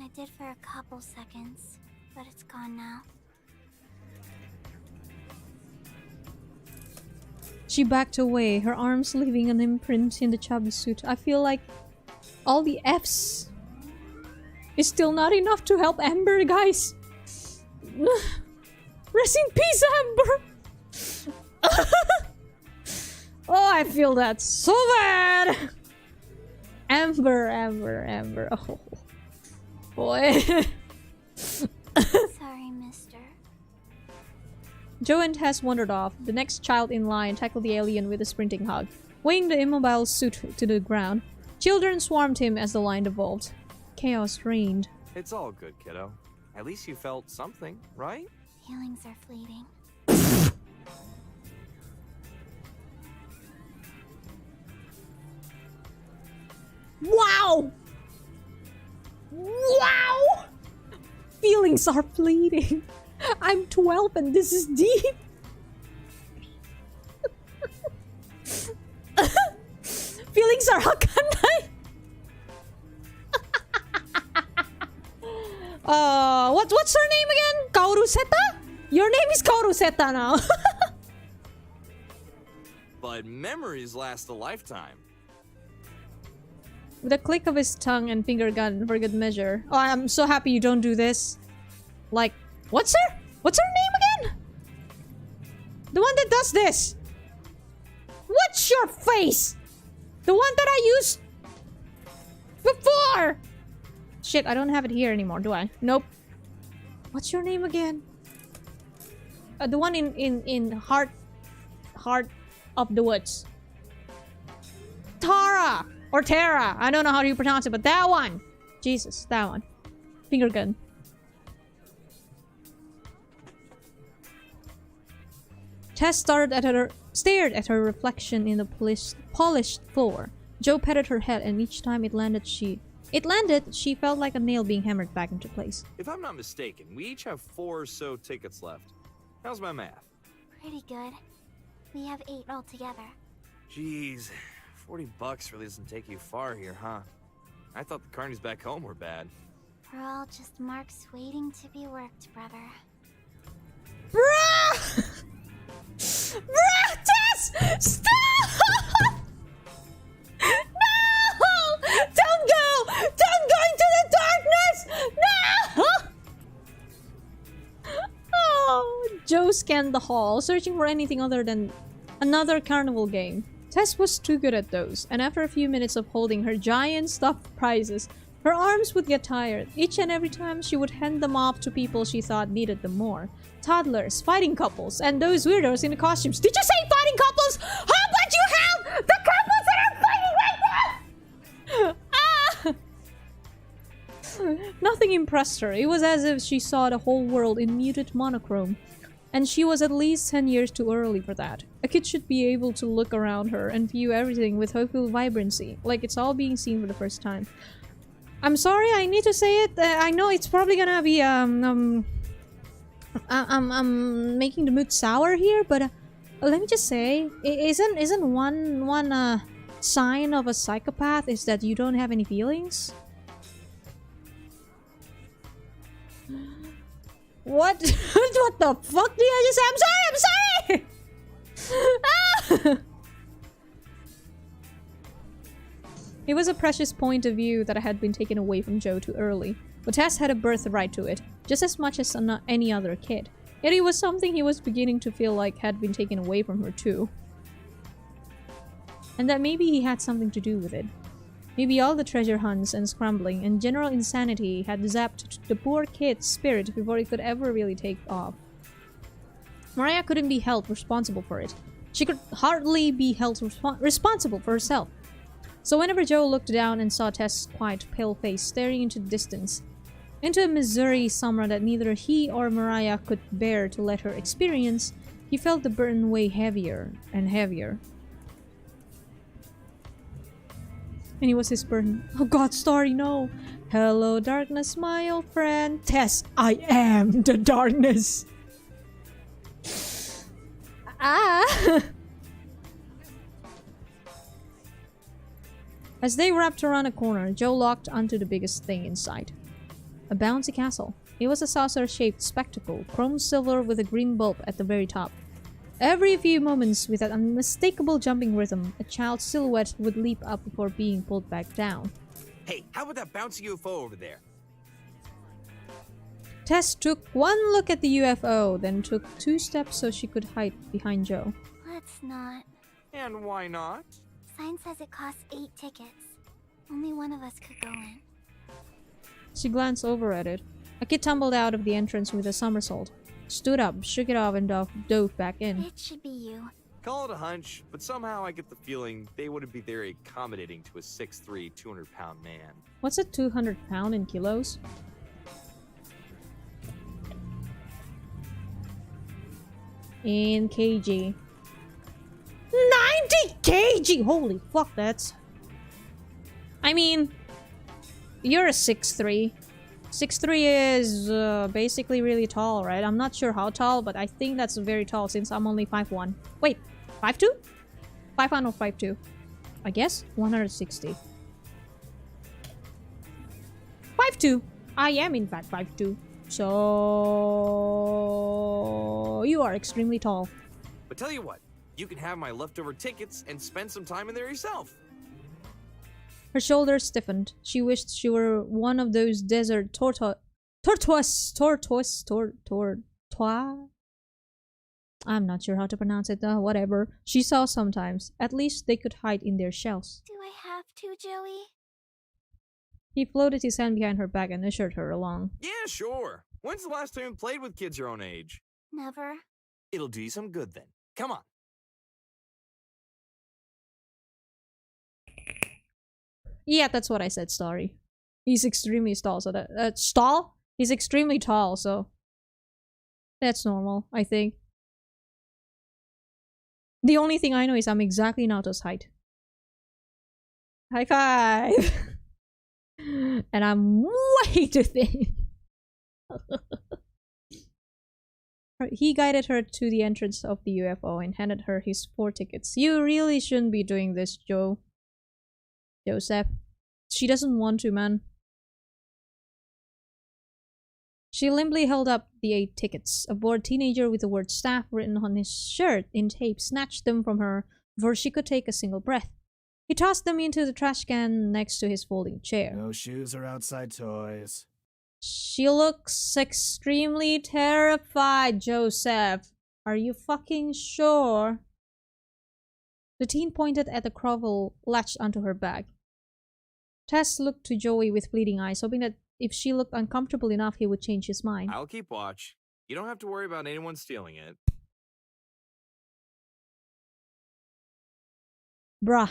I did for a couple seconds, but it's gone now. She backed away, her arms leaving an imprint in the chubby suit. I feel like all the Fs is still not enough to help Amber, guys. Rest in peace, Amber! Oh, I feel that so bad! Amber. Oh, boy. Sorry, mister. Joan has wandered off. The next child in line tackled the alien with a sprinting hug, weighing the immobile suit to the ground. Children swarmed him as the line devolved. Chaos reigned. It's all good, kiddo. At least you felt something, right? Feelings are fleeting. Wow! Wow! Feelings are fleeting. I'm 12 and this is deep. Feelings are hakanai. What's her name again? Kaoruseta? Your name is Kaoruseta now. But memories last a lifetime. With a click of his tongue and finger gun for good measure. Oh, I'm so happy you don't do this. Like, what's her name again? The one that does this. What's your face? The one that I used before. Shit, I don't have it here anymore, do I? Nope. What's your name again? The one in Heart of the Woods. Tara or Tara. I don't know how you pronounce it, but that one. Jesus, that one. Finger gun. Tess stared at her reflection in the polished floor. Jo patted her head, and each time it landed, she felt like a nail being hammered back into place. If I'm not mistaken, we each have 4 or so tickets left. How's my math? Pretty good. We have 8 altogether. Jeez, $40 really doesn't take you far here, huh? I thought the carnies back home were bad. We're all just marks waiting to be worked, brother. Bruh! Bruh, Tess! Stop! No! Don't go! Don't go into the darkness! No! Oh, Jo scanned the hall, searching for anything other than another carnival game. Tess was too good at those, and after a few minutes of holding her giant stuffed prizes, her arms would get tired. Each and every time she would hand them off to people she thought needed them more. Toddlers, fighting couples, and those weirdos in the costumes. Did you say fighting couples? How about you help the couples that are fighting right now? Ah! Nothing impressed her. It was as if she saw the whole world in muted monochrome. And she was at least 10 years too early for that. A kid should be able to look around her and view everything with hopeful vibrancy, like it's all being seen for the first time. I'm sorry, I need to say it. I know it's probably gonna be I'm making the mood sour here, but let me just say, isn't one sign of a psychopath is that you don't have any feelings? What? What the fuck did I just say? I'm sorry! Ah! It was a precious point of view that I had been taken away from Jo too early, but Tess had a birthright to it, just as much as any other kid. Yet it was something he was beginning to feel like had been taken away from her too. And that maybe he had something to do with it. Maybe all the treasure hunts and scrambling and general insanity had zapped the poor kid's spirit before it could ever really take off. Mariah couldn't be held responsible for it. She could hardly be held responsible for herself. So whenever Jo looked down and saw Tess' quiet, pale face staring into the distance, into a Missouri summer that neither he or Mariah could bear to let her experience, he felt the burden weigh heavier and heavier. And it was his burden. Oh god, Starry, no! Hello, darkness, my old friend. Tess, I am the darkness! Ah! As they wrapped around a corner, Jo locked onto the biggest thing in sight. A bouncy castle. It was a saucer-shaped spectacle, chrome silver with a green bulb at the very top. Every few moments, with that unmistakable jumping rhythm, a child's silhouette would leap up before being pulled back down. Hey, how about that bouncy UFO over there? Tess took one look at the UFO, then took 2 steps so she could hide behind Jo. Let's not. And why not? Sign says it costs 8 tickets. Only one of us could go in. She glanced over at it. A kid tumbled out of the entrance with a somersault, stood up, shook it off, and dove back in. It should be you. Call it a hunch, but somehow I get the feeling they wouldn't be very accommodating to a 6'3", 200-pound man. What's a 200 pound in kilos? In kg. 90 kg! Holy fuck, that's... I mean... You're a 6'3". 6'3" is basically really tall, right? I'm not sure how tall, but I think that's very tall since I'm only 5'1". Wait, 5'2"? 5'1" or 5'2"? I guess 160. 5'2". I am in fact 5'2". So... You are extremely tall. But tell you what, you can have my leftover tickets and spend some time in there yourself. Her shoulders stiffened. She wished she were one of those desert tortoise. I'm not sure how to pronounce it, whatever. She saw sometimes. At least they could hide in their shells. Do I have to, Joey? He floated his hand behind her back and ushered her along. Yeah, sure. When's the last time you played with kids your own age? Never. It'll do you some good then. Come on. Yeah, that's what I said, Starry. He's extremely tall, so that... tall? He's extremely tall, so... That's normal, I think. The only thing I know is I'm exactly Naoto's height. High five! And I'm way too thin. He guided her to the entrance of the UFO and handed her his 4 tickets. You really shouldn't be doing this, Joseph. She doesn't want to, man. She limply held up the 8 tickets. A bored teenager with the word staff written on his shirt in tape snatched them from her before she could take a single breath. He tossed them into the trash can next to his folding chair. No shoes or outside toys. She looks extremely terrified, Joseph. Are you fucking sure? The teen pointed at the crovel latched onto her bag. Tess looked to Joey with bleeding eyes, hoping that if she looked uncomfortable enough, he would change his mind. I'll keep watch. You don't have to worry about anyone stealing it. Bruh.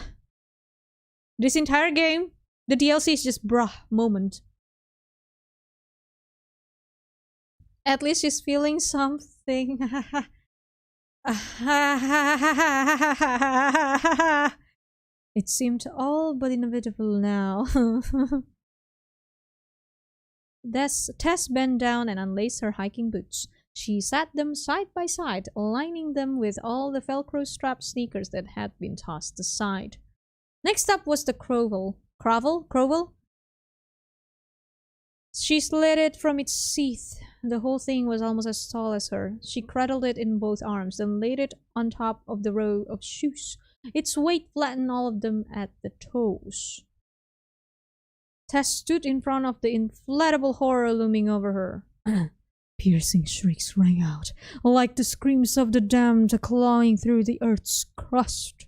This entire game, the DLC is just bruh moment. At least she's feeling something. It seemed all but inevitable now. Tess bent down and unlaced her hiking boots. She sat them side by side, aligning them with all the Velcro-strapped sneakers that had been tossed aside. Next up was the crovel. Crovel? She slid it from its sheath. The whole thing was almost as tall as her. She cradled it in both arms, then laid it on top of the row of shoes. Its weight flattened all of them at the toes. Tess stood in front of the inflatable horror looming over her. Piercing shrieks rang out, like the screams of the damned clawing through the earth's crust.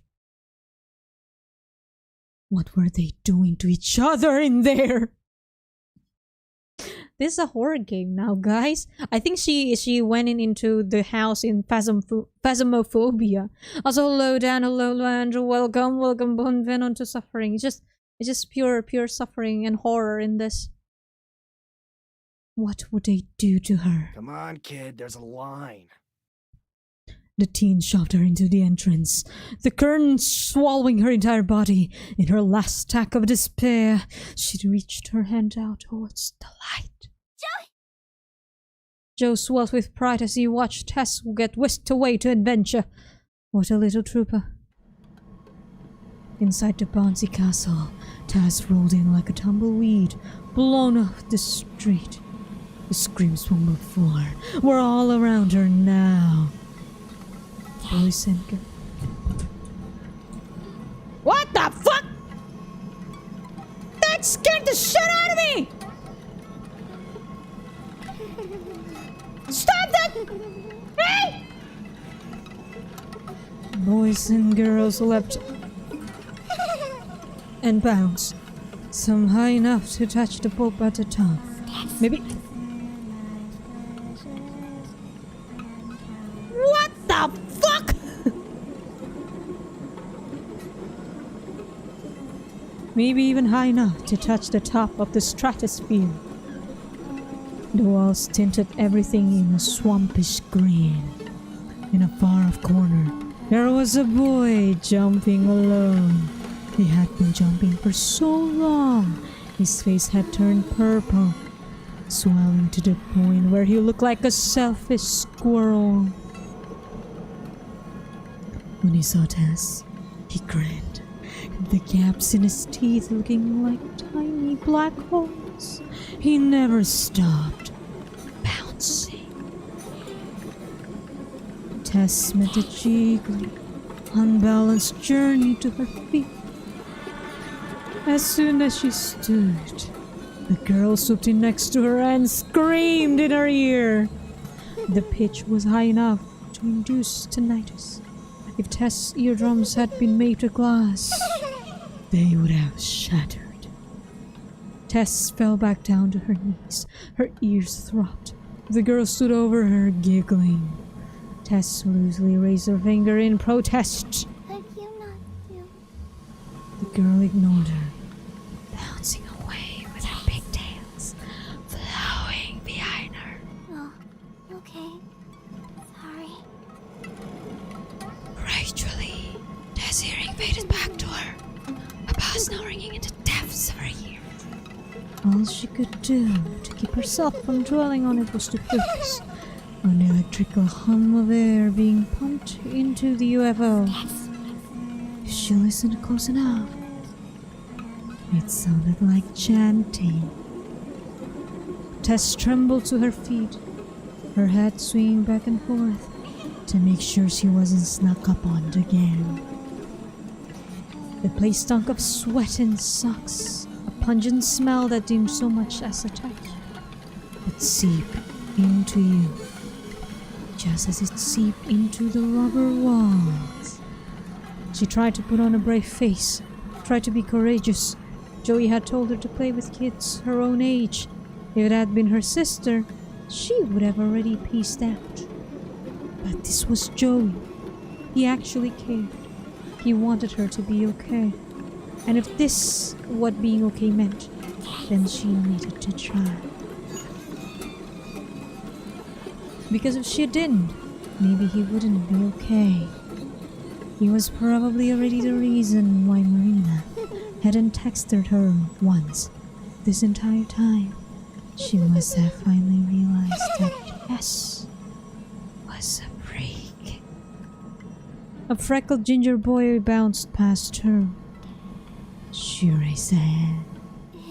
What were they doing to each other in there? This is a horror game now, guys. I think she went into the house in phasmophobia. Also, hello Dan, hello Andrew, welcome, Bonven to suffering. It's just pure suffering and horror in this. What would they do to her? Come on, kid, there's a line. The teen shoved her into the entrance, the curtain swallowing her entire body. In her last attack of despair, she reached her hand out towards the light. Joe swelled with pride as he watched Tess get whisked away to adventure. What a little trooper. Inside the bouncy castle, Tess rolled in like a tumbleweed, blown off the street. The screams from before were all around her now. Boys and girls. What the fuck? That scared the shit out of me! Stop that! Hey! Boys and girls leapt and bounced, some high enough to touch the pulp at the top. Maybe. What the fuck? Maybe even high enough to touch the top of the stratosphere. The walls tinted everything in a swampish green. In a far-off corner, there was a boy jumping alone. He had been jumping for so long, his face had turned purple, swelling to the point where he looked like a selfish squirrel. When he saw Tess, he grinned, the gaps in his teeth looking like tiny black holes. He never stopped bouncing. Tess made a jiggling, unbalanced journey to her feet. As soon as she stood, the girl swooped in next to her and screamed in her ear. The pitch was high enough to induce tinnitus. If Tess' eardrums had been made of glass, they would have shattered. Tess fell back down to her knees. Her ears throbbed. The girl stood over her, giggling. Tess loosely raised her finger in protest. Could you not do? The girl ignored her, bouncing away with her pigtails flowing behind her. Oh, okay. Sorry. Gradually, Tess' hearing faded back to her, a buzz now ringing in the depths of her ears. All she could do to keep herself from dwelling on it was to focus on the electrical hum of air being pumped into the UFO. If she listened close enough, it sounded like chanting. Tess trembled to her feet, her head swinging back and forth to make sure she wasn't snuck up on again. The place stunk of sweat and socks, a pungent smell that didn't so much as a touch, but seep into you, just as it seeped into the rubber walls. She tried to put on a brave face, tried to be courageous. Joey had told her to play with kids her own age. If it had been her sister, she would have already pieced out. But this was Joey. He actually cared. He wanted her to be okay. And if this what being okay meant, then she needed to try. Because if she didn't, maybe he wouldn't be okay. He was probably already the reason why Marina hadn't texted her once this entire time. She must have finally realized that Tess was a freak. A freckled ginger boy bounced past her. She raised a hand.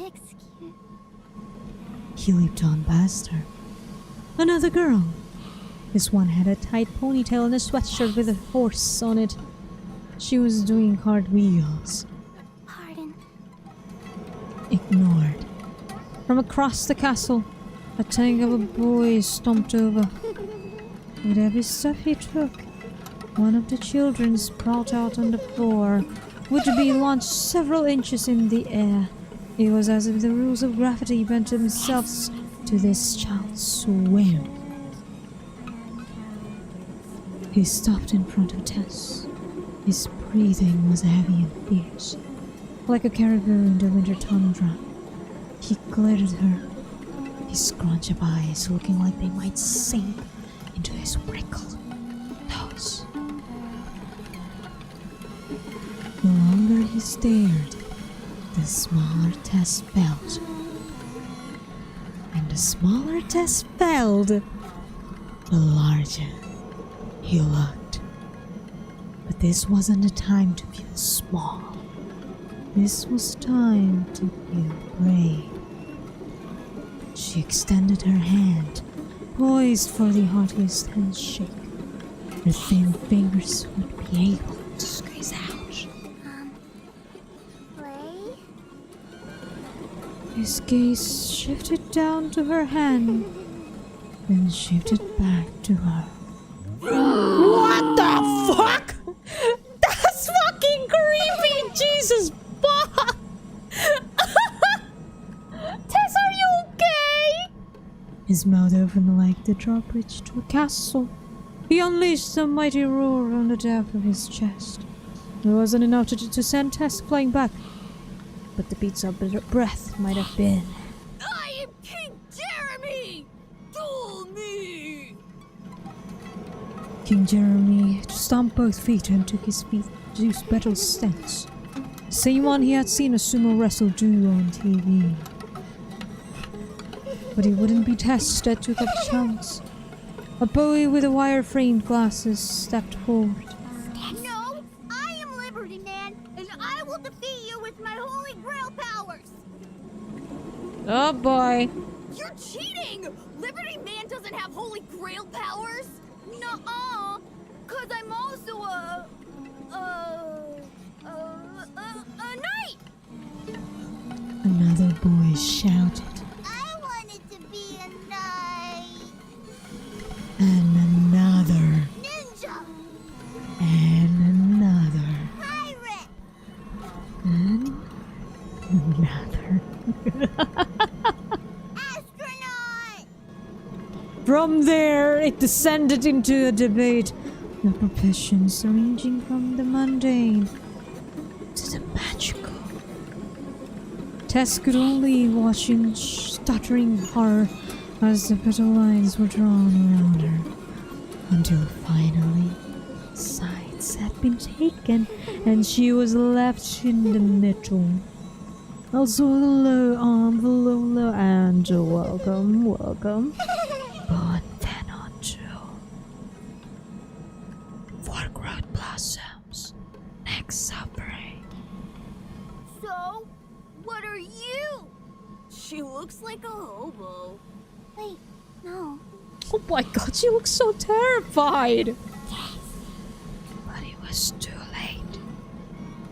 Excuse. He leaped on past her. Another girl. This one had a tight ponytail and a sweatshirt with a horse on it. She was doing cartwheels. Pardon. Ignored. From across the castle, a tank of a boy stomped over. With every step he took, one of the children sprawled out on the floor, would be launched several inches in the air. It was as if the rules of gravity bent themselves to this child's swim. He stopped in front of Tess. His breathing was heavy and fierce, like a caribou in the winter tundra. He glared at her, his scrunch of eyes looking like they might sink into his wrinkled nose. The longer he stared, the smaller Tess felt. And the smaller Tess felt, the larger he looked. But this wasn't the time to feel small. This was time to feel brave. She extended her hand, poised for the heartiest handshake. Her thin fingers would be able to squeeze out. Play? His gaze shifted down to her hand, then shifted back to her. What the fuck? That's fucking creepy! Jesus fuck! Tess, are you okay? His mouth opened like the drawbridge to a castle. He unleashed a mighty roar from the depth of his chest. It wasn't enough to send Tess flying back, but the beats of breath might have been. I am King Jeremy! Duel me! King Jeremy stomped both feet and took his feet to his battle stance. The same one he had seen a sumo wrestle do on TV. But it wouldn't be Tess that took up the chance. A boy with a wire-framed glasses stepped forward. No, I am Liberty Man, and I will defeat you with my Holy Grail powers! Oh boy. You're cheating! Liberty Man doesn't have Holy Grail powers! Nuh-uh! Cause I'm also a knight! Another boy shouted. I wanted to be a knight! And another. Ninja! And another. Pirate! And another. Astronaut! From there, it descended into a debate of professions ranging from the mundane to the magical. Tess could only watch in stuttering horror as the petal lines were drawn around her, until finally sides had been taken and she was left in the middle. Also hello, and welcome. But then on to Forkroot Blossoms next suffering. So, what are you? She looks like a hobo. Wait, no. Oh my god, she looks so terrified! But it was too late.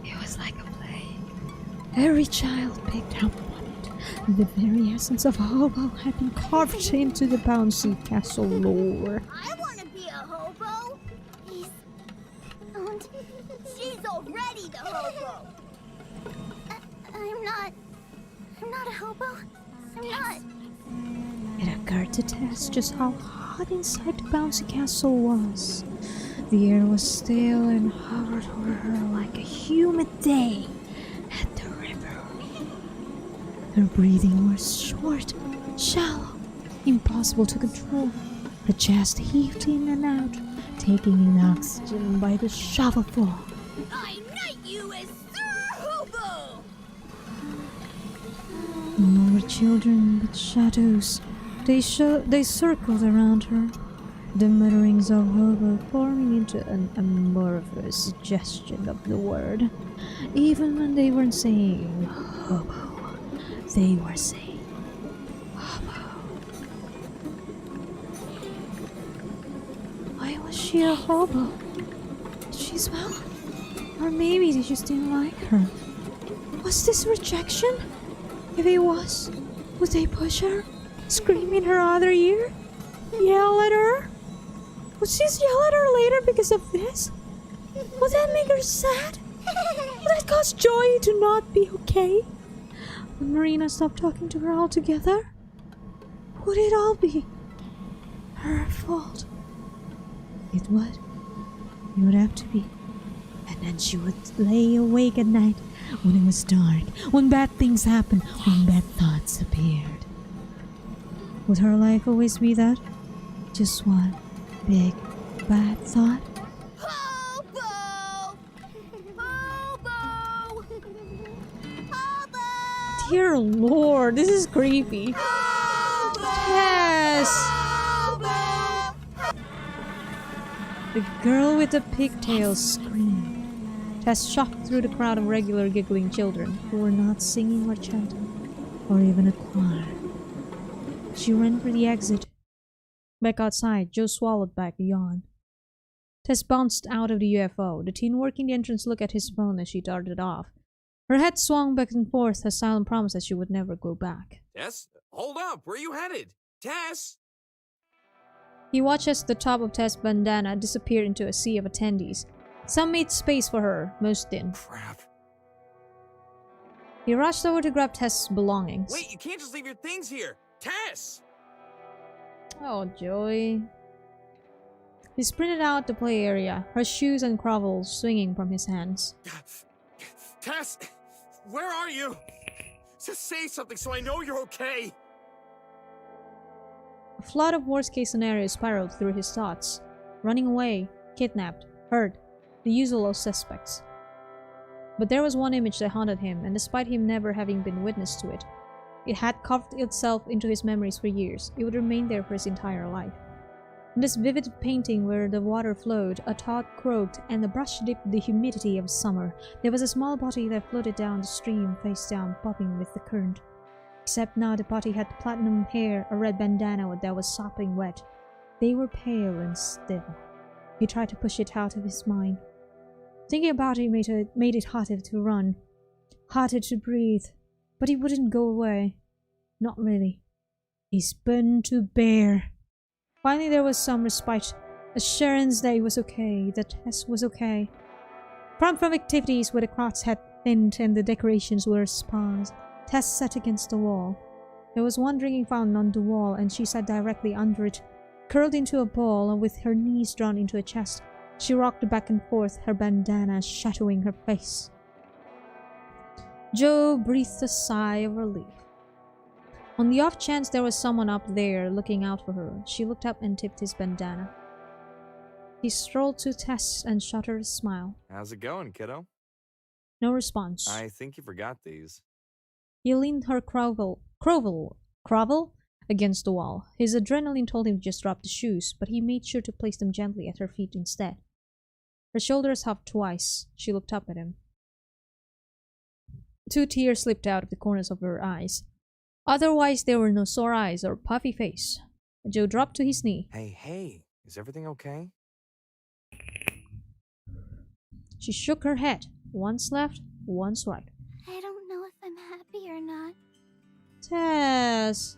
It was like a plague. Every child picked up on it. The very essence of hobo had been carved into the bouncy castle lore. I want to be a hobo. Please, don't. She's already the hobo. I'm not a hobo. I'm not. It occurred to Tess just how hot inside the bouncy castle was. The air was still and hovered over her like a humid day at the river. Her breathing was short, shallow, impossible to control. Her chest heaved in and out, taking in oxygen by the shovelful. I knight you as Sir Hobo. No more children, but shadows. They circled around her, the mutterings of hobo forming into an amorphous suggestion of the word. Even when they weren't saying hobo, they were saying hobo. Why was she a hobo? Did she smell? Or maybe they just didn't like her. Was this rejection? If it was, would they push her? Scream in her other ear? Yell at her? Would she yell at her later because of this? Would that make her sad? Would that cause Joy to not be okay? Would Marina stop talking to her altogether? Would it all be her fault? It would. It would have to be. And then she would lay awake at night when it was dark, when bad things happened, when bad thoughts appeared. Would her life always be that? Just one big bad thought? Hobo! Hobo! Hobo! Dear Lord, this is creepy. Yes! The girl with the pigtails screamed. Tess shocked through the crowd of regular giggling children who were not singing or chanting, or even a choir. She ran for the exit. Back outside, Joe swallowed back a yawn. Tess bounced out of the UFO. The teen working the entrance looked at his phone as she darted off. Her head swung back and forth, her silent promise that she would never go back. Tess? Hold up! Where are you headed? Tess? He watched as the top of Tess' bandana disappeared into a sea of attendees. Some made space for her, most didn't. Crap. He rushed over to grab Tess' belongings. Wait, you can't just leave your things here! Tess! Oh, Joey. He sprinted out the play area, her shoes and grovels swinging from his hands. Tess! Where are you? Just say something so I know you're okay! A flood of worst-case scenarios spiraled through his thoughts. Running away, kidnapped, hurt, the usual suspects. But there was one image that haunted him, and despite him never having been witness to it, it had carved itself into his memories for years. It would remain there for his entire life. In this vivid painting where the water flowed, a toad croaked, and the brush dipped the humidity of summer, there was a small body that floated down the stream, face down, bobbing with the current. Except now the body had platinum hair, a red bandana that was sopping wet. They were pale and still. He tried to push it out of his mind. Thinking about it made it harder to run, harder to breathe. But he wouldn't go away. Not really. He spun to bear. Finally there was some respite. Assurance that he was okay, that Tess was okay. From activities where the crowds had thinned and the decorations were sparse, Tess sat against the wall. There was one drinking fountain on the wall and she sat directly under it, Curled into a ball and with her knees drawn into a chest, she rocked back and forth, her bandana shadowing her face. Jo breathed a sigh of relief. On the off chance there was someone up there looking out for her, she looked up and tipped his bandana. He strolled to Tess and shot her a smile. How's it going, kiddo? No response. I think you forgot these. He leaned her grovel against the wall. His adrenaline told him to just drop the shoes, but he made sure to place them gently at her feet instead. Her shoulders hopped twice. She looked up at him. 2 tears slipped out of the corners of her eyes. Otherwise, there were no sore eyes or puffy face. Jo dropped to his knee. Hey, is everything okay? She shook her head. Once left, once right. I don't know if I'm happy or not. Tess!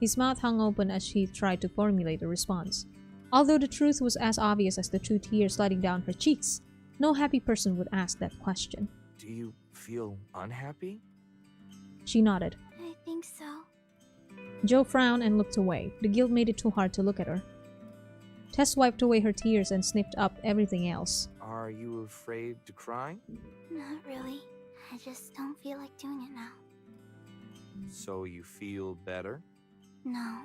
His mouth hung open as she tried to formulate a response. Although the truth was as obvious as the 2 tears sliding down her cheeks, no happy person would ask that question. Do you feel unhappy? She nodded. I think so. Jo frowned and looked away. The guilt made it too hard to look at her. Tess wiped away her tears and sniffed up everything else. Are you afraid to cry? Not really. I just don't feel like doing it now. So you feel better? No.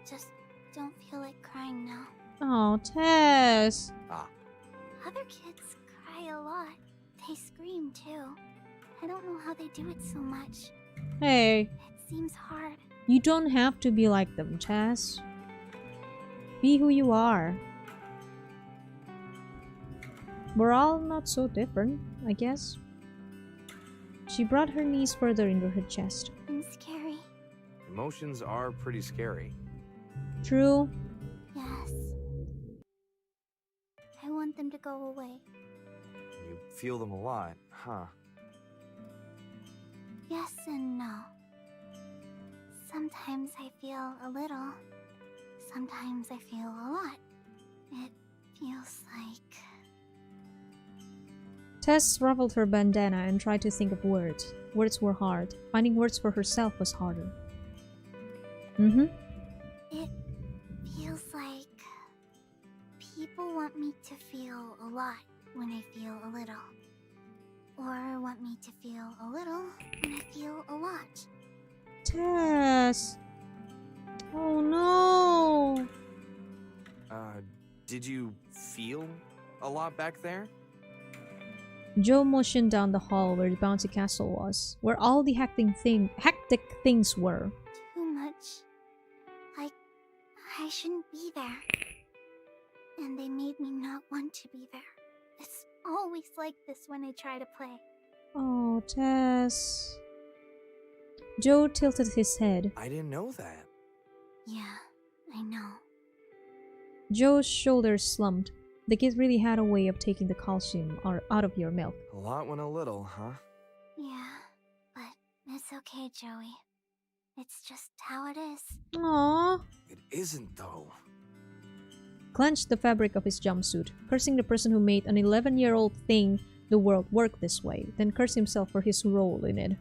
Just don't feel like crying now. Oh, Tess! Other kids cry a lot. They scream too. I don't know how they do it so much. Hey, It seems hard. you don't have to be like them, Tess. Be who you are. We're all not so different, I guess. She brought her knees further into her chest. And scary. Emotions are pretty scary. True. Yes. I want them to go away. You feel them a lot, huh? Yes and no. Sometimes I feel a little. Sometimes I feel a lot. It feels like... Tess ruffled her bandana and tried to think of words. Words were hard. Finding words for herself was harder. It feels like... people want me to feel a lot when I feel a little. Or want me to feel a little when I feel a lot. Tess! Oh no! Did you feel a lot back there? Jo motioned down the hall where the bouncy castle was, where all the hectic things were. Too much. Like, I shouldn't be there. And they made me not want to be there. It's always like this when I try to play. Oh, Tess. Jo tilted his head. I didn't know that. Yeah, I know. Joe's shoulders slumped. The kid really had a way of taking the calcium out of your milk. A lot when a little, huh? Yeah, but it's okay, Joey. It's just how it is. Aww. It isn't, though. Clenched the fabric of his jumpsuit, cursing the person who made an 11-year-old think the world worked this way, then cursed himself for his role in it.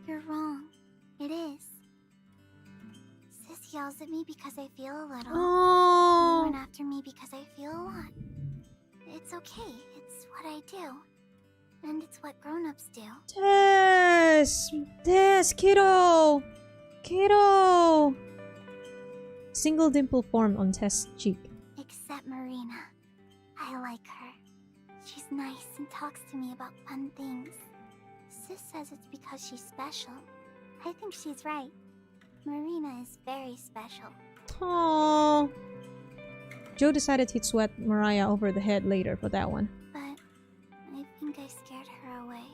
You're wrong. It is. Sis yells at me because I feel a little. Aww. You run after me because I feel a lot. It's okay. It's what I do. And it's what grown-ups do. Tess! Tess, kiddo! Kiddo! Single dimple formed on Tess' cheek. Except Marina. I like her. She's nice and talks to me about fun things. Sis says it's because she's special. I think she's right. Marina is very special. Aww. Jo decided he'd sweat Mariah over the head later for that one. But I think I scared her away.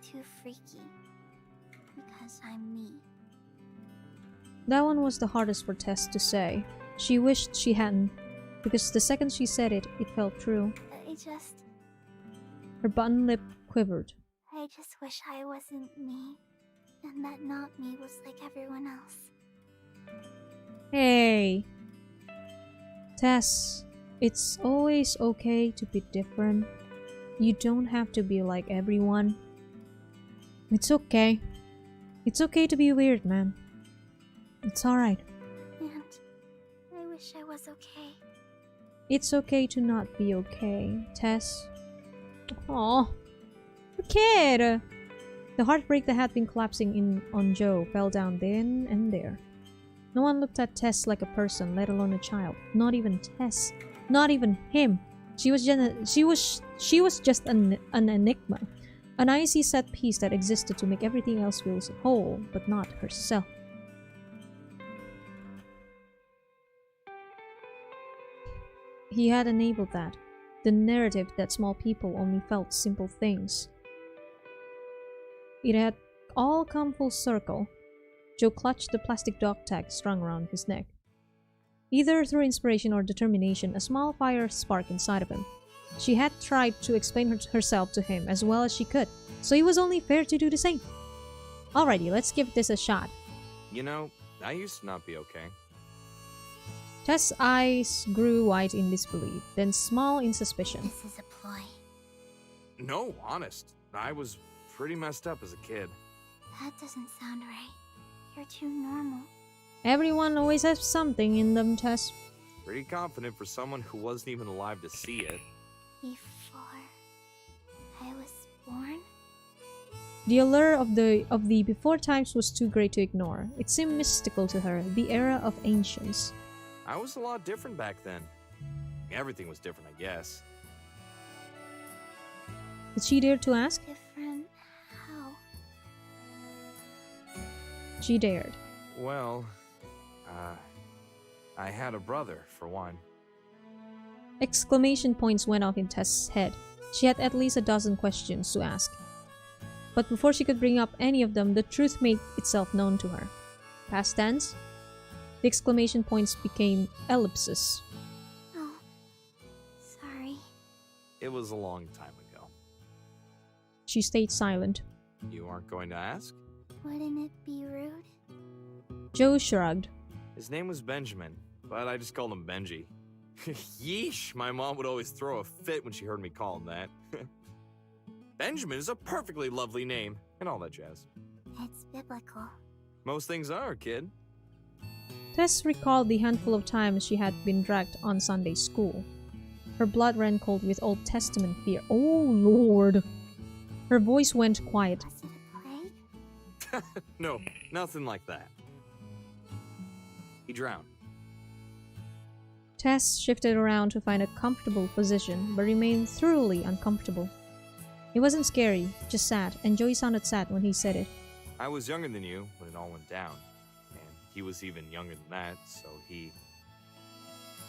Too freaky. Because I'm me. That one was the hardest for Tess to say. She wished she hadn't, because the second she said it, it felt true. Her button lip quivered. I just wish I wasn't me. And that not me was like everyone else. Hey! Tess, it's always okay to be different. You don't have to be like everyone. It's okay. It's okay to be weird, man. It's alright. And wish I was okay. It's okay to not be okay, Tess. Aw, poor kid. The heartbreak that had been collapsing on Joe fell down then and there. No one looked at Tess like a person, let alone a child. Not even Tess. Not even him. She was just an enigma. An icy set piece that existed to make everything else feel whole, but not herself. He had enabled that. The narrative that small people only felt simple things. It had all come full circle. Joe clutched the plastic dog tag strung around his neck. Either through inspiration or determination, a small fire sparked inside of him. She had tried to explain herself to him as well as she could, so it was only fair to do the same. Alrighty, let's give this a shot. You know, I used to not be okay. Tess' eyes grew wide in disbelief, then small in suspicion. This is a ploy. No, honest. I was pretty messed up as a kid. That doesn't sound right. You're too normal. Everyone always has something in them, Tess. Pretty confident for someone who wasn't even alive to see it. Before I was born? The allure of the before times was too great to ignore. It seemed mystical to her, the era of ancients. I was a lot different back then. Everything was different, I guess. Did she dare to ask? Different how? She dared. Well, I had a brother, for one. Exclamation points went off in Tess' head. She had at least a dozen questions to ask. But before she could bring up any of them, the truth made itself known to her. Past tense? The exclamation points became ellipses. Oh, sorry. It was a long time ago. She stayed silent. You aren't going to ask? Wouldn't it be rude? Joe shrugged. His name was Benjamin, but I just called him Benji. Yeesh, my mom would always throw a fit when she heard me call him that. Benjamin is a perfectly lovely name, and all that jazz. It's biblical. Most things are, kid. Tess recalled the handful of times she had been dragged on Sunday school. Her blood ran cold with Old Testament fear. Oh, Lord! Her voice went quiet. Was it a plague? No, nothing like that. He drowned. Tess shifted around to find a comfortable position, but remained thoroughly uncomfortable. It wasn't scary, just sad, and Joey sounded sad when he said it. I was younger than you when it all went down, and he was even younger than that, so he...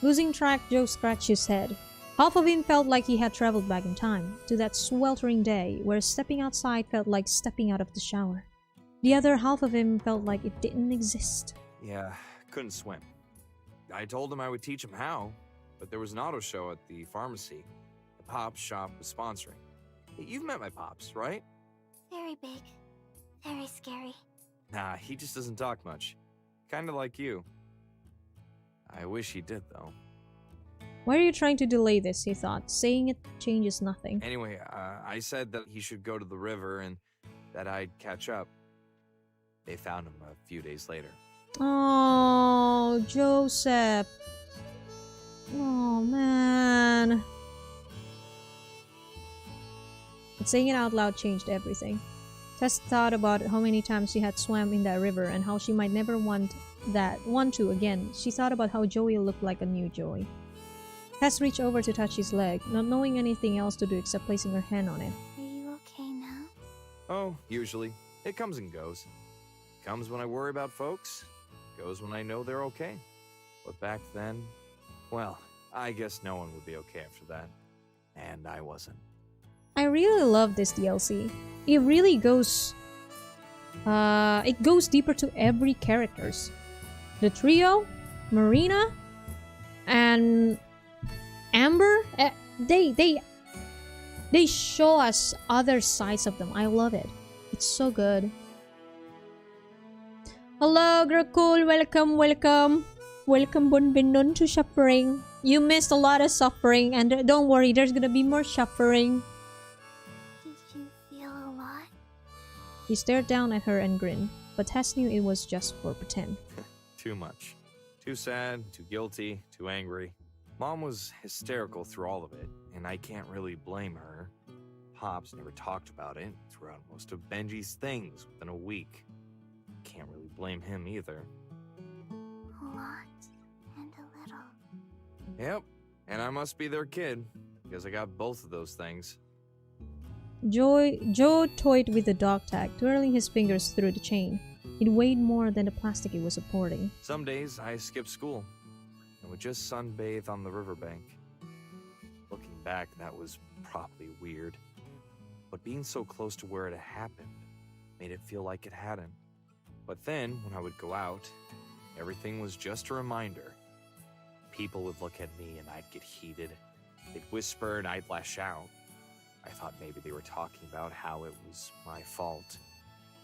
Losing track, Joe scratched his head. Half of him felt like he had traveled back in time, to that sweltering day where stepping outside felt like stepping out of the shower. The other half of him felt like it didn't exist. Yeah, couldn't swim. I told him I would teach him how, but there was an auto show at the pharmacy. The Pops shop was sponsoring. You've met my Pops, right? Very big. Very scary. Nah, he just doesn't talk much. Kinda like you. I wish he did, though. Why are you trying to delay this, he thought. Saying it changes nothing. Anyway, I said that he should go to the river and that I'd catch up. They found him a few days later. Oh, Joseph. Oh, man. But saying it out loud changed everything. Tess thought about how many times she had swam in that river and how she might never want to again. She thought about how Joey looked like a new Joey. Tess reached over to touch his leg, not knowing anything else to do except placing her hand on it. Are you okay now? Oh, usually. It comes and goes. Comes when I worry about folks. Goes when I know they're okay. But back then, well, I guess no one would be okay after that. And I wasn't. I really love this DLC. It really goes... it goes deeper to every characters. The trio, Marina, and Amber, they show us other sides of them. I love it. It's so good. Hello, Grakul. Welcome, welcome. Welcome, Bunbindun, to Suffering. You missed a lot of suffering, and don't worry, there's gonna be more suffering. Did you feel a lot? He stared down at her and grinned, but Tess knew it was just for pretend. Too much. Too sad, too guilty, too angry. Mom was hysterical through all of it, and I can't really blame her. Pops never talked about it, threw out most of Benji's things within a week. Can't really blame him either. A lot and a little. Yep, and I must be their kid, because I got both of those things. Joe toyed with the dog tag, twirling his fingers through the chain. It weighed more than the plastic it was supporting. Some days I skipped school and would just sunbathe on the riverbank. Looking back, that was probably weird. But being so close to where it had happened made it feel like it hadn't. But then, when I would go out, everything was just a reminder. People would look at me and I'd get heated. They'd whisper and I'd lash out. I thought maybe they were talking about how it was my fault.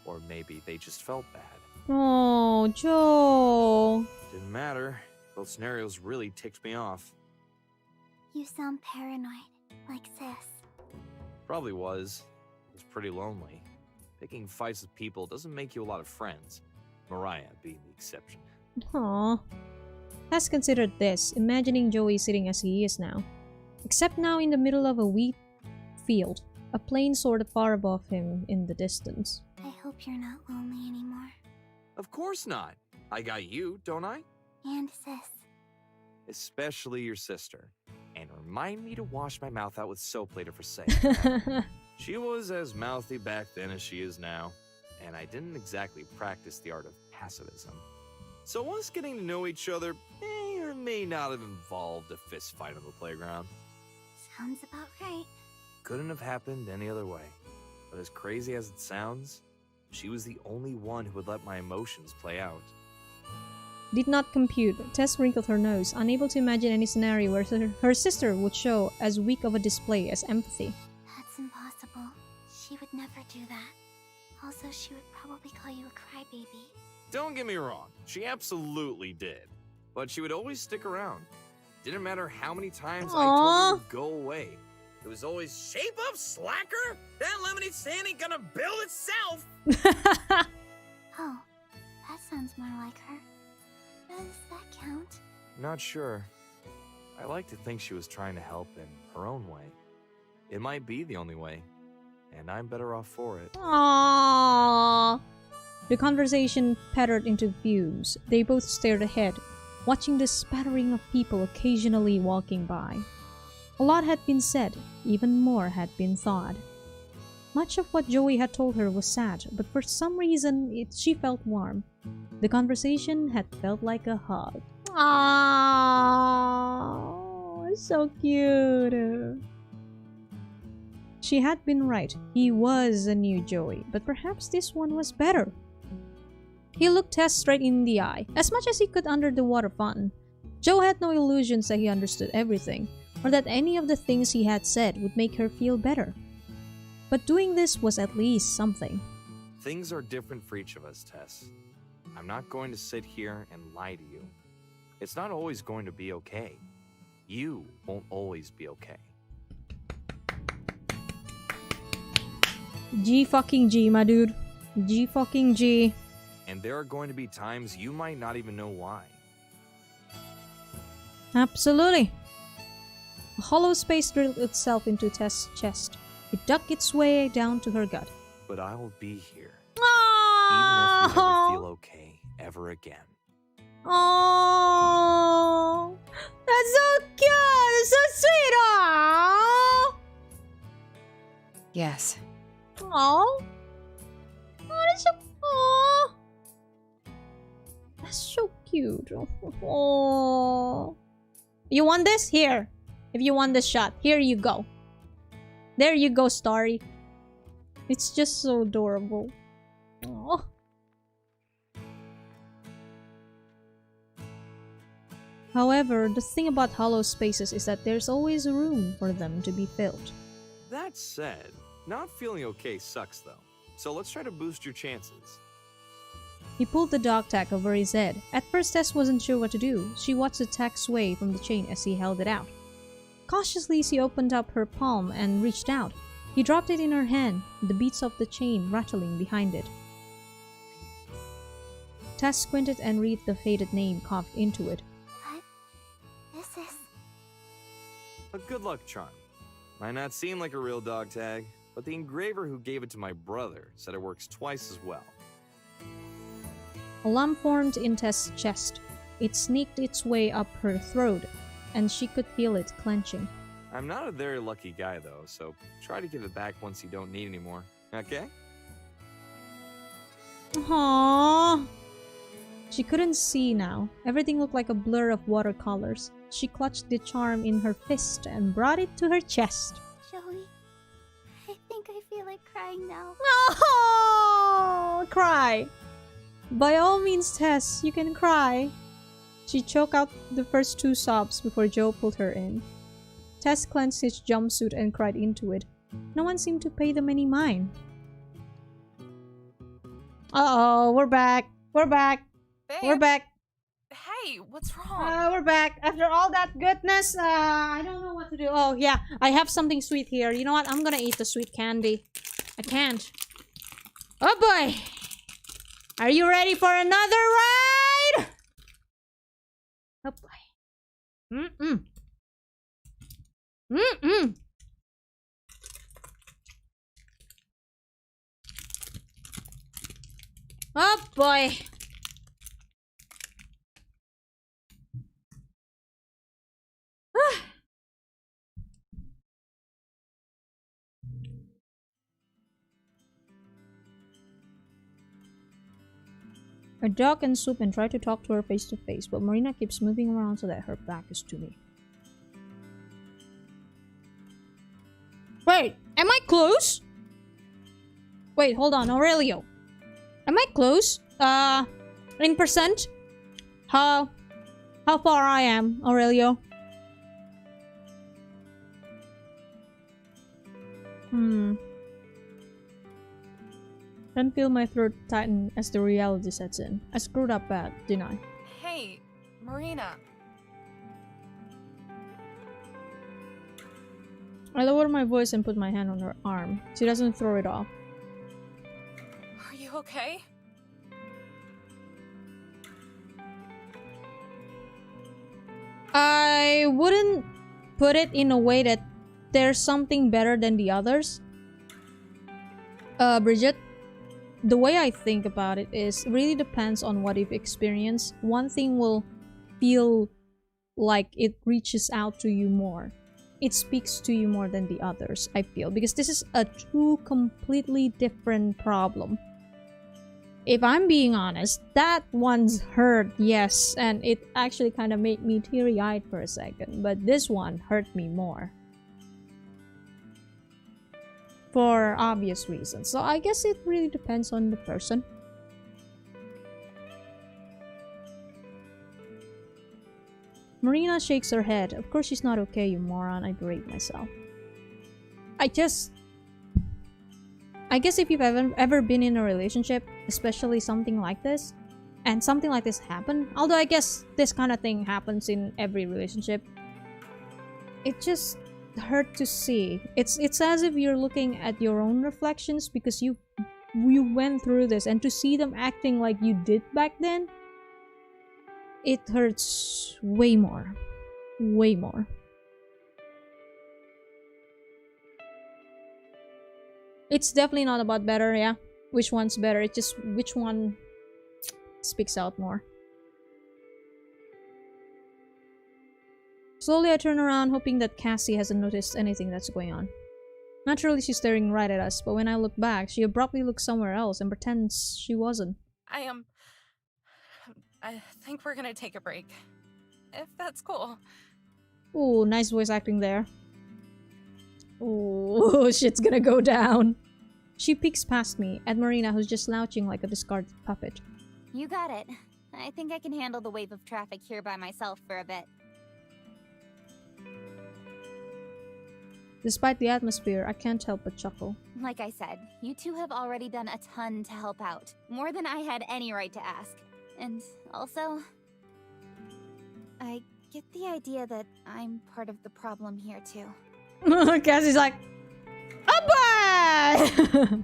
Or maybe they just felt bad. Oh, Joe. Didn't matter. Both scenarios really ticked me off. You sound paranoid, like sis. Probably was. It was pretty lonely. Picking fights with people doesn't make you a lot of friends. Mariah being the exception. Aww. Tess considered this, imagining Joey sitting as he is now. Except now in the middle of a wheat field, a plain sort of far above him in the distance. I hope you're not lonely anymore. Of course not. I got you, don't I? And sis. Especially your sister. And remind me to wash my mouth out with soap later for say. She was as mouthy back then as she is now, and I didn't exactly practice the art of passivism. So us getting to know each other may or may not have involved a fist fight on the playground. Sounds about right. Couldn't have happened any other way. But as crazy as it sounds, she was the only one who would let my emotions play out. Did not compute. Tess wrinkled her nose, unable to imagine any scenario where her sister would show as weak of a display as empathy. That's impossible. She would never do that. Also, she would probably call you a crybaby. Don't get me wrong, she absolutely did. But she would always stick around. Didn't matter how many times I told her to go away. It was always, shape up, slacker! That lemonade stand ain't gonna build itself! Oh, that sounds more like her. Does that count? Not sure. I like to think she was trying to help in her own way. It might be the only way, and I'm better off for it. Aww. The conversation pattered into fumes. They both stared ahead, watching the spattering of people occasionally walking by. A lot had been said, even more had been thought. Much of what Joey had told her was sad, but for some reason she felt warm. The conversation had felt like a hug. Aww, so cute. She had been right. He was a new Joey, but perhaps this one was better. He looked Tess straight in the eye, as much as he could under the water fountain. Joe had no illusions that he understood everything, or that any of the things he had said would make her feel better. But doing this was at least something. Things are different for each of us, Tess. I'm not going to sit here and lie to you. It's not always going to be okay. You won't always be okay. G-fucking-G, my dude. G-fucking-G. And there are going to be times you might not even know why. Absolutely. A hollow space drilled itself into Tess' chest. It dug its way down to her gut. But I'll be here. Aww. Even if you never feel okay ever again. Oh, that's so cute! That's so sweet! Aww. Yes. Oh, that's so. Aww. That's so cute. Oh, you want this? Here. If you want this shot, here you go. There you go, Starry. It's just so adorable. Aww. However, the thing about hollow spaces is that there's always room for them to be filled. That said, not feeling okay sucks though. So let's try to boost your chances. He pulled the dog tag over his head. At first, Tess wasn't sure what to do. She watched the tag sway from the chain as he held it out. Cautiously, she opened up her palm and reached out. He dropped it in her hand, the beats of the chain rattling behind it. Tess squinted and read the faded name carved into it. What is this? A good luck charm. Might not seem like a real dog tag, but the engraver who gave it to my brother said it works twice as well. A lump formed in Tess' chest. It sneaked its way up her throat, and she could feel it clenching. I'm not a very lucky guy though, so try to give it back once you don't need anymore, okay? Aww. She couldn't see now. Everything looked like a blur of watercolors. She clutched the charm in her fist and brought it to her chest. Joey, I think I feel like crying now. Oh, cry. By all means, Tess, you can cry. She choked out the first 2 sobs before Joe pulled her in. Tess clenched his jumpsuit and cried into it. No one seemed to pay them any mind. Uh-oh, we're back. We're back. Babe, We're back. Hey, what's wrong? We're back. After all that goodness, I don't know what to do. Oh, yeah. I have something sweet here. You know what? I'm gonna eat the sweet candy. I can't. Oh, boy. Are you ready for another ride? Oh, boy. Mm-mm. Mm-mm. Oh, boy. I dug and soup and tried to talk to her face to face, but Marina keeps moving around so that her back is to me. Wait, am I close? Wait, hold on, Aurelio. Am I close? In percent? How far I am, Aurelio? Can feel my throat tighten as the reality sets in. I screwed up bad, didn't I? Hey, Marina. I lower my voice and put my hand on her arm. She doesn't throw it off. Are you okay? I wouldn't put it in a way that there's something better than the others. Bridget, the way I think about it is really depends on what you've experienced. One thing will feel like it reaches out to you more. It speaks to you more than the others, I feel. Because this is a 2 completely different problem. If I'm being honest, that one's hurt, yes. And it actually kind of made me teary-eyed for a second. But this one hurt me more. For obvious reasons. So I guess it really depends on the person. Marina shakes her head. Of course she's not okay, you moron. I berate myself. I guess if you've ever been in a relationship, especially something like this, and something like this happened, although I guess this kind of thing happens in every relationship, it just hurt to see. It's as if you're looking at your own reflections because you went through this, and to see them acting like you did back then, it hurts way more. Way more. It's definitely not about better, yeah. Which one's better? It's just which one speaks out more. Slowly I turn around, hoping that Cassie hasn't noticed anything that's going on. Naturally, she's staring right at us, but when I look back, she abruptly looks somewhere else and pretends she wasn't. I think we're gonna take a break. If that's cool. Ooh, nice voice acting there. Ooh, shit's gonna go down. She peeks past me at Marina, who's just slouching like a discarded puppet. You got it. I think I can handle the wave of traffic here by myself for a bit. Despite the atmosphere, I can't help but chuckle. Like I said, you two have already done a ton to help out. More than I had any right to ask. And also, I get the idea that I'm part of the problem here too. Cassie's like, oh boy!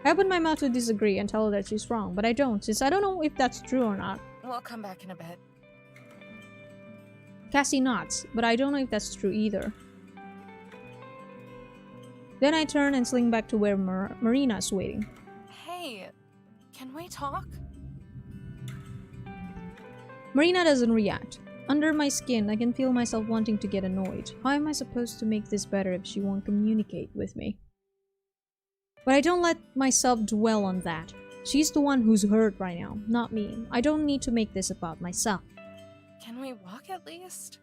I open my mouth to disagree and tell her that she's wrong, but I don't, since I don't know if that's true or not. We'll come back in a bit. Cassie nods, but I don't know if that's true either. Then I turn and sling back to where Marina's waiting. Hey, can we talk? Marina doesn't react. Under my skin, I can feel myself wanting to get annoyed. How am I supposed to make this better if she won't communicate with me? But I don't let myself dwell on that. She's the one who's hurt right now, not me. I don't need to make this about myself. Can we walk at least?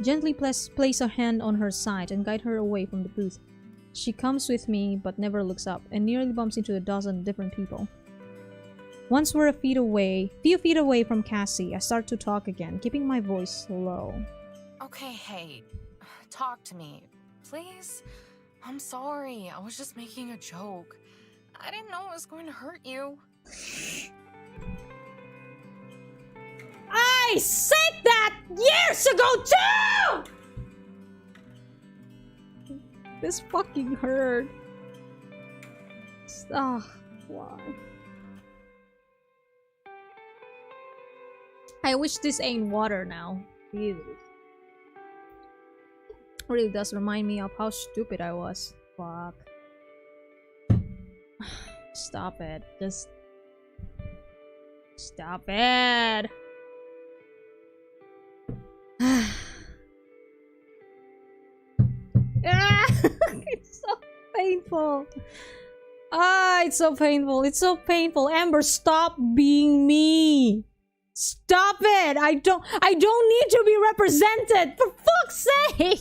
Gently place a hand on her side and guide her away from the booth. She comes with me but never looks up and nearly bumps into a dozen different people. Once we're a few feet away from Cassie, I start to talk again, keeping my voice low. Okay, hey, talk to me, please? I'm sorry, I was just making a joke. I didn't know it was going to hurt you. I said that years ago too! This fucking hurt. Ah, why? I wish this ain't water now. Ew. Really does remind me of how stupid I was. Fuck. Stop it. Just... stop it! It's so painful. Ah, it's so painful. It's so painful. Amber, stop being me. Stop it! I don't need to be represented! For fuck's sake!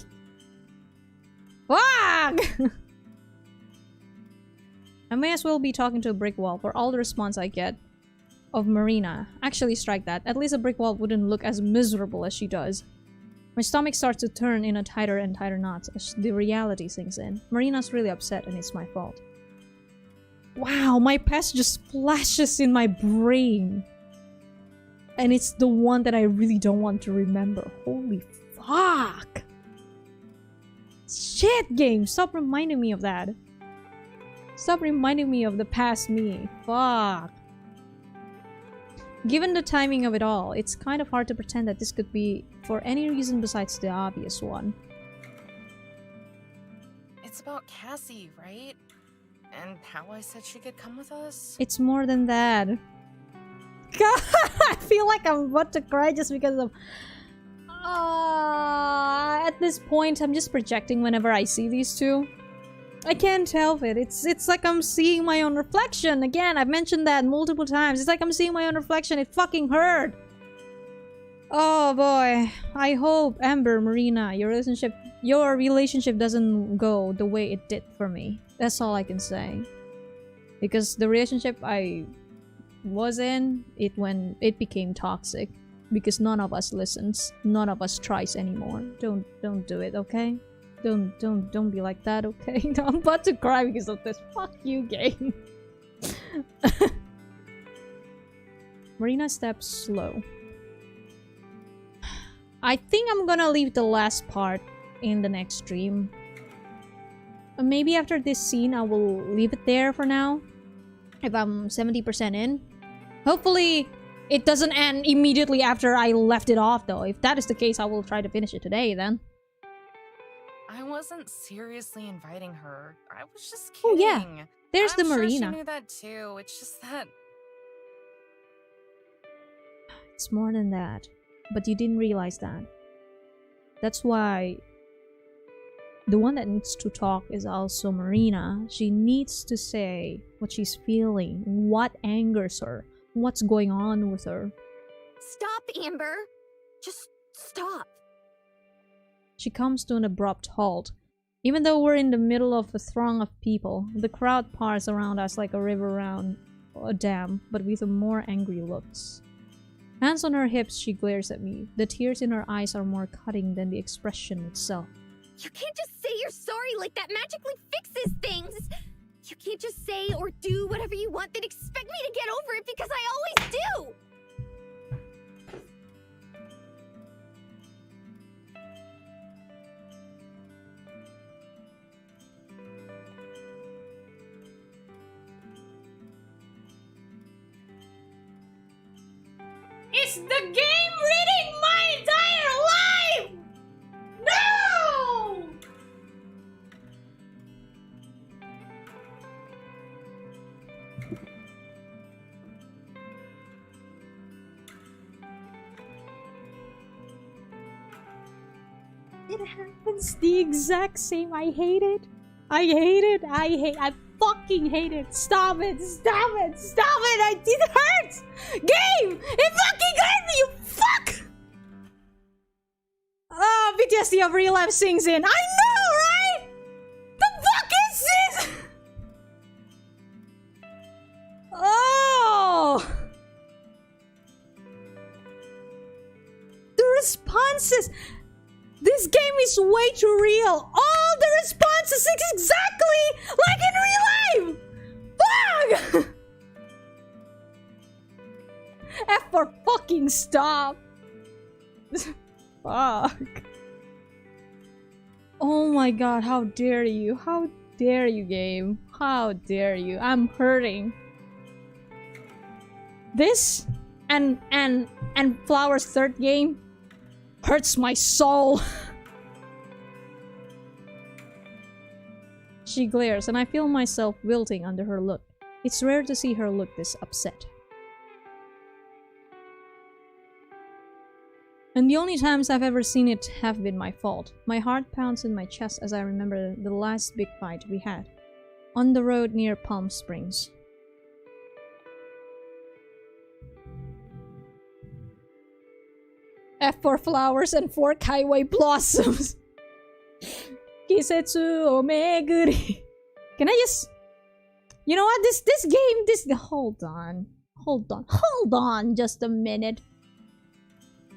Fuck! I may as well be talking to a brick wall for all the response I get of Marina. Actually, strike that. At least a brick wall wouldn't look as miserable as she does. My stomach starts to turn in a tighter and tighter knot as the reality sinks in. Marina's really upset and it's my fault. Wow, my past just flashes in my brain. And it's the one that I really don't want to remember. Holy fuck! Shit, game! Stop reminding me of that. Stop reminding me of the past me. Fuck. Given the timing of it all, it's kind of hard to pretend that this could be for any reason besides the obvious one. It's about Cassie, right? And how I said she could come with us? It's more than that. God, I feel like I'm about to cry just because of... at this point, I'm just projecting whenever I see these two. I can't help it. It's like I'm seeing my own reflection. Again, I've mentioned that multiple times. It's like I'm seeing my own reflection. It fucking hurt. Oh boy. I hope, Amber, Marina, your relationship doesn't go the way it did for me. That's all I can say. Because the relationship I was in, it became toxic. Because none of us listens. None of us tries anymore. Don't do it, okay? Don't be like that, okay? I'm about to cry because of this. Fuck you, game. Marina steps slow. I think I'm gonna leave the last part in the next stream. Maybe after this scene, I will leave it there for now. If I'm 70% in. Hopefully, it doesn't end immediately after I left it off, though. If that is the case, I will try to finish it today, then. I wasn't seriously inviting her. I was just kidding. Oh, yeah. There's the Marina. Marina. She knew that too. It's just that... It's more than that. But you didn't realize that. That's why... the one that needs to talk is also Marina. She needs to say what she's feeling, what angers her, what's going on with her. Stop, Amber! Just stop! She comes to an abrupt halt. Even though we're in the middle of a throng of people, the crowd pours around us like a river around a dam, but with more angry looks. Hands on her hips, she glares at me. The tears in her eyes are more cutting than the expression itself. You can't just say you're sorry like that magically fixes things! You can't just say or do whatever you want, then expect me to get over it because I always do! Is the game reading my entire life? No! It happens the exact same. I hate it. I hate it. I fucking hate it. Stop it. Stop it. Stop it. It hurts. Game! It fucking hurt me, you fuck! Oh, PTSD of real life sinks in. I know, right? The fuck is this? Oh! The responses. This game is way too real. All the responses is exactly like in real life. Fuck! F for fucking stop. Fuck. Oh my god, how dare you? How dare you, game? How dare you? I'm hurting. This and Flower's third game hurts my soul. She glares, and I feel myself wilting under her look. It's rare to see her look this upset. And the only times I've ever seen it have been my fault. My heart pounds in my chest as I remember the last big fight we had. On the road near Palm Springs. F for flowers and for highway blossoms. Kisetsu o meguri. Can I just... You know what? This game... Hold on just a minute.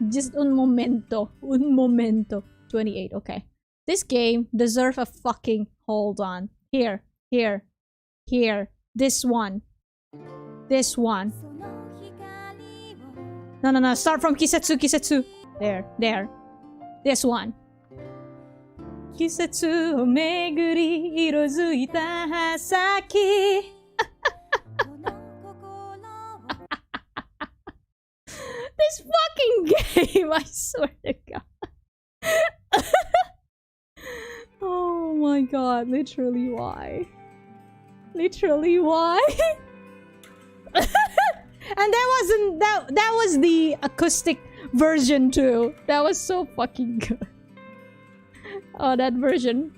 Just un momento. 28, okay. This game deserves a fucking... Hold on. Here. This one. No. Start from Kisetsu. There. This one. Kisetsu o meguri irozuita hasaki. This fucking game, I swear to God. Oh my god, literally why? Literally why? And that was the acoustic version too. That was so fucking good. Oh, that version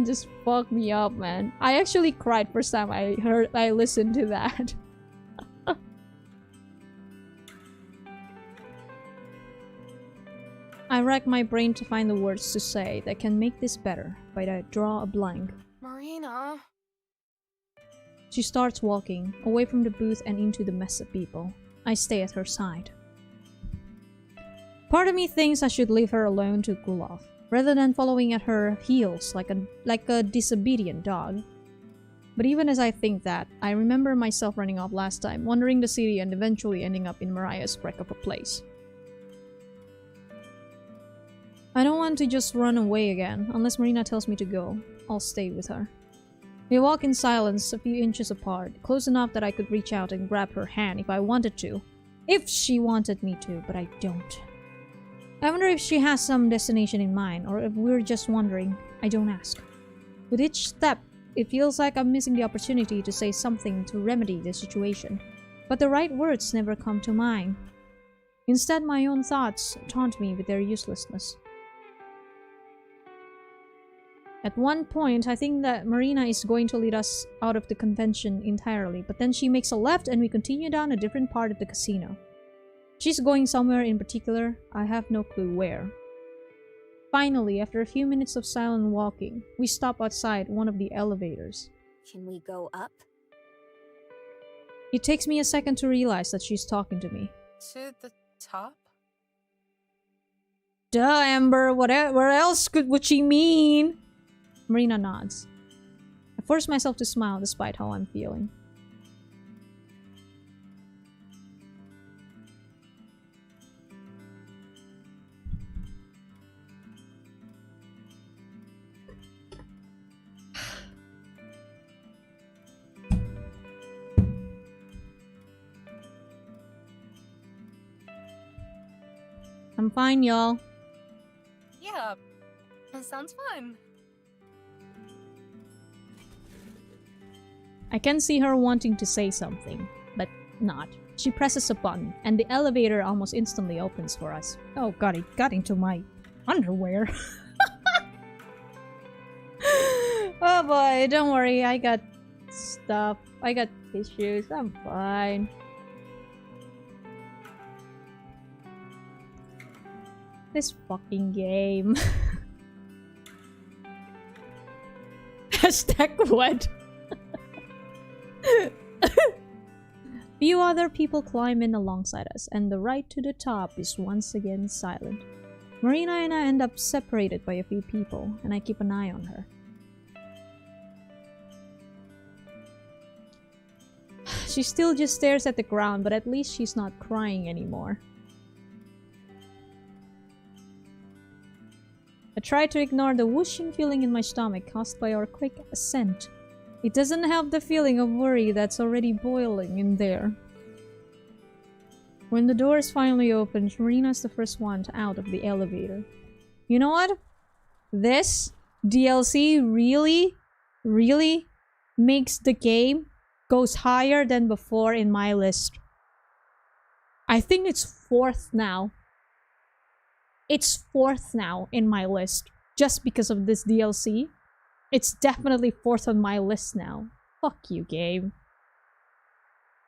just fucked me up, man. I actually cried first time I listened to that. I rack my brain to find the words to say that can make this better, but I draw a blank. Marina. She starts walking, away from the booth and into the mess of people. I stay at her side. Part of me thinks I should leave her alone to cool off, rather than following at her heels like a disobedient dog. But even as I think that, I remember myself running off last time, wandering the city and eventually ending up in Mariah's wreck of a place. I don't want to just run away again, unless Marina tells me to go. I'll stay with her. We walk in silence, a few inches apart, close enough that I could reach out and grab her hand if I wanted to. If she wanted me to, but I don't. I wonder if she has some destination in mind, or if we're just wandering. I don't ask. With each step, it feels like I'm missing the opportunity to say something to remedy the situation. But the right words never come to mind. Instead, my own thoughts taunt me with their uselessness. At one point, I think that Marina is going to lead us out of the convention entirely, but then she makes a left and we continue down a different part of the casino. She's going somewhere in particular, I have no clue where. Finally, after a few minutes of silent walking, we stop outside one of the elevators. Can we go up? It takes me a second to realize that she's talking to me. To the top? Duh, Amber, where else would she mean? Marina nods. I force myself to smile despite how I'm feeling. I'm fine, y'all. Yeah, that sounds fun. I can see her wanting to say something, but not. She presses a button, and the elevator almost instantly opens for us. Oh god, it got into my underwear. Oh boy, don't worry, I got stuff. I got tissues, I'm fine. This fucking game. Hashtag what? Few other people climb in alongside us, and the ride to the top is once again silent. Marina and I end up separated by a few people, and I keep an eye on her. She still just stares at the ground, but at least she's not crying anymore. I try to ignore the whooshing feeling in my stomach caused by our quick ascent. It doesn't have the feeling of worry that's already boiling in there. When the doors finally open, Marina's the first one out of the elevator. You know what? This DLC really makes the game goes higher than before in my list. I think it's 4th now. It's 4th now in my list just because of this DLC. It's definitely 4th on my list now. Fuck you, game.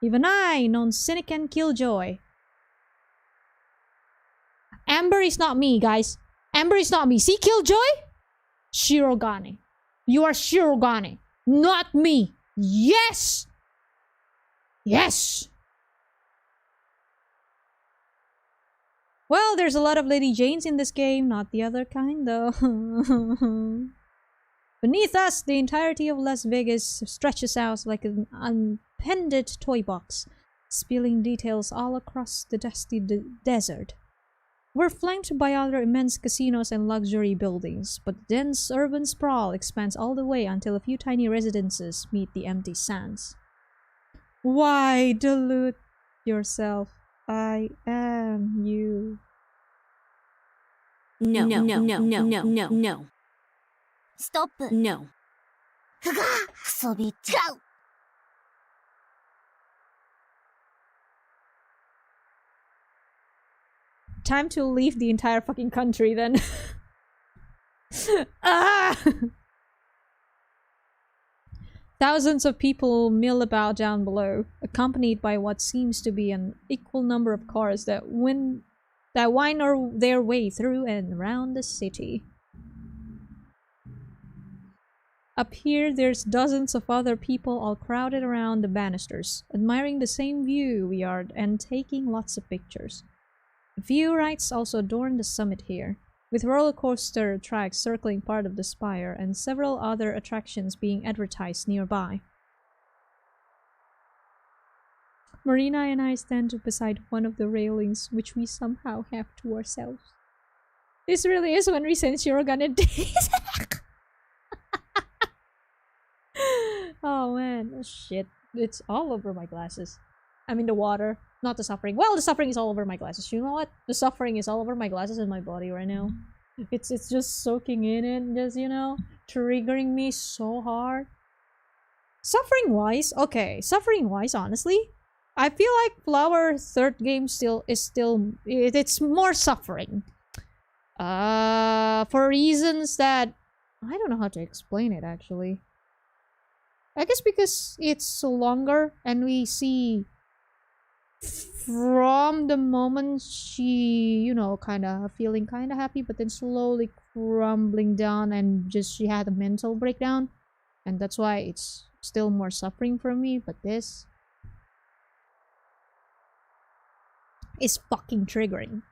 Even I, non-cynic and killjoy. Amber is not me, guys. Amber is not me. See, killjoy? Shirogane. You are Shirogane, not me. Yes! Yes! Well, there's a lot of Lady Janes in this game, not the other kind though. Beneath us, the entirety of Las Vegas stretches out like an unpended toy box, spilling details all across the dusty desert. We're flanked by other immense casinos and luxury buildings, but the dense urban sprawl expands all the way until a few tiny residences meet the empty sands. Why delude yourself? I am you. No. Stop. No. Go! Time to leave the entire fucking country then. Ah! Thousands of people mill about down below, accompanied by what seems to be an equal number of cars that wind their way through and around the city. Up here, there's dozens of other people all crowded around the banisters, admiring the same view we are and taking lots of pictures. A few rides also adorn the summit here, with roller coaster tracks circling part of the spire and several other attractions being advertised nearby. Marina and I stand beside one of the railings, which we somehow have to ourselves. This really is when we sense you're gonna days. Oh man, oh, shit. It's all over my glasses. I mean the water, not the suffering. Well, the suffering is all over my glasses. You know what? The suffering is all over my glasses and my body right now. It's just soaking in and just, you know, triggering me so hard. Suffering-wise, okay. Suffering-wise, honestly, I feel like Flower third game it's more suffering. For reasons that I don't know how to explain it actually. I guess because it's longer and we see from the moment she, you know, kinda feeling kinda happy, but then slowly crumbling down and just she had a mental breakdown. And that's why it's still more suffering for me, but this is fucking triggering.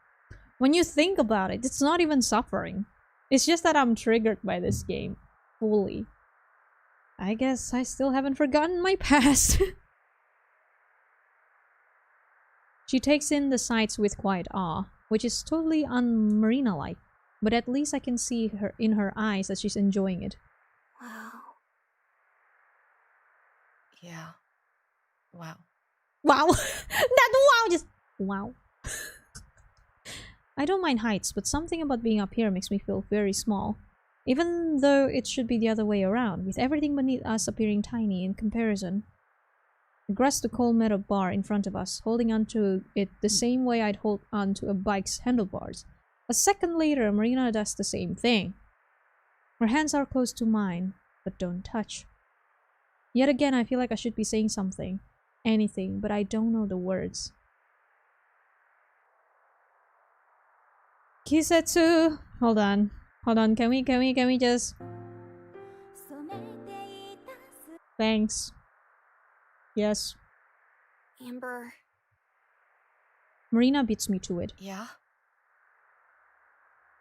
When you think about it, it's not even suffering. It's just that I'm triggered by this game fully. I guess I still haven't forgotten my past. She takes in the sights with quiet awe, which is totally un-Marina-like, but at least I can see her in her eyes that she's enjoying it. Wow. Yeah. Wow. Wow! That wow! Just wow. I don't mind heights, but something about being up here makes me feel very small. Even though it should be the other way around, with everything beneath us appearing tiny in comparison. I grasped the cold metal bar in front of us, holding onto it the same way I'd hold onto a bike's handlebars. A second later, Marina does the same thing. Her hands are close to mine, but don't touch. Yet again, I feel like I should be saying something. Anything, but I don't know the words. Kisetsu! Hold on. Hold on, can we just... Thanks. Yes. Amber. Marina beats me to it. Yeah?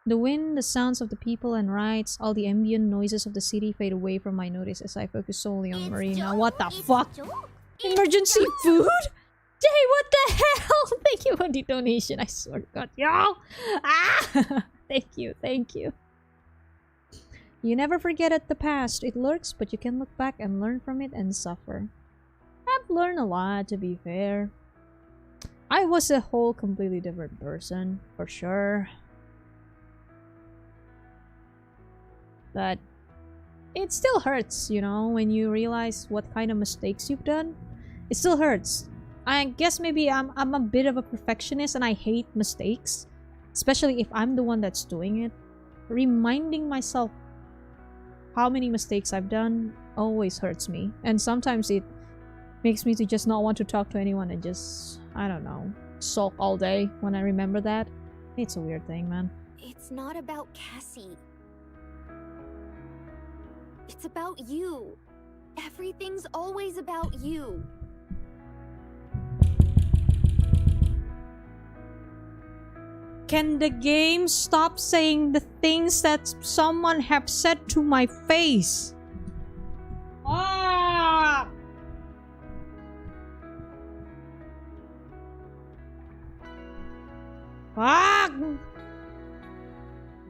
The wind, the sounds of the people and rides, all the ambient noises of the city fade away from my notice as I focus solely on Marina. What the fuck? Emergency food? Jay, what the hell? Thank you for the donation. I swear to God. Yo! Ah! Thank you, thank you. You never forget at the past. It lurks, but you can look back and learn from it and suffer. I've learned a lot, to be fair. I was a whole completely different person, for sure. But it still hurts, you know, when you realize what kind of mistakes you've done. It still hurts. I guess maybe I'm a bit of a perfectionist and I hate mistakes. Especially if I'm the one that's doing it. Reminding myself how many mistakes I've done always hurts me. And sometimes it makes me to just not want to talk to anyone and just, I don't know, sulk all day when I remember that. It's a weird thing, man. It's not about Cassie. It's about you. Everything's always about you. Can the game stop saying the things that someone have said to my face? Ah! Fuck!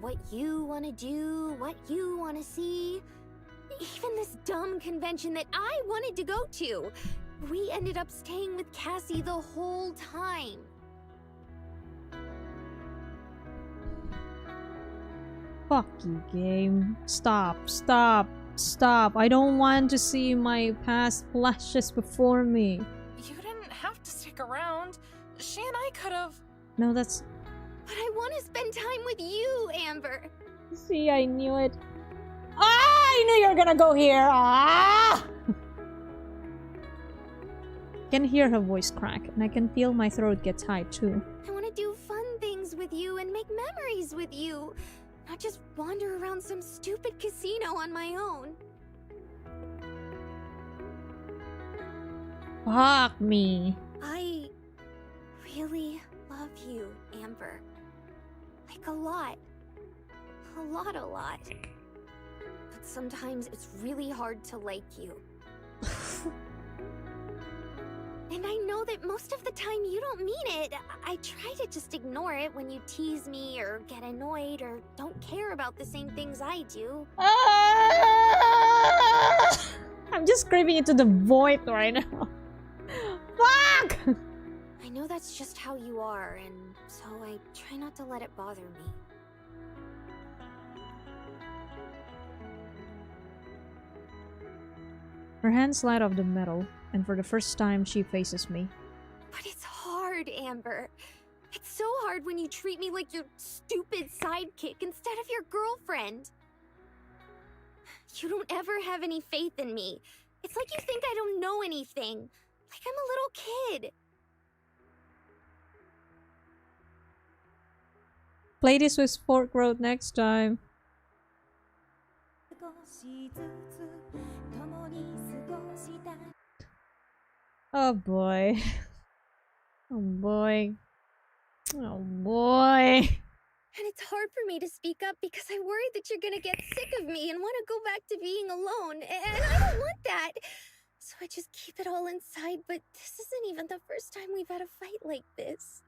What you want to do, what you want to see. Even this dumb convention that I wanted to go to. We ended up staying with Cassie the whole time. Fuck you, game. Stop, stop, stop. I don't want to see my past flashes before me. You didn't have to stick around. She and I could have... No, that's... But I want to spend time with you, Amber. See, I knew it. Ah, I knew you were gonna go here. Ah! I can hear her voice crack, and I can feel my throat get tight too. I want to do fun things with you and make memories with you. Not just wander around some stupid casino on my own. Fuck me. I really love you, Amber. Like a lot. A lot. But sometimes it's really hard to like you. And I know that most of the time you don't mean it. I try to just ignore it when you tease me or get annoyed or don't care about the same things I do. I'm just screaming into the void right now. Fuck! I know that's just how you are, and so I try not to let it bother me. Her hands slide off the metal, and for the first time she faces me. But it's hard, Amber. It's so hard when you treat me like your stupid sidekick instead of your girlfriend. You don't ever have any faith in me. It's like you think I don't know anything. Like I'm a little kid. Play this with Fork Road next time. Oh boy. Oh boy. Oh boy. And it's hard for me to speak up because I worry that you're gonna get sick of me and want to go back to being alone. And I don't want that. So I just keep it all inside, but this isn't even the first time we've had a fight like this.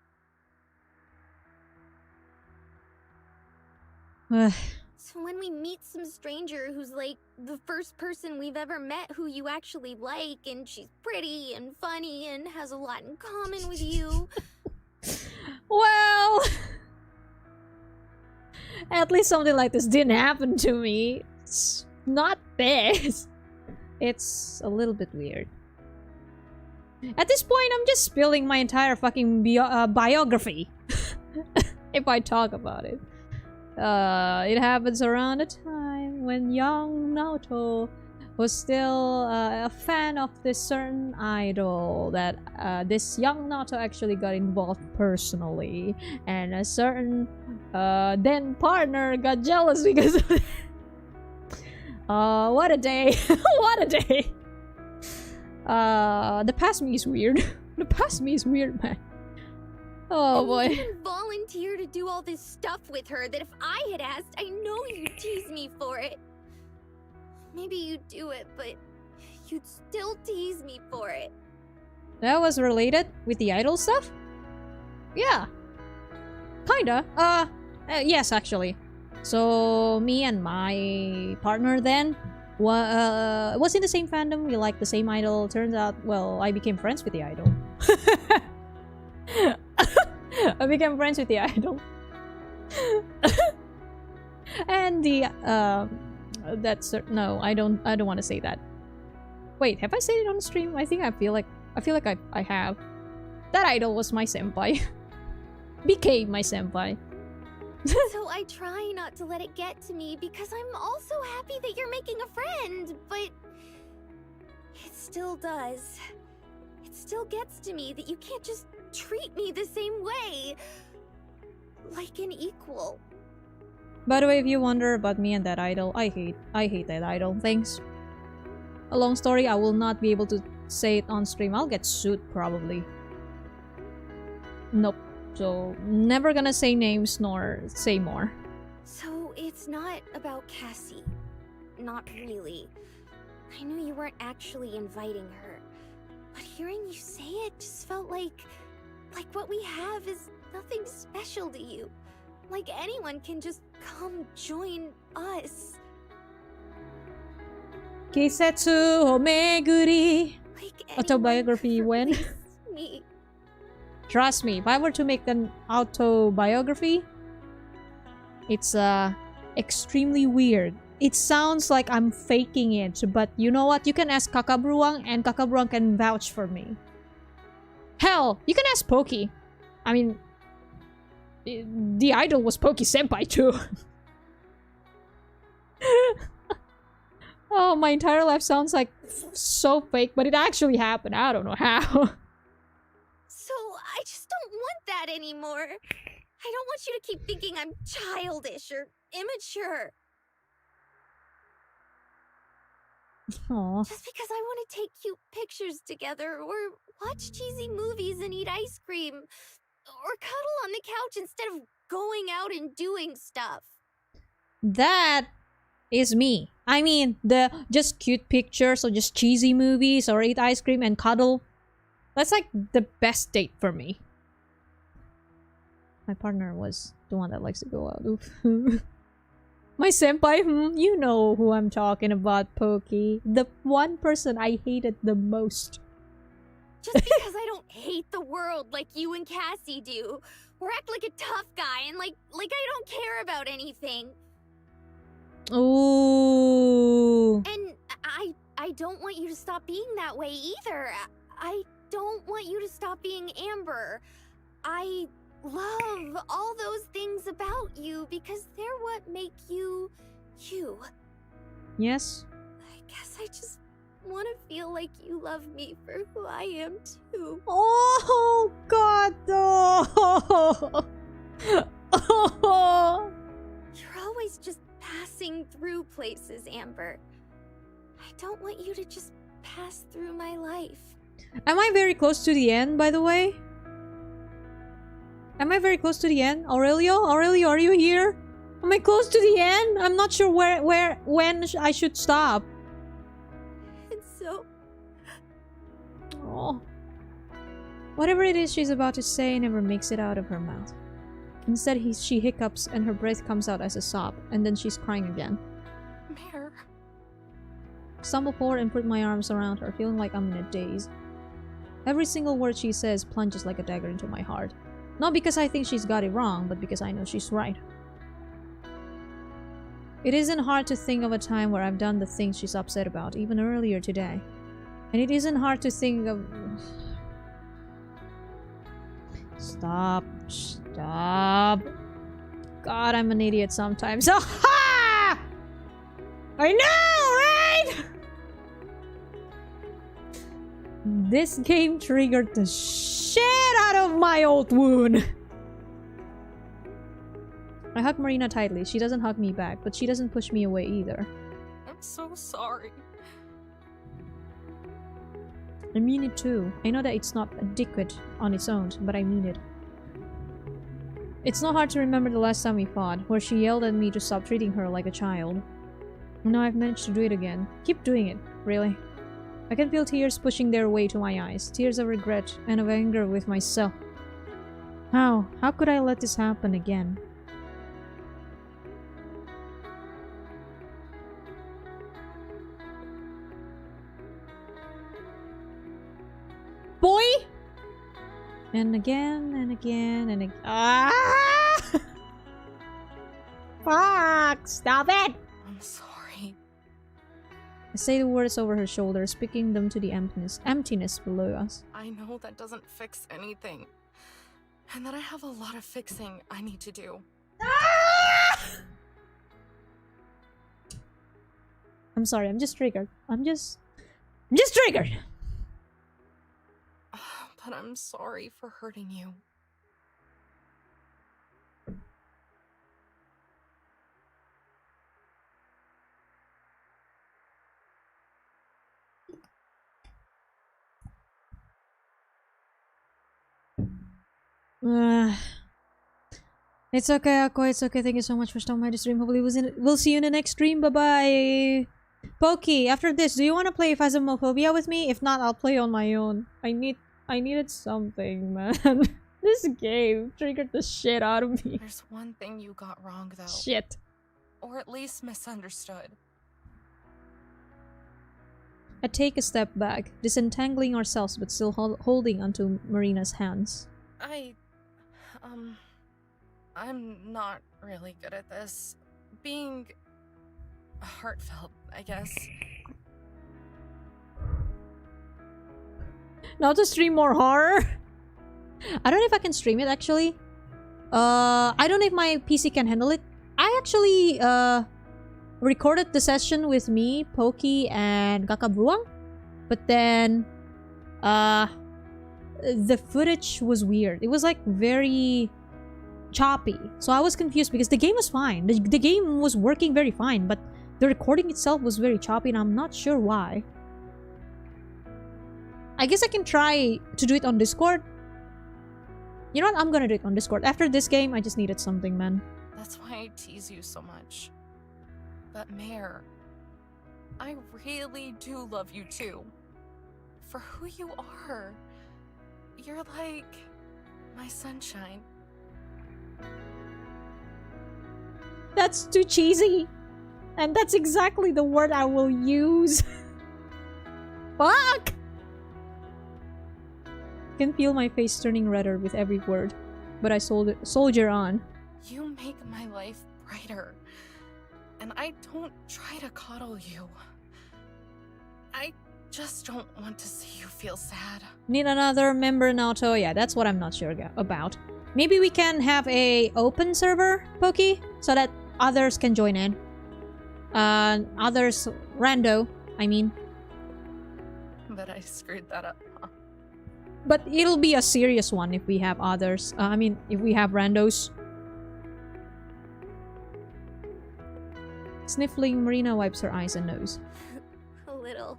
So when we meet some stranger who's like the first person we've ever met who you actually like, and she's pretty and funny and has a lot in common with you. Well, At least something like this didn't happen to me. It's not this. It's a little bit weird. At this point, I'm just spilling my entire fucking biography. If I talk about it. It happens around a time when young Naoto was still a fan of this certain idol that this young Naoto actually got involved personally, and a certain then partner got jealous because of it. What a day. What a day. The past me is weird. The past me is weird, man. Oh boy. You even volunteer to do all this stuff with her that if I had asked, I know you'd tease me for it. Maybe you'd do it, but you'd still tease me for it. That was related with the idol stuff? Yeah. Kinda. Yes, actually. So, me and my partner then was in the same fandom. We liked the same idol. Turns out, well, I became friends with the idol. I became friends with the idol. And the that's no, I don't want to say that. Wait, have I said it on the stream? I feel like I have. That idol was my senpai. Became my senpai. So I try not to let it get to me because I'm also happy that you're making a friend, but it still does. It still gets to me that you can't just treat me the same way. Like an equal. By the way, if you wonder about me and that idol, I hate that idol. Thanks. A long story, I will not be able to say it on stream. I'll get sued probably. Nope. So, never gonna say names nor say more. So it's not about Cassie. Not really. I knew you weren't actually inviting her. But hearing you say it just felt like what we have is nothing special to you. Like anyone can just come join us. Kisetsu Omeguri. Like Autobiography when? Me. Trust me, if I were to make an autobiography, it's extremely weird. It sounds like I'm faking it, but you know what? You can ask Kakabruang and Kakabruang can vouch for me. Hell, you can ask Poki. I mean, the idol was Poki Senpai too. Oh, my entire life sounds like so fake, but it actually happened. I don't know how. So I just don't want that anymore. I don't want you to keep thinking I'm childish or immature. Aww. Just because I want to take cute pictures together, or watch cheesy movies and eat ice cream, or cuddle on the couch instead of going out and doing stuff. That is me. I mean, the just cute pictures or just cheesy movies or eat ice cream and cuddle. That's like the best date for me. My partner was the one that likes to go out. Oof. My senpai, you know who I'm talking about, Pokey. The one person I hated the most. Just because I don't hate the world like you and Cassie do, or act like a tough guy and like I don't care about anything. Ooh. And I don't want you to stop being that way either. I don't want you to stop being Amber. I love all those things about you because they're what make you, you. Yes? I guess I just want to feel like you love me for who I am too. Oh, God, no. Oh. You're always just passing through places, Amber. I don't want you to just pass through my life. Am I very close to the end, by the way? Am I very close to the end? Aurelio? Aurelio, are you here? Am I close to the end? I'm not sure when I should stop. And so... Oh. Whatever it is she's about to say never makes it out of her mouth. Instead, she hiccups and her breath comes out as a sob, and then she's crying again. Mare. Stumble forward and put my arms around her, feeling like I'm in a daze. Every single word she says plunges like a dagger into my heart. Not because I think she's got it wrong, but because I know she's right. It isn't hard to think of a time where I've done the things she's upset about, even earlier today. And it isn't hard to think of... Stop. Stop. God, I'm an idiot sometimes. Aha! I know, right? This game triggered the shit out of my old wound. I hug Marina tightly. She doesn't hug me back, but she doesn't push me away either. I'm so sorry. I mean it too. I know that it's not adequate on its own, but I mean it. It's not hard to remember the last time we fought, where she yelled at me to stop treating her like a child. Now I've managed to do it again. Keep doing it, really. I can feel tears pushing their way to my eyes. Tears of regret and of anger with myself. How? How could I let this happen again? Boy! And again, and again, and again. Ah! Fuck! Stop it! I'm sorry. I say the words over her shoulder, speaking them to the emptiness below us. I know that doesn't fix anything. And that I have a lot of fixing I need to do. Ah! I'm sorry, I'm just triggered. I'm just triggered! But I'm sorry for hurting you. It's okay, Ako. It's okay. Thank you so much for stopping by the stream. Hopefully we'll see you in the next stream. Bye-bye. Pokey, after this, do you want to play Phasmophobia with me? If not, I'll play on my own. I needed something, man. This game triggered the shit out of me. There's one thing you got wrong, though. Shit. Or at least misunderstood. I take a step back, disentangling ourselves but still holding onto Marina's hands. I'm not really good at this. Being heartfelt, I guess. Now to stream more horror? I don't know if I can stream it, actually. I don't know if my PC can handle it. I actually, recorded the session with me, Pokey, and Kakak Bruang. But then, the footage was weird. It was, like, very choppy. So I was confused because the game was fine. The game was working very fine, but the recording itself was very choppy and I'm not sure why. I guess I can try to do it on Discord. You know what? I'm gonna do it on Discord. After this game, I just needed something, man. That's why I tease you so much. But Mare, I really do love you too. For who you are. You're like my sunshine. That's too cheesy. And that's exactly the word I will use. Fuck! I can feel my face turning redder with every word. But I soldier on. You make my life brighter. And I don't try to coddle you. I just don't want to see you feel sad. Need another member, Naoto? Yeah, that's what I'm not sure about. Maybe we can have a open server, Pokey, so that others can join in. Others, rando, I mean. But I screwed that up, huh? But it'll be a serious one if we have others. If we have randos. Sniffling, Marina wipes her eyes and nose. A little.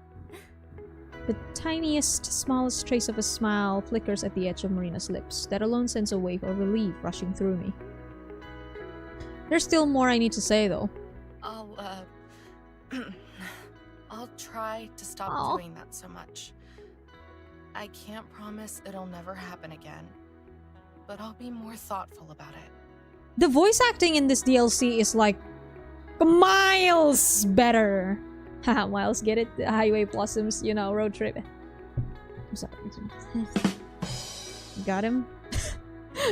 The tiniest, smallest trace of a smile flickers at the edge of Marina's lips. That alone sends a wave of relief rushing through me. There's still more I need to say, though. I'll try to stop doing that so much. I can't promise it'll never happen again, but I'll be more thoughtful about it. The voice acting in this DLC is like miles better. Haha, Miles, get it? The Highway Blossoms, you know, road trip. I'm sorry. Got him.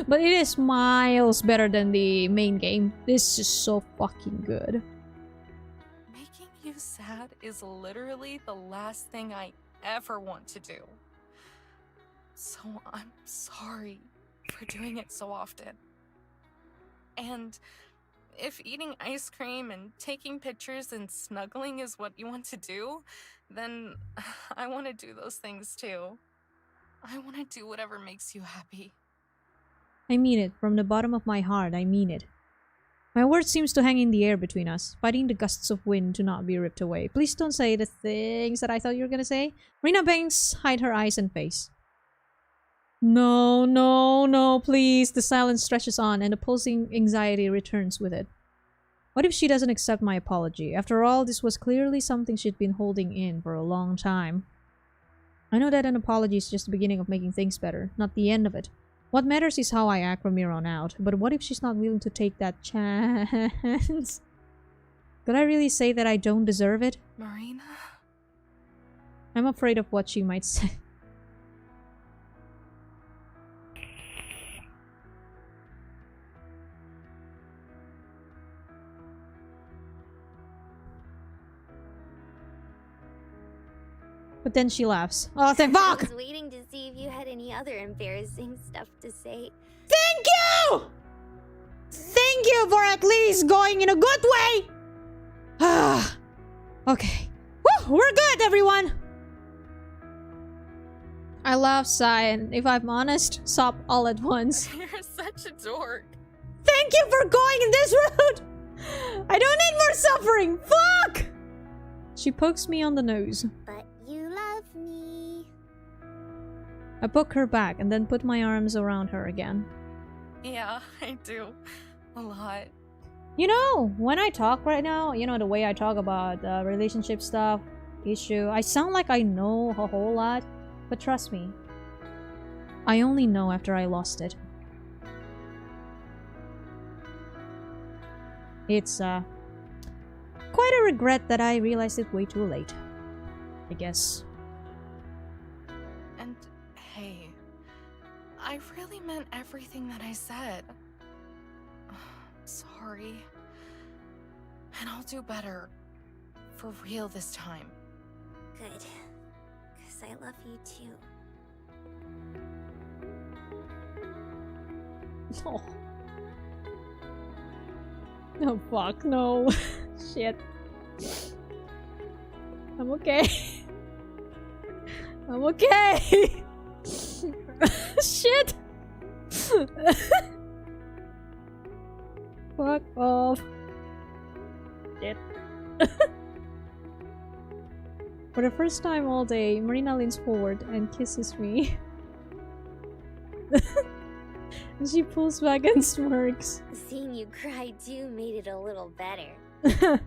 But it is miles better than the main game. This is so fucking good. sad is literally the last thing I ever want to do. So I'm sorry for doing it so often. And if eating ice cream and taking pictures and snuggling is what you want to do, then I want to do those things too. I want to do whatever makes you happy. I mean it. From the bottom of my heart, I mean it. My word seems to hang in the air between us, fighting the gusts of wind to not be ripped away. Please don't say the things that I thought you were gonna say. Marina Banks hide her eyes and face. No, no, no, please. The silence stretches on and the pulsing anxiety returns with it. What if she doesn't accept my apology? After all, this was clearly something she'd been holding in for a long time. I know that an apology is just the beginning of making things better, not the end of it. What matters is how I act from here on out. But what if she's not willing to take that chance? Could I really say that I don't deserve it? Marina? I'm afraid of what she might say. But then she laughs. Oh, thank fuck! I was waiting to see if you had any other embarrassing stuff to say. Thank you! Thank you for at least going in a good way! Ah, okay. Woo, we're good, everyone! I laugh, sigh, and if I'm honest, sob all at once. You're such a dork. Thank you for going in this route! I don't need more suffering! Fuck! She pokes me on the nose. But you love me. I poke her back and then put my arms around her again. Yeah, I do. A lot. You know, when I talk right now, you know, the way I talk about relationship stuff, issue, I sound like I know a whole lot. But trust me, I only know after I lost it. It's, quite a regret that I realized it way too late. I guess. And hey, I really meant everything that I said. Sorry. And I'll do better. For real this time. Good. Because I love you too. Oh. Oh fuck, no. Shit. I'm okay. I'm okay. Shit. Fuck off. Shit. For the first time all day, Marina leans forward and kisses me. And she pulls back and smirks. Seeing you cry too made it a little better.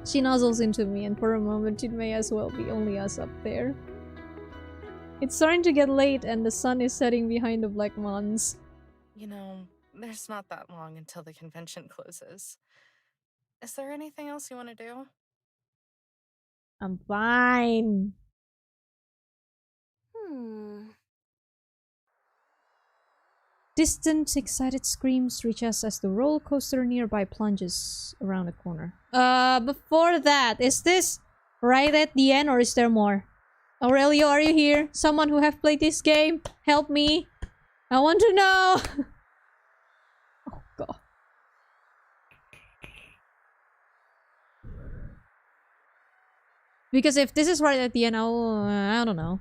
She nuzzles into me, and for a moment it may as well be only us up there. It's starting to get late and the sun is setting behind the Black Mountains. You know, there's not that long until the convention closes. Is there anything else you want to do? I'm fine. Distant, excited screams reach us as the roller coaster nearby plunges around the corner. Before that, is this right at the end or is there more? Aurelio, are you here? Someone who have played this game? Help me. I want to know. Oh god. Because if this is right at the end, I don't know.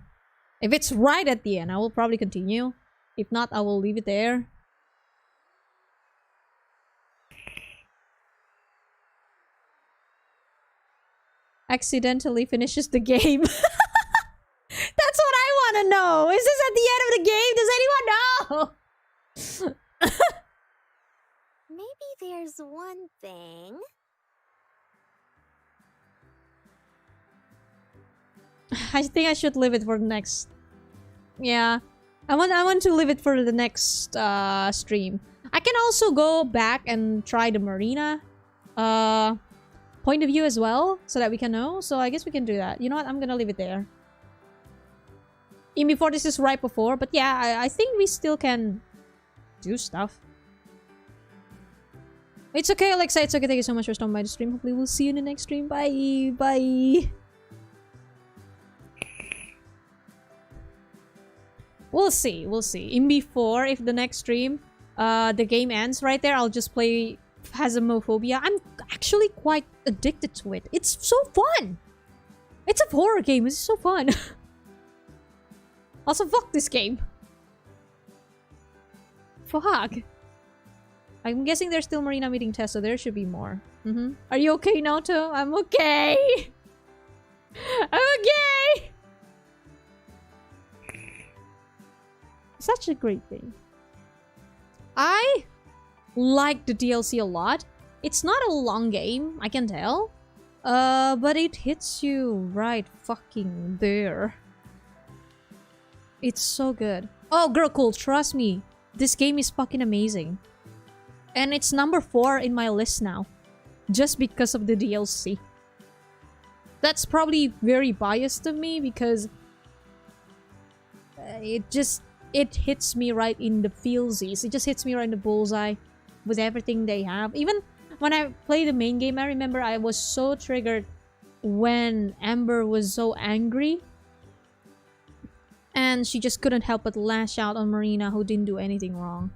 If it's right at the end, I will probably continue. If not, I will leave it there. Accidentally finishes the game. That's what I want to know. Is this at the end of the game? Does anyone know? Maybe there's one thing. I think I should leave it for the next. Yeah, I want to leave it for the next stream. I can also go back and try the Marina point of view as well, so that we can know. So I guess we can do that. You know what? I'm gonna leave it there. Even before this is right before, but yeah, I think we still can do stuff. It's okay, Alexa. It's okay. Thank you so much for stopping by the stream. Hopefully we'll see you in the next stream. Bye. Bye. We'll see. We'll see. In before, if the next stream, the game ends right there, I'll just play Phasmophobia. I'm actually quite addicted to it. It's so fun. It's a horror game. It's so fun. Also, fuck this game. Fuck. I'm guessing there's still Marina meeting tests, so there should be more. Are you okay, Naoto? I'm okay. I'm okay. Such a great thing. I like the DLC a lot. It's not a long game, I can tell. But it hits you right fucking there. It's so good. Oh, girl, cool. Trust me. This game is fucking amazing. And it's number 4 in my list now. Just because of the DLC. That's probably very biased of me because... it hits me right in the feelsies. It just hits me right in the bullseye with everything they have. Even when I play the main game, I remember I was so triggered when Amber was so angry. And she just couldn't help but lash out on Marina, who didn't do anything wrong.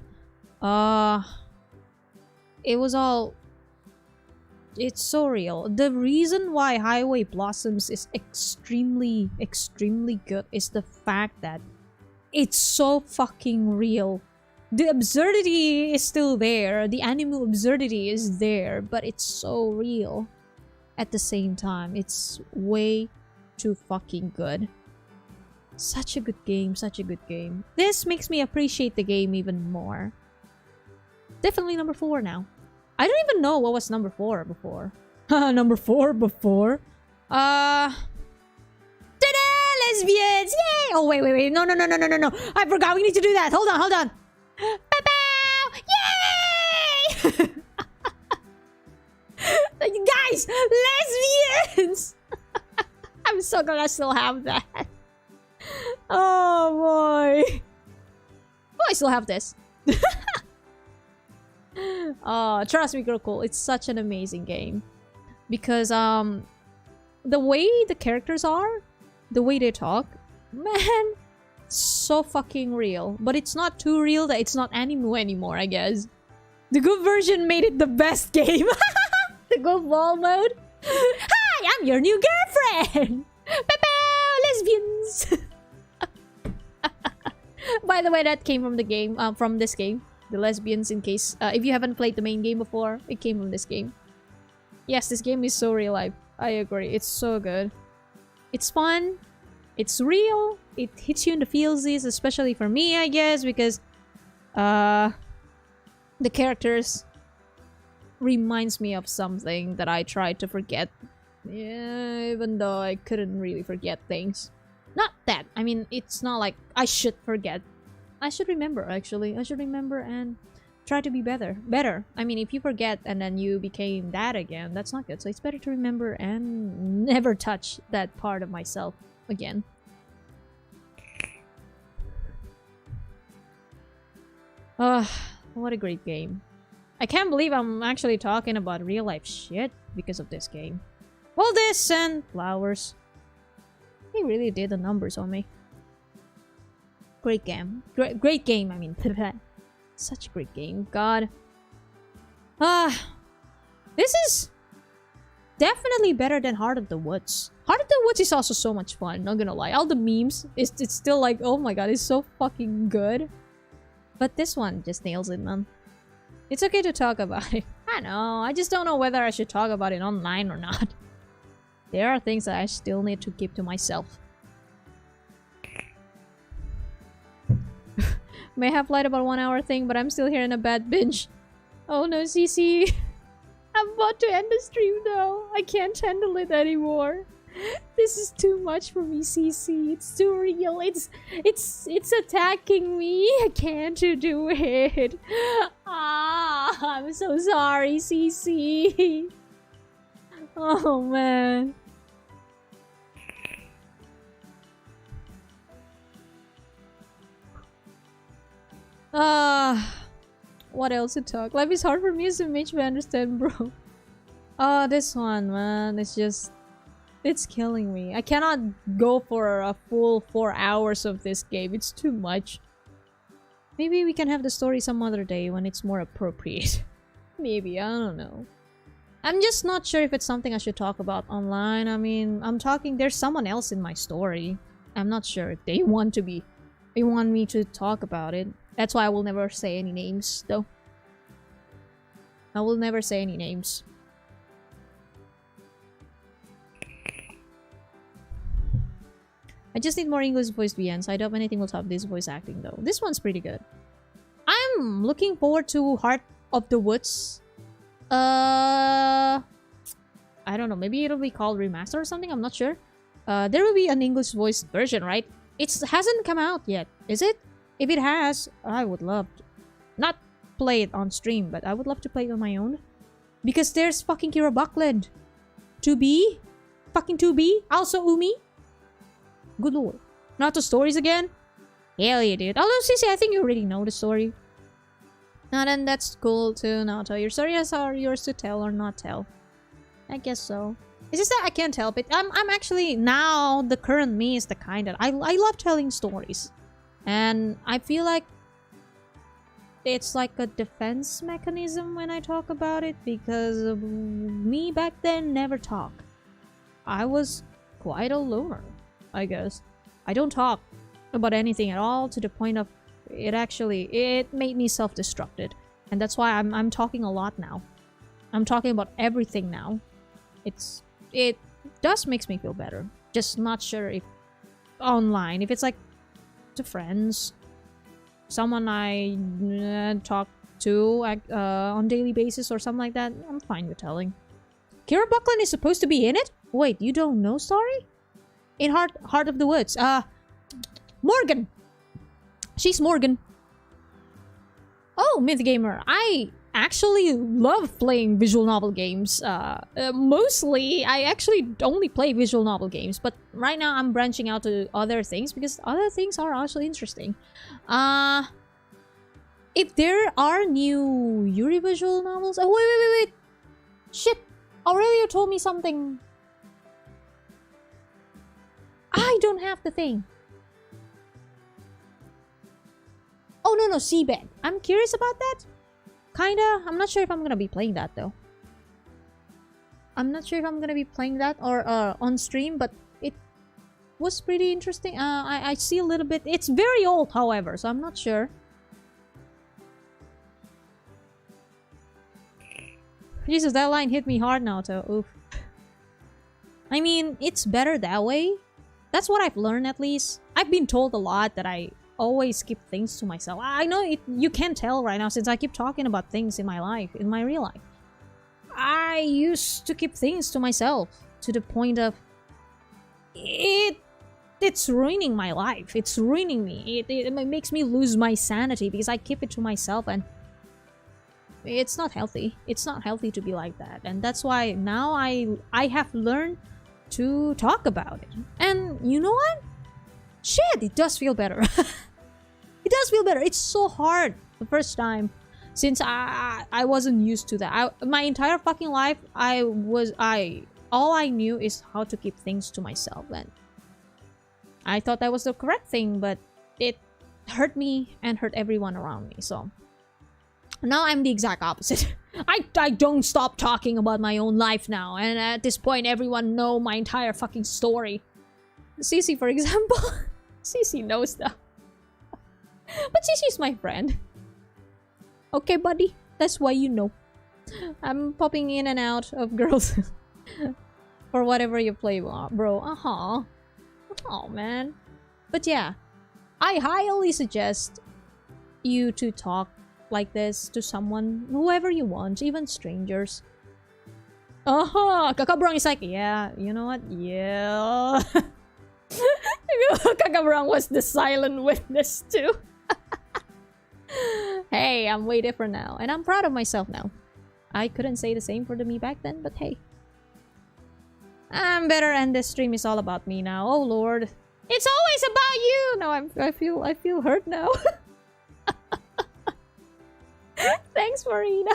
It was all... It's so real. The reason why Highway Blossoms is extremely, extremely good is the fact that it's so fucking real. The absurdity is still there. The anime absurdity is there, but it's so real. At the same time, it's way too fucking good. Such a good game, such a good game. This makes me appreciate the game even more. Definitely number 4 now. I don't even know what was number 4 before. Number 4 before? Ta-da! Lesbians! Yay! Oh, wait. No. I forgot we need to do that. Hold on. Pow! Yay! Guys! Lesbians! I'm so glad I still have that. Oh, boy. Oh, I still have this. Oh, trust me, girl, cool. It's such an amazing game. Because, the way the characters are, the way they talk, man, so fucking real. But it's not too real that it's not anime anymore, I guess. The good version made it the best game. The good ball mode. Hi, I'm your new girlfriend. Lesbians. By the way, that came from the game, from this game. The lesbians, in case, if you haven't played the main game before, it came from this game. Yes, this game is so real life. I agree. It's so good. It's fun. It's real. It hits you in the feelsies, especially for me, I guess, because the characters reminds me of something that I tried to forget. Yeah, even though I couldn't really forget things. Not that. I mean, it's not like I should forget. I should remember, actually. I should remember and try to be better. I mean, if you forget and then you became that again, that's not good. So it's better to remember and never touch that part of myself again. What a great game. I can't believe I'm actually talking about real life shit because of this game. Well, this and flowers. They really did the numbers on me. Great game. Great game, I mean. Such a great game. God. This is definitely better than Heart of the Woods. Heart of the Woods is also so much fun, not gonna lie. All the memes, it's still like, oh my god, it's so fucking good. But this one just nails it, man. It's okay to talk about it. I know, I just don't know whether I should talk about it online or not. There are things that I still need to keep to myself. May have lied about 1 hour thing, but I'm still here in a bad binge. Oh no, CC. I'm about to end the stream though. I can't handle it anymore. This is too much for me, CC. It's too real. It's attacking me. I can't do it. I'm so sorry, CC. Oh man. What else to talk? Life is hard for me, so makes me understand, bro. Oh, this one, man. It's just... It's killing me. I cannot go for a full 4 hours of this game. It's too much. Maybe we can have the story some other day when it's more appropriate. Maybe, I don't know. I'm just not sure if it's something I should talk about online. I mean, there's someone else in my story. I'm not sure if they want me to talk about it. That's why I will never say any names, though. I will never say any names. I just need more English voiced VNs. I doubt anything will top this voice acting, though. This one's pretty good. I'm looking forward to Heart of the Woods. I don't know. Maybe it'll be called Remaster or something. I'm not sure. There will be an English voiced version, right? It hasn't come out yet, is it? If it has, I would love to not play it on stream, but I would love to play it on my own. Because there's fucking Kira Buckland. 2B? Fucking 2B? Also Umi? Good lord. Not the stories again? Hell yeah, dude. Although, Sissy, I think you already know the story. And then that's cool too. Now tell your stories are yours to tell or not tell. I guess so. It's just that I can't help it. I'm actually, now, the current me is the kind that I love telling stories. And I feel like it's like a defense mechanism when I talk about it, because me back then never talk. I was quite a loner, I guess. I don't talk about anything at all, to the point of it made me self-destructed. And that's why I'm talking a lot now. I'm talking about everything now. It does makes me feel better. Just not sure if online, if it's like to friends, someone I talk to on daily basis or something like that, I'm fine with telling. Kira Buckland is supposed to be in it? Wait, you don't know story? In Heart of the Woods. Morgan! She's Morgan. Oh, Myth Gamer. I actually love playing visual novel games. Mostly, I actually only play visual novel games. But right now, I'm branching out to other things because other things are actually interesting. If there are new Yuri visual novels... Oh, wait. Shit. Aurelio told me something. I don't have the thing. Oh, no, Seabed. I'm curious about that. Kinda. I'm not sure if I'm gonna be playing that, though. I'm not sure if I'm gonna be playing that or on stream, but it was pretty interesting. I see a little bit. It's very old, however, so I'm not sure. Jesus, that line hit me hard now, though. Oof. I mean, it's better that way. That's what I've learned, at least. I've been told a lot that I always keep things to myself. I know you can't tell right now since I keep talking about things in my life, in my real life. I used to keep things to myself to the point of it's ruining my life. It's ruining me. It makes me lose my sanity because I keep it to myself, and it's not healthy. It's not healthy to be like that. And that's why now I have learned to talk about it. And you know what? Shit, it does feel better. It does feel better. It's so hard the first time since I wasn't used to that. My entire fucking life all I knew is how to keep things to myself, and I thought that was the correct thing, but it hurt me and hurt everyone around me. So now I'm the exact opposite. I don't stop talking about my own life now, and at this point everyone know my entire fucking story. Cece, for example. Cece knows that. But Cece's my friend. Okay, buddy? That's why you know. I'm popping in and out of girls. For whatever you play, bro. Oh, man. But yeah. I highly suggest you to talk like this to someone, whoever you want, even strangers. Kakak Brong is like, yeah, you know what? Yeah. Kakak Brong was the silent witness too. Hey, I'm way different now, and I'm proud of myself now. I couldn't say the same for the me back then, but hey. I'm better, and this stream is all about me now. Oh lord. It's always about you! No, I feel hurt now. Thanks, Marina.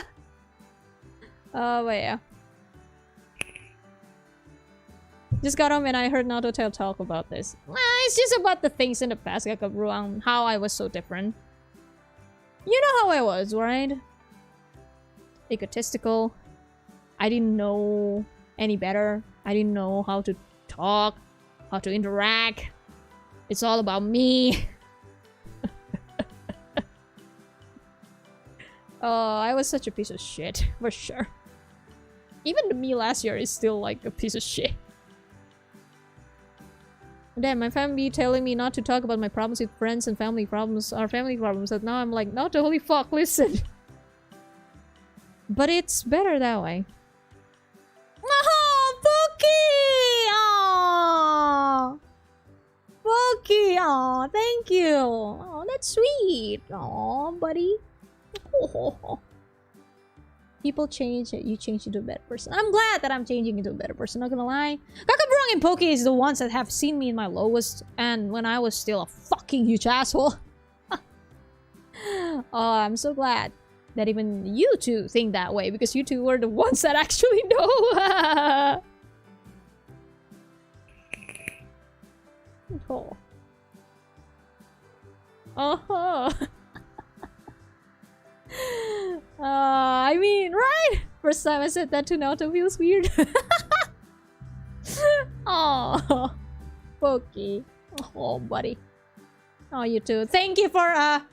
But yeah. Just got home and I heard Naruto talk about this. It's just about the things in the past, Kakabruang, how I was so different. You know how I was, right? Egotistical. I didn't know any better. I didn't know how to talk, how to interact. It's all about me. Oh, I was such a piece of shit, for sure. Even the me last year is still like a piece of shit. Damn, my family telling me not to talk about my problems with friends and family problems are family problems. And now I'm like, no, holy fuck, listen. But it's better that way. Oh, Pookie! Aww! Pookie, aw, thank you. Oh, that's sweet. Aw, buddy. Oh. People change, you change into a better person. I'm glad that I'm changing into a better person, not gonna lie. Kakabrung and Poki is the ones that have seen me in my lowest and when I was still a fucking huge asshole. Oh, I'm so glad that even you two think that way because you two were the ones that actually know. Oh. Oh. I mean, right? First time I said that to Naoto feels weird. Oh, Pokey. Oh, buddy. Oh, you too. Thank you for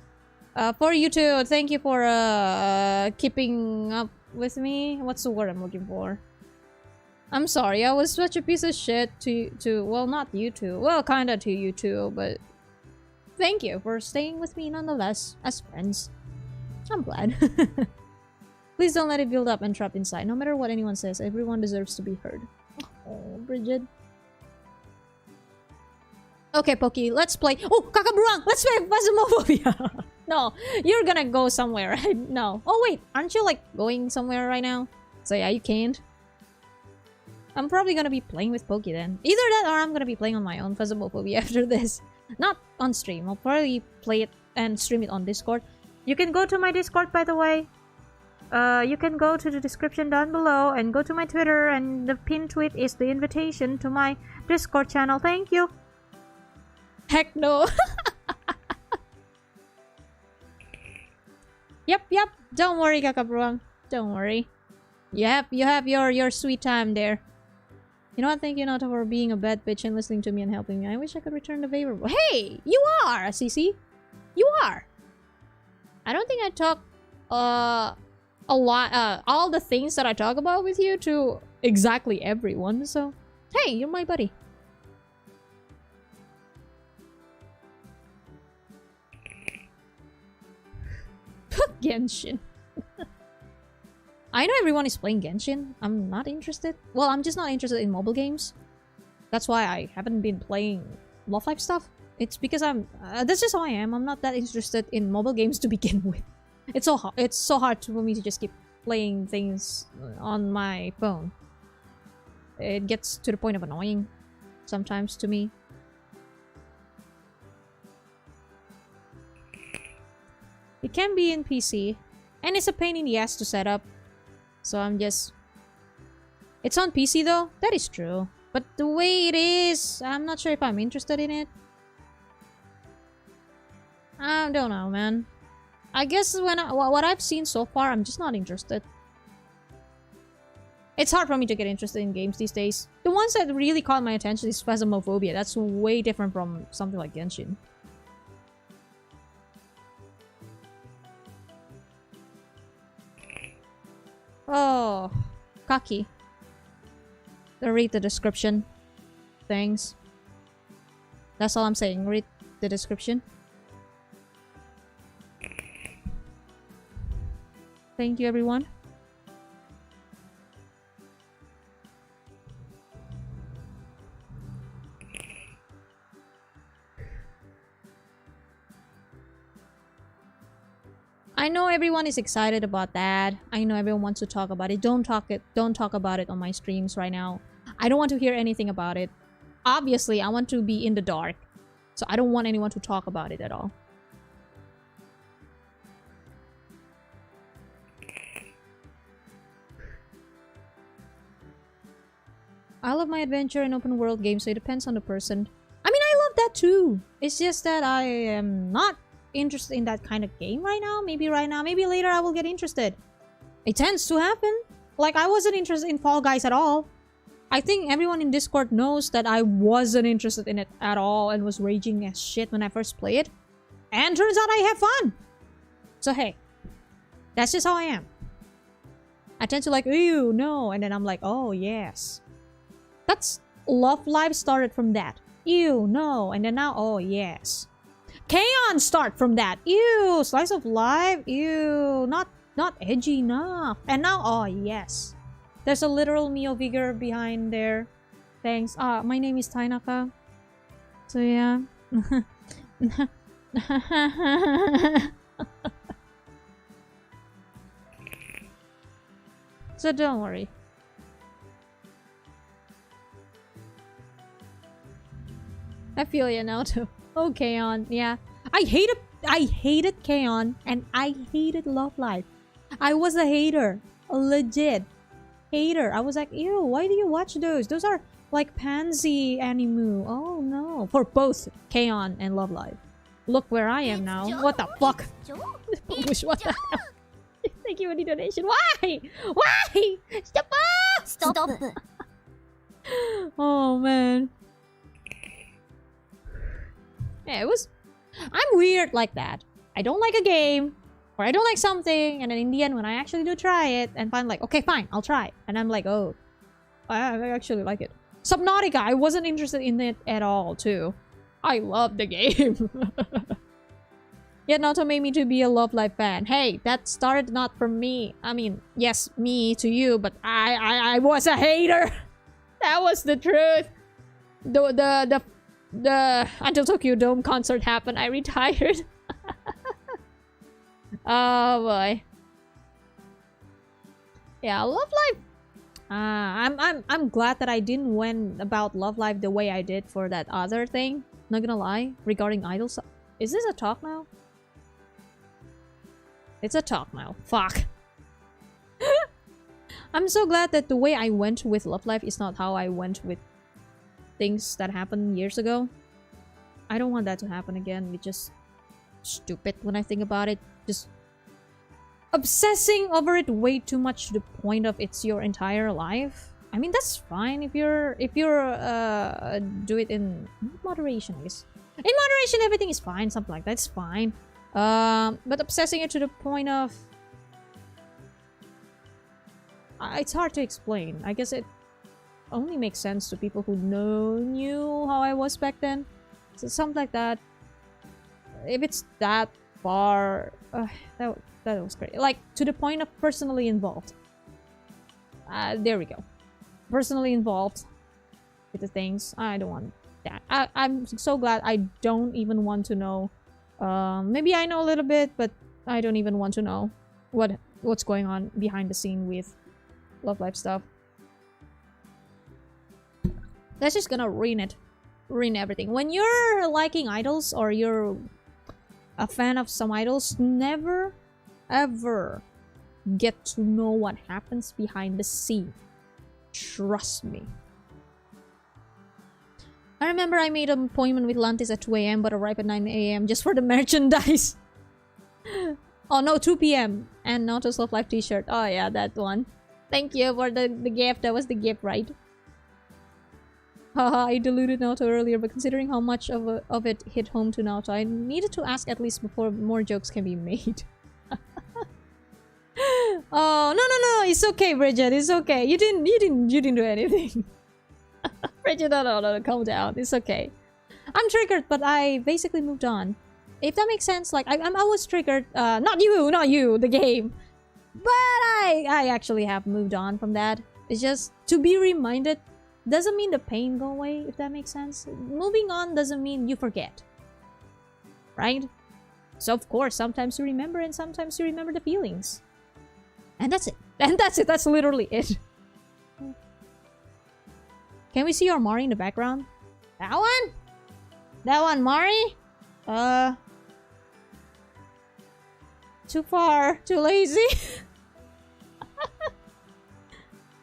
you too. Thank you for keeping up with me. What's the word I'm looking for? I'm sorry, I was such a piece of shit to well, not you two. Well, kinda to you two, but thank you for staying with me nonetheless as friends. I'm glad. Please don't let it build up and trap inside. No matter what anyone says, everyone deserves to be heard. Oh, Bridget. Okay, Pokey, let's play. Oh, Kakabruang! Let's play Phasmophobia! No, you're gonna go somewhere, right? No. Oh, wait, aren't you like going somewhere right now? So yeah, you can't. I'm probably gonna be playing with Pokey then. Either that or I'm gonna be playing on my own Phasmophobia after this. Not on stream. I'll probably play it and stream it on Discord. You can go to my Discord, by the way. You can go to the description down below and go to my Twitter, and the pinned tweet is the invitation to my Discord channel. Thank you. Heck no. Yep. Don't worry, Kakabruang. Don't worry. You have your sweet time there. You know what? Thank you, Nata, for being a bad bitch and listening to me and helping me. I wish I could return the favor. Hey! You are, Assisi. You are. I don't think I talk a lot, all the things that I talk about with you to exactly everyone, so hey, you're my buddy. Genshin. I know everyone is playing Genshin. I'm not interested. Well, I'm just not interested in mobile games. That's why I haven't been playing Love Live stuff. It's because I'm that's just how I am. I'm not that interested in mobile games to begin with. It's so hard for me to just keep playing things on my phone. It gets to the point of annoying sometimes to me. It can be in PC, and it's a pain in the ass to set up. So I'm just... It's on PC though, that is true. But the way it is, I'm not sure if I'm interested in it. I don't know, man. I guess what I've seen so far, I'm just not interested. It's hard for me to get interested in games these days. The ones that really caught my attention is Phasmophobia. That's way different from something like Genshin. Oh, Kaki. Read the description. Thanks. That's all I'm saying. Read the description. Thank you, everyone. I know everyone is excited about that. I know everyone wants to talk about it. Don't talk about it on my streams right now. I don't want to hear anything about it. Obviously, I want to be in the dark. So I don't want anyone to talk about it at all. I love my adventure and open world games, so it depends on the person. I mean, I love that too. It's just that I am not interested in that kind of game right now. Maybe right now, maybe later I will get interested. It tends to happen. Like, I wasn't interested in Fall Guys at all. I think everyone in Discord knows that I wasn't interested in it at all and was raging as shit when I first played it. And turns out I have fun. So hey, that's just how I am. I tend to like, ew, no. And then I'm like, oh, yes. That's... Love Live started from that. Ew, no. And then now, oh, yes. K-On! Start from that. Ew, Slice of Life. Ew, not edgy enough. And now, oh, yes. There's a literal Mio figure behind there. Thanks. My name is Tainaka. So, yeah. So don't worry. I feel you now too. Oh, K-On! Yeah. I hated K-On! And I hated Love Live. I was a hater. A legit hater. I was like, ew, why do you watch those? Those are like pansy anime. Oh no. For both K-On! And Love Live. Look where I am now. What the fuck? What the hell? Thank you for the donation. Why? Why? Stop! Stop. Oh man. Yeah, it was... I'm weird like that. I don't like a game, or I don't like something, and then in the end, when I actually do try it, and find like, okay, fine, I'll try. And I'm like, oh, I actually like it. Subnautica, I wasn't interested in it at all, too. I love the game. Yet Naruto made me to be a Love Live fan. Hey, that started not from me. I mean, yes, me to you, but I was a hater. That was the truth. The until Tokyo Dome concert happened, I retired. Oh boy. Yeah, Love Live. I'm glad that I didn't went about Love Live the way I did for that other thing. Not gonna lie, regarding idols. Is this a talk now? It's a talk now. Fuck. I'm so glad that the way I went with Love Live is not how I went with things that happened years ago. I don't want that to happen again. It's just stupid when I think about it. Just obsessing over it way too much to the point of it's your entire life. I mean, that's fine if you're do it in moderation. In moderation, everything is fine. Something like that's fine. But obsessing it to the point of it's hard to explain. I guess it only makes sense to people who knew how I was back then. So something like that. If it's that far, that was great. Like to the point of personally involved. There we go. Personally involved with the things. I don't want that. I'm so glad I don't even want to know. Maybe I know a little bit, but I don't even want to know what's going on behind the scene with Love Live stuff. That's just gonna ruin it. Ruin everything. When you're liking idols or you're a fan of some idols, never ever get to know what happens behind the scene. Trust me. I remember I made an appointment with Lantis at 2 AM but arrived at 9 AM just for the merchandise. Oh no, 2 PM. And Naruto's Love Live t-shirt. Oh yeah, that one. Thank you for the gift. That was the gift, right? Haha, I deluded Naruto earlier, but considering how much of it hit home to Naruto, I needed to ask at least before more jokes can be made. Oh no, it's okay, Bridget, it's okay. You didn't do anything. Bridget, no, calm down. It's okay. I'm triggered, but I basically moved on. If that makes sense, like I was triggered. Not you, the game. But I actually have moved on from that. It's just to be reminded doesn't mean the pain go away, if that makes sense. Moving on doesn't mean you forget. Right? So of course, sometimes you remember and sometimes you remember the feelings. And that's it. And that's it. That's literally it. Can we see your Mari in the background? That one? That one, Mari? Too far. Too lazy.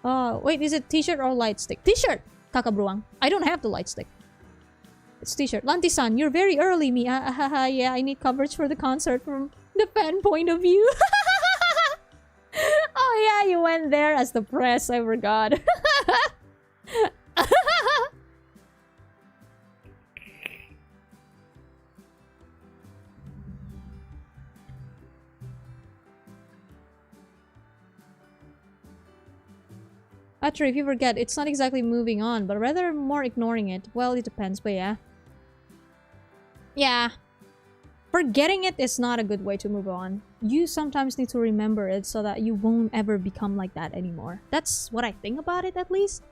Wait, is it t-shirt or light stick? T-shirt! Kakabruang. I don't have the light stick. It's t-shirt. Lanti-san, you're very early, me. Yeah, I need coverage for the concert from the fan point of view. Oh yeah, you went there as the press. I forgot. After, if you forget, it's not exactly moving on, but rather more ignoring it. Well, it depends, but yeah. Yeah. Forgetting it is not a good way to move on. You sometimes need to remember it so that you won't ever become like that anymore. That's what I think about it, at least.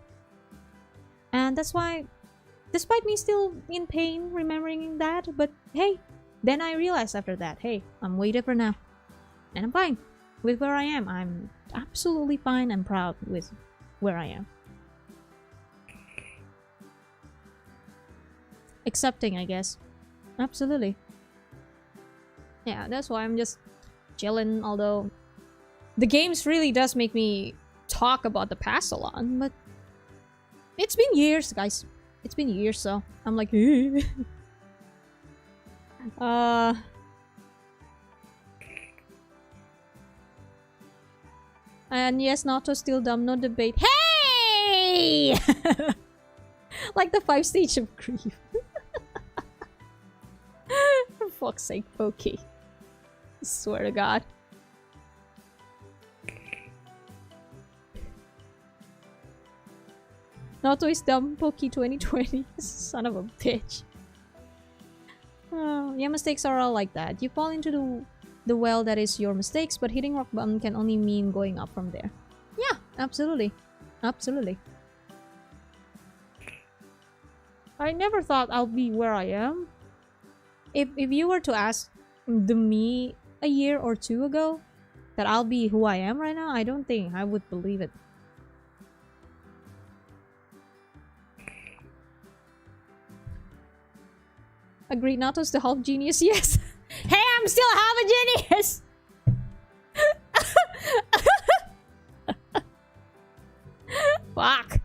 And that's why, despite me still in pain remembering that, but hey, then I realized after that, hey, I'm way different now. And I'm fine with where I am. I'm absolutely fine and proud with where I am. Accepting, I guess. Absolutely. Yeah, that's why I'm just chilling, although the games really does make me talk about the past a lot, but it's been years, guys. It's been years, so I'm like and yes, Nato still dumb, no debate. Hey! Like the 5 stage of grief. For fuck's sake, Pokey. I swear to God. Nato is dumb, Pokey 2020. Son of a bitch. Oh, yeah, mistakes are all like that. You fall into the well that is your mistakes, but hitting rock bottom can only mean going up from there. Yeah, absolutely. Absolutely. I never thought I'll be where I am. If you were to ask the me a year or two ago that I'll be who I am right now, I don't think I would believe it. Agreed, Nato's the half genius, yes. Hey, I'm still half a genius! Fuck.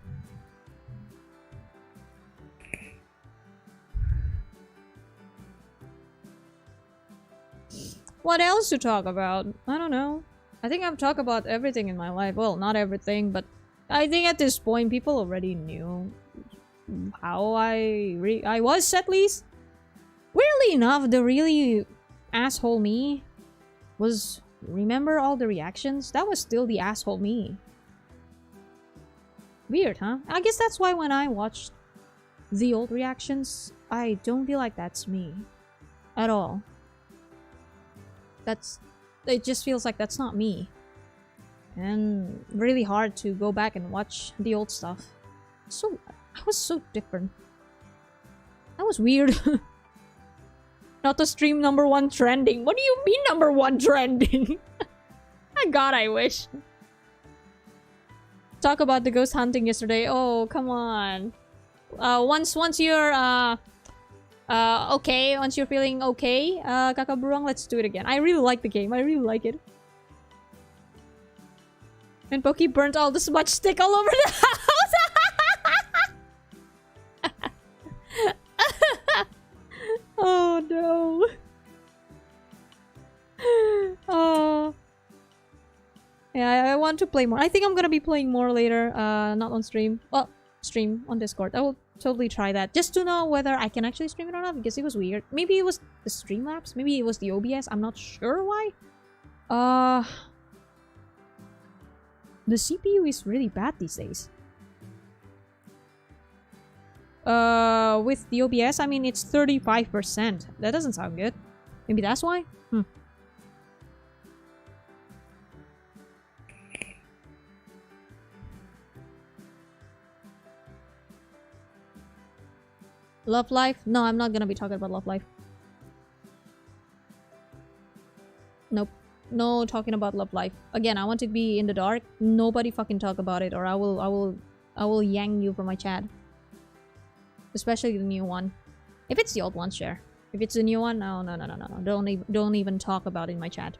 What else to talk about? I don't know. I think I've talked about everything in my life. Well, not everything, but I think at this point people already knew how I was, at least. Weirdly enough, the really asshole me was... Remember all the reactions? That was still the asshole me. Weird, huh? I guess that's why when I watched the old reactions, I don't feel like that's me. At all. It just feels like that's not me. And really hard to go back and watch the old stuff. I was so different. That was weird. Not the stream #1 trending. What do you mean #1 trending? God, I wish. Talk about the ghost hunting yesterday. Oh, come on. Once you're okay, once you're feeling okay, Kakabruang, let's do it again. I really like the game. I really like it. And Pokey burnt all the smudge stick all over the house. Oh no. Oh. Yeah, I want to play more. I think I'm gonna be playing more later. Not on stream. Well, stream on Discord. I will totally try that. Just to know whether I can actually stream it or not, because it was weird. Maybe it was the Streamlabs. Maybe it was the OBS. I'm not sure why. The CPU is really bad these days. With the OBS, I mean, it's 35%. That doesn't sound good. Maybe that's why? Love Life? No, I'm not gonna be talking about Love Life. Nope. No talking about Love Life. Again, I want to be in the dark. Nobody fucking talk about it, or I will yank you from my chat. Especially the new one. If it's the old one, sure. If it's the new one, no. Don't even talk about it in my chat.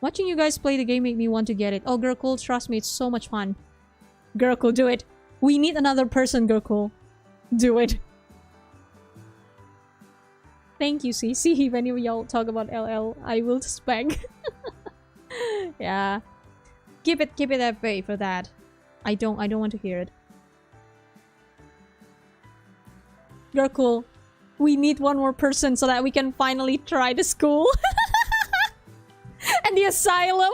Watching you guys play the game made me want to get it. Oh, girl, cool, trust me, it's so much fun. Girl, cool, do it. We need another person, girl, cool. Do it. Thank you, CC. When y'all talk about LL, I will spank. Yeah. Keep it that way for that. I don't want to hear it. Girl, cool. We need one more person so that we can finally try the school. And the asylum.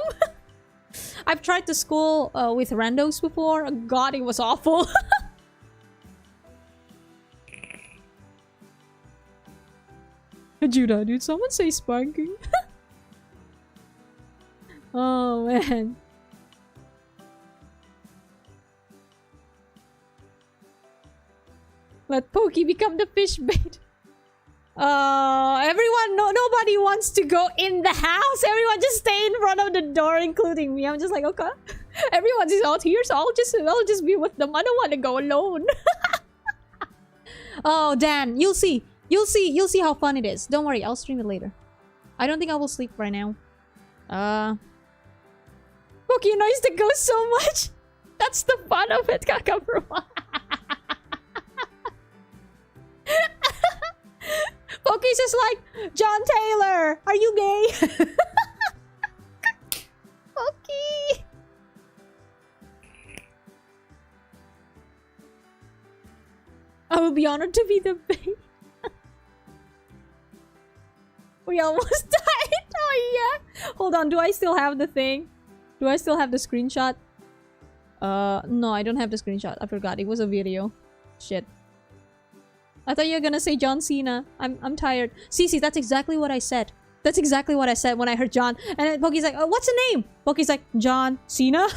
I've tried the school with randos before. God, it was awful. Judah, did someone say spanking? Oh, man. Let Pokey become the fish bait. Everyone, nobody wants to go in the house. Everyone just stay in front of the door, including me. I'm just like, okay. Everyone's just out here, so I'll just be with them. I don't want to go alone. Oh, Dan, you'll see. You'll see how fun it is. Don't worry, I'll stream it later. I don't think I will sleep right now. Pokey annoys the ghost so much. That's the fun of it, Kakabro. Pokey's just like, John Taylor, are you gay? Pokey. I will be honored to be the bait. We almost died. Oh yeah. Hold on, do I still have the thing? Do I still have the screenshot? No, I don't have the screenshot. I forgot. It was a video. Shit. I thought you were gonna say John Cena. I'm tired. Cece, that's exactly what I said. That's exactly what I said when I heard John. And then Pokey's like, oh, what's the name? Pokey's like, John Cena?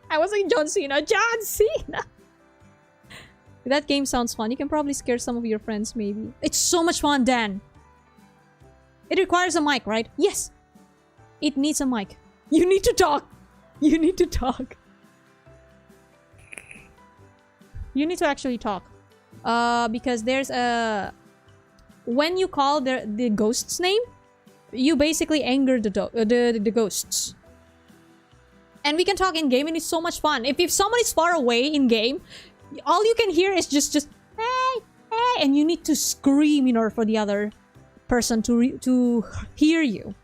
I was like, John Cena. John Cena! That game sounds fun. You can probably scare some of your friends, maybe. It's so much fun, Dan! It requires a mic, right? Yes! It needs a mic. You need to talk! You need to talk. You need to actually talk. Because there's a... When you call the ghost's name, you basically anger the ghosts. And we can talk in-game and it's so much fun. If somebody's far away in-game, all you can hear is just hey, hey, and you need to scream in order for the other person to hear you.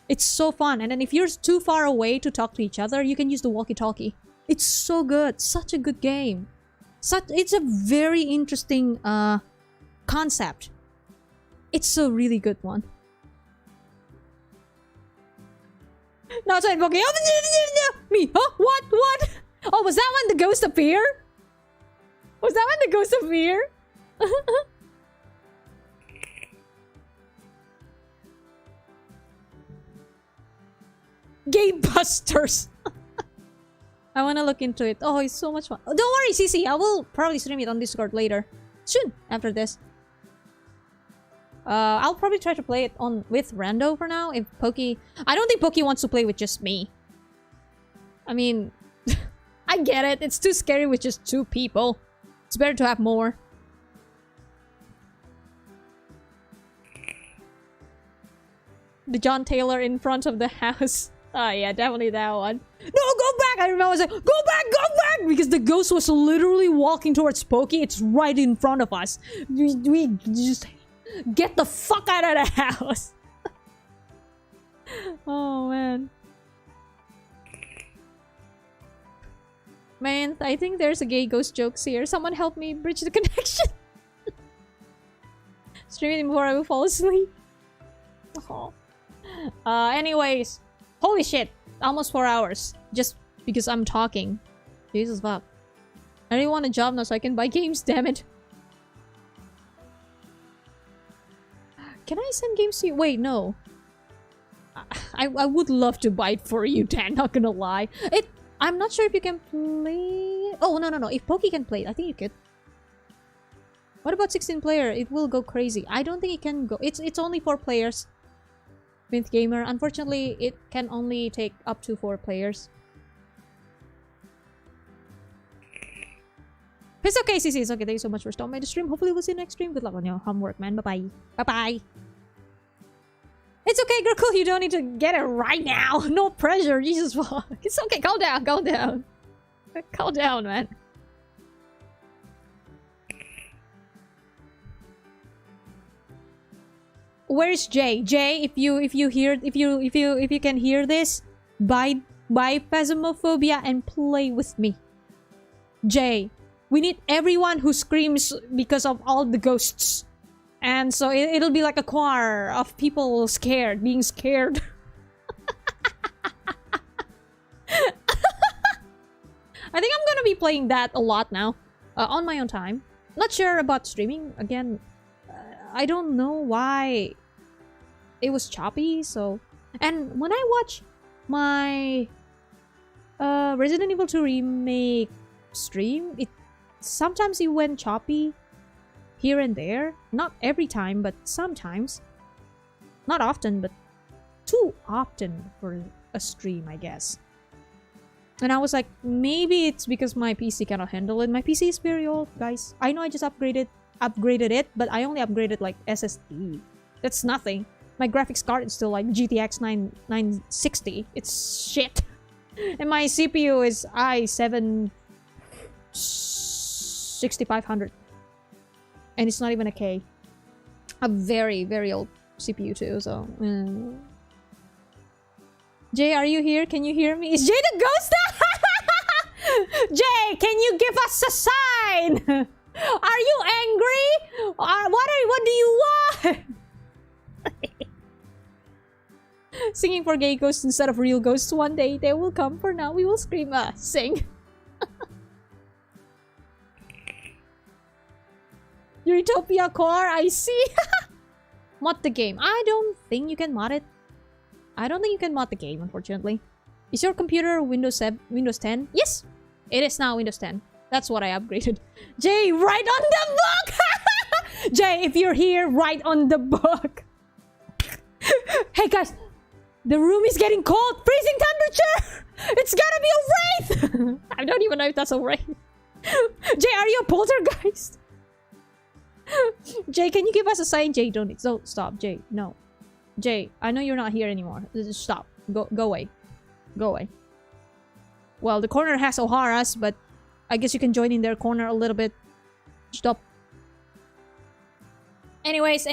It's so fun. And then if you're too far away to talk to each other, you can use the walkie-talkie. It's so good. Such a good game. It's a very interesting concept. It's a really good one. Now it's like, okay, me, huh? What? Oh, was that when the ghost appeared? Was that when the ghost appeared? Game Busters. I want to look into it. Oh, it's so much fun. Oh, don't worry, CC. I will probably stream it on Discord later. Soon, after this. I'll probably try to play it with Rando for now. If Pokey... I don't think Pokey wants to play with just me. I mean... I get it. It's too scary with just 2 people. It's better to have more. The John Taylor in front of the house. Oh yeah, definitely that one. No, go back! I remember I was like, go back! Because the ghost was literally walking towards Pokey. It's right in front of us. We just... Get the fuck out of the house! Oh, man. Man, I think there's a gay ghost jokes here. Someone help me bridge the connection. Streaming before I will fall asleep. Oh. Anyways. Holy shit. Almost 4 hours. Just because I'm talking. Jesus fuck. I really want a job now so I can buy games, damn it. Can I send games to you? Wait, no. I would love to buy it for you, Dan, not gonna lie. I'm not sure if you can play... Oh, no. If Pokey can play it, I think you could. What about 16 player? It will go crazy. I don't think it can go... It's only 4 players. With Gamer. Unfortunately, it can only take up to 4 players. It's okay, CC. It's okay. Thank you so much for stopping by the stream. Hopefully we'll see you next stream. Good luck on your homework, man. Bye-bye. Bye-bye. It's okay, Gurkle. You don't need to get it right now. No pressure. Jesus fuck. It's okay. Calm down. Calm down. Calm down, man. Where's Jay? Jay, if you can hear this, buy Phasmophobia and play with me. Jay, we need everyone who screams because of all the ghosts. And so it'll be like a choir of people scared, being scared. I think I'm gonna be playing that a lot now, on my own time. Not sure about streaming. Again, I don't know why it was choppy, so... And when I watch my Resident Evil 2 Remake stream, sometimes it went choppy here and there. Not every time, but sometimes. Not often, but too often for a stream, I guess. And I was like, maybe it's because my PC cannot handle it. My PC is very old, guys. I know I just upgraded it, but I only upgraded like SSD. That's nothing. My graphics card is still like GTX 960. It's shit. And my CPU is i7 6500. And it's not even a K. A very, very old CPU too, so... Jay, are you here? Can you hear me? Is Jay the ghost? Jay, can you give us a sign? Are you angry? What do you want? Singing for gay ghosts instead of real ghosts. One day they will come. For now, we will scream. Sing. Utopia core, I see. Mod the game. I don't think you can mod it. I don't think you can mod the game, unfortunately. Is your computer Windows 10? Yes, it is now Windows 10. That's what I upgraded. Jay, write on the book! Jay, if you're here, write on the book. Hey guys, the room is getting cold. Freezing temperature! It's gotta be a wraith! I don't even know if that's a wraith. Jay, are you a poltergeist? Jay, can you give us a sign? Jay, don't stop. Jay, no. Jay, I know you're not here anymore. Just stop. Go away. Go away. Well, the corner has O'Hara's, but I guess you can join in their corner a little bit. Stop. Anyways.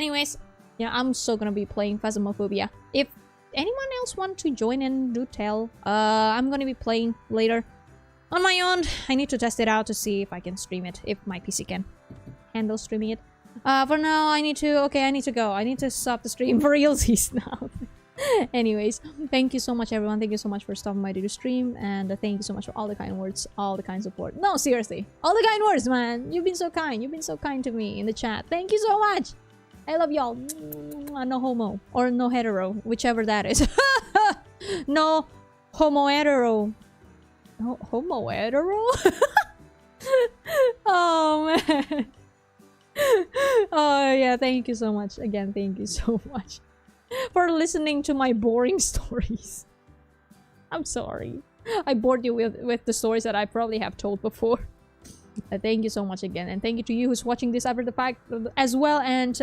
Yeah, I'm so gonna be playing Phasmophobia. If anyone else want to join in, do tell. I'm gonna be playing later on my own. I need to test it out to see if I can stream it. If my PC can handle streaming it. For now, I need to go. I need to stop the stream for realsies now. Anyways, thank you so much, everyone. Thank you so much for stopping by to the stream. And thank you so much for all the kind words, all the kind support. No, seriously. All the kind words, man. You've been so kind. You've been so kind to me in the chat. Thank you so much. I love y'all. No homo. Or no hetero. Whichever that is. No homo hetero. No homo hetero? Oh, man. Oh yeah, thank you so much. Again, thank you so much for listening to my boring stories. I'm sorry. I bored you with the stories that I probably have told before. Thank you so much again. And thank you to you who's watching this after the fact as well. And,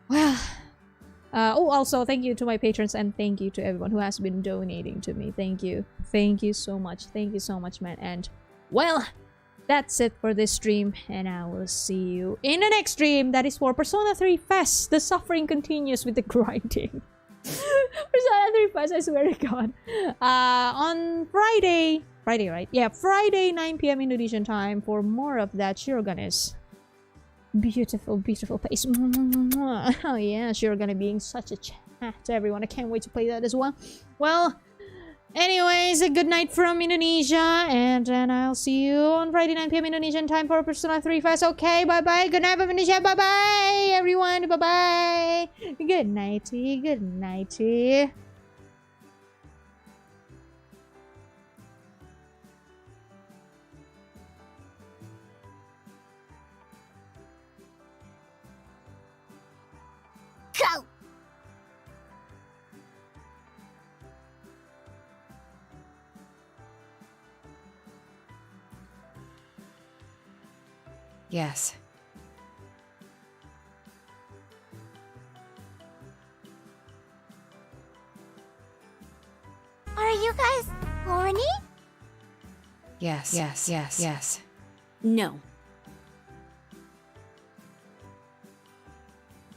well... oh, also, thank you to my patrons and thank you to everyone who has been donating to me. Thank you. Thank you so much. Thank you so much, man. And, well... That's it for this stream, and I will see you in the next stream. That is for Persona 3 Fest. The suffering continues with the grinding. Persona 3 Fest, I swear to God. On Friday, right? Yeah, Friday, 9 p.m. Indonesian time for more of that Shirogane. Beautiful, beautiful face. Oh yeah, Shirogane being such a chat, everyone. I can't wait to play that as well. Well... Anyways, a good night from Indonesia, and then I'll see you on Friday 9 p.m. Indonesian time for Persona 3 Fest. Okay, bye-bye. Good night from Indonesia. Bye-bye, everyone. Bye-bye. Good nighty. Good nighty. Go! Yes. you guys horny? Yes. No.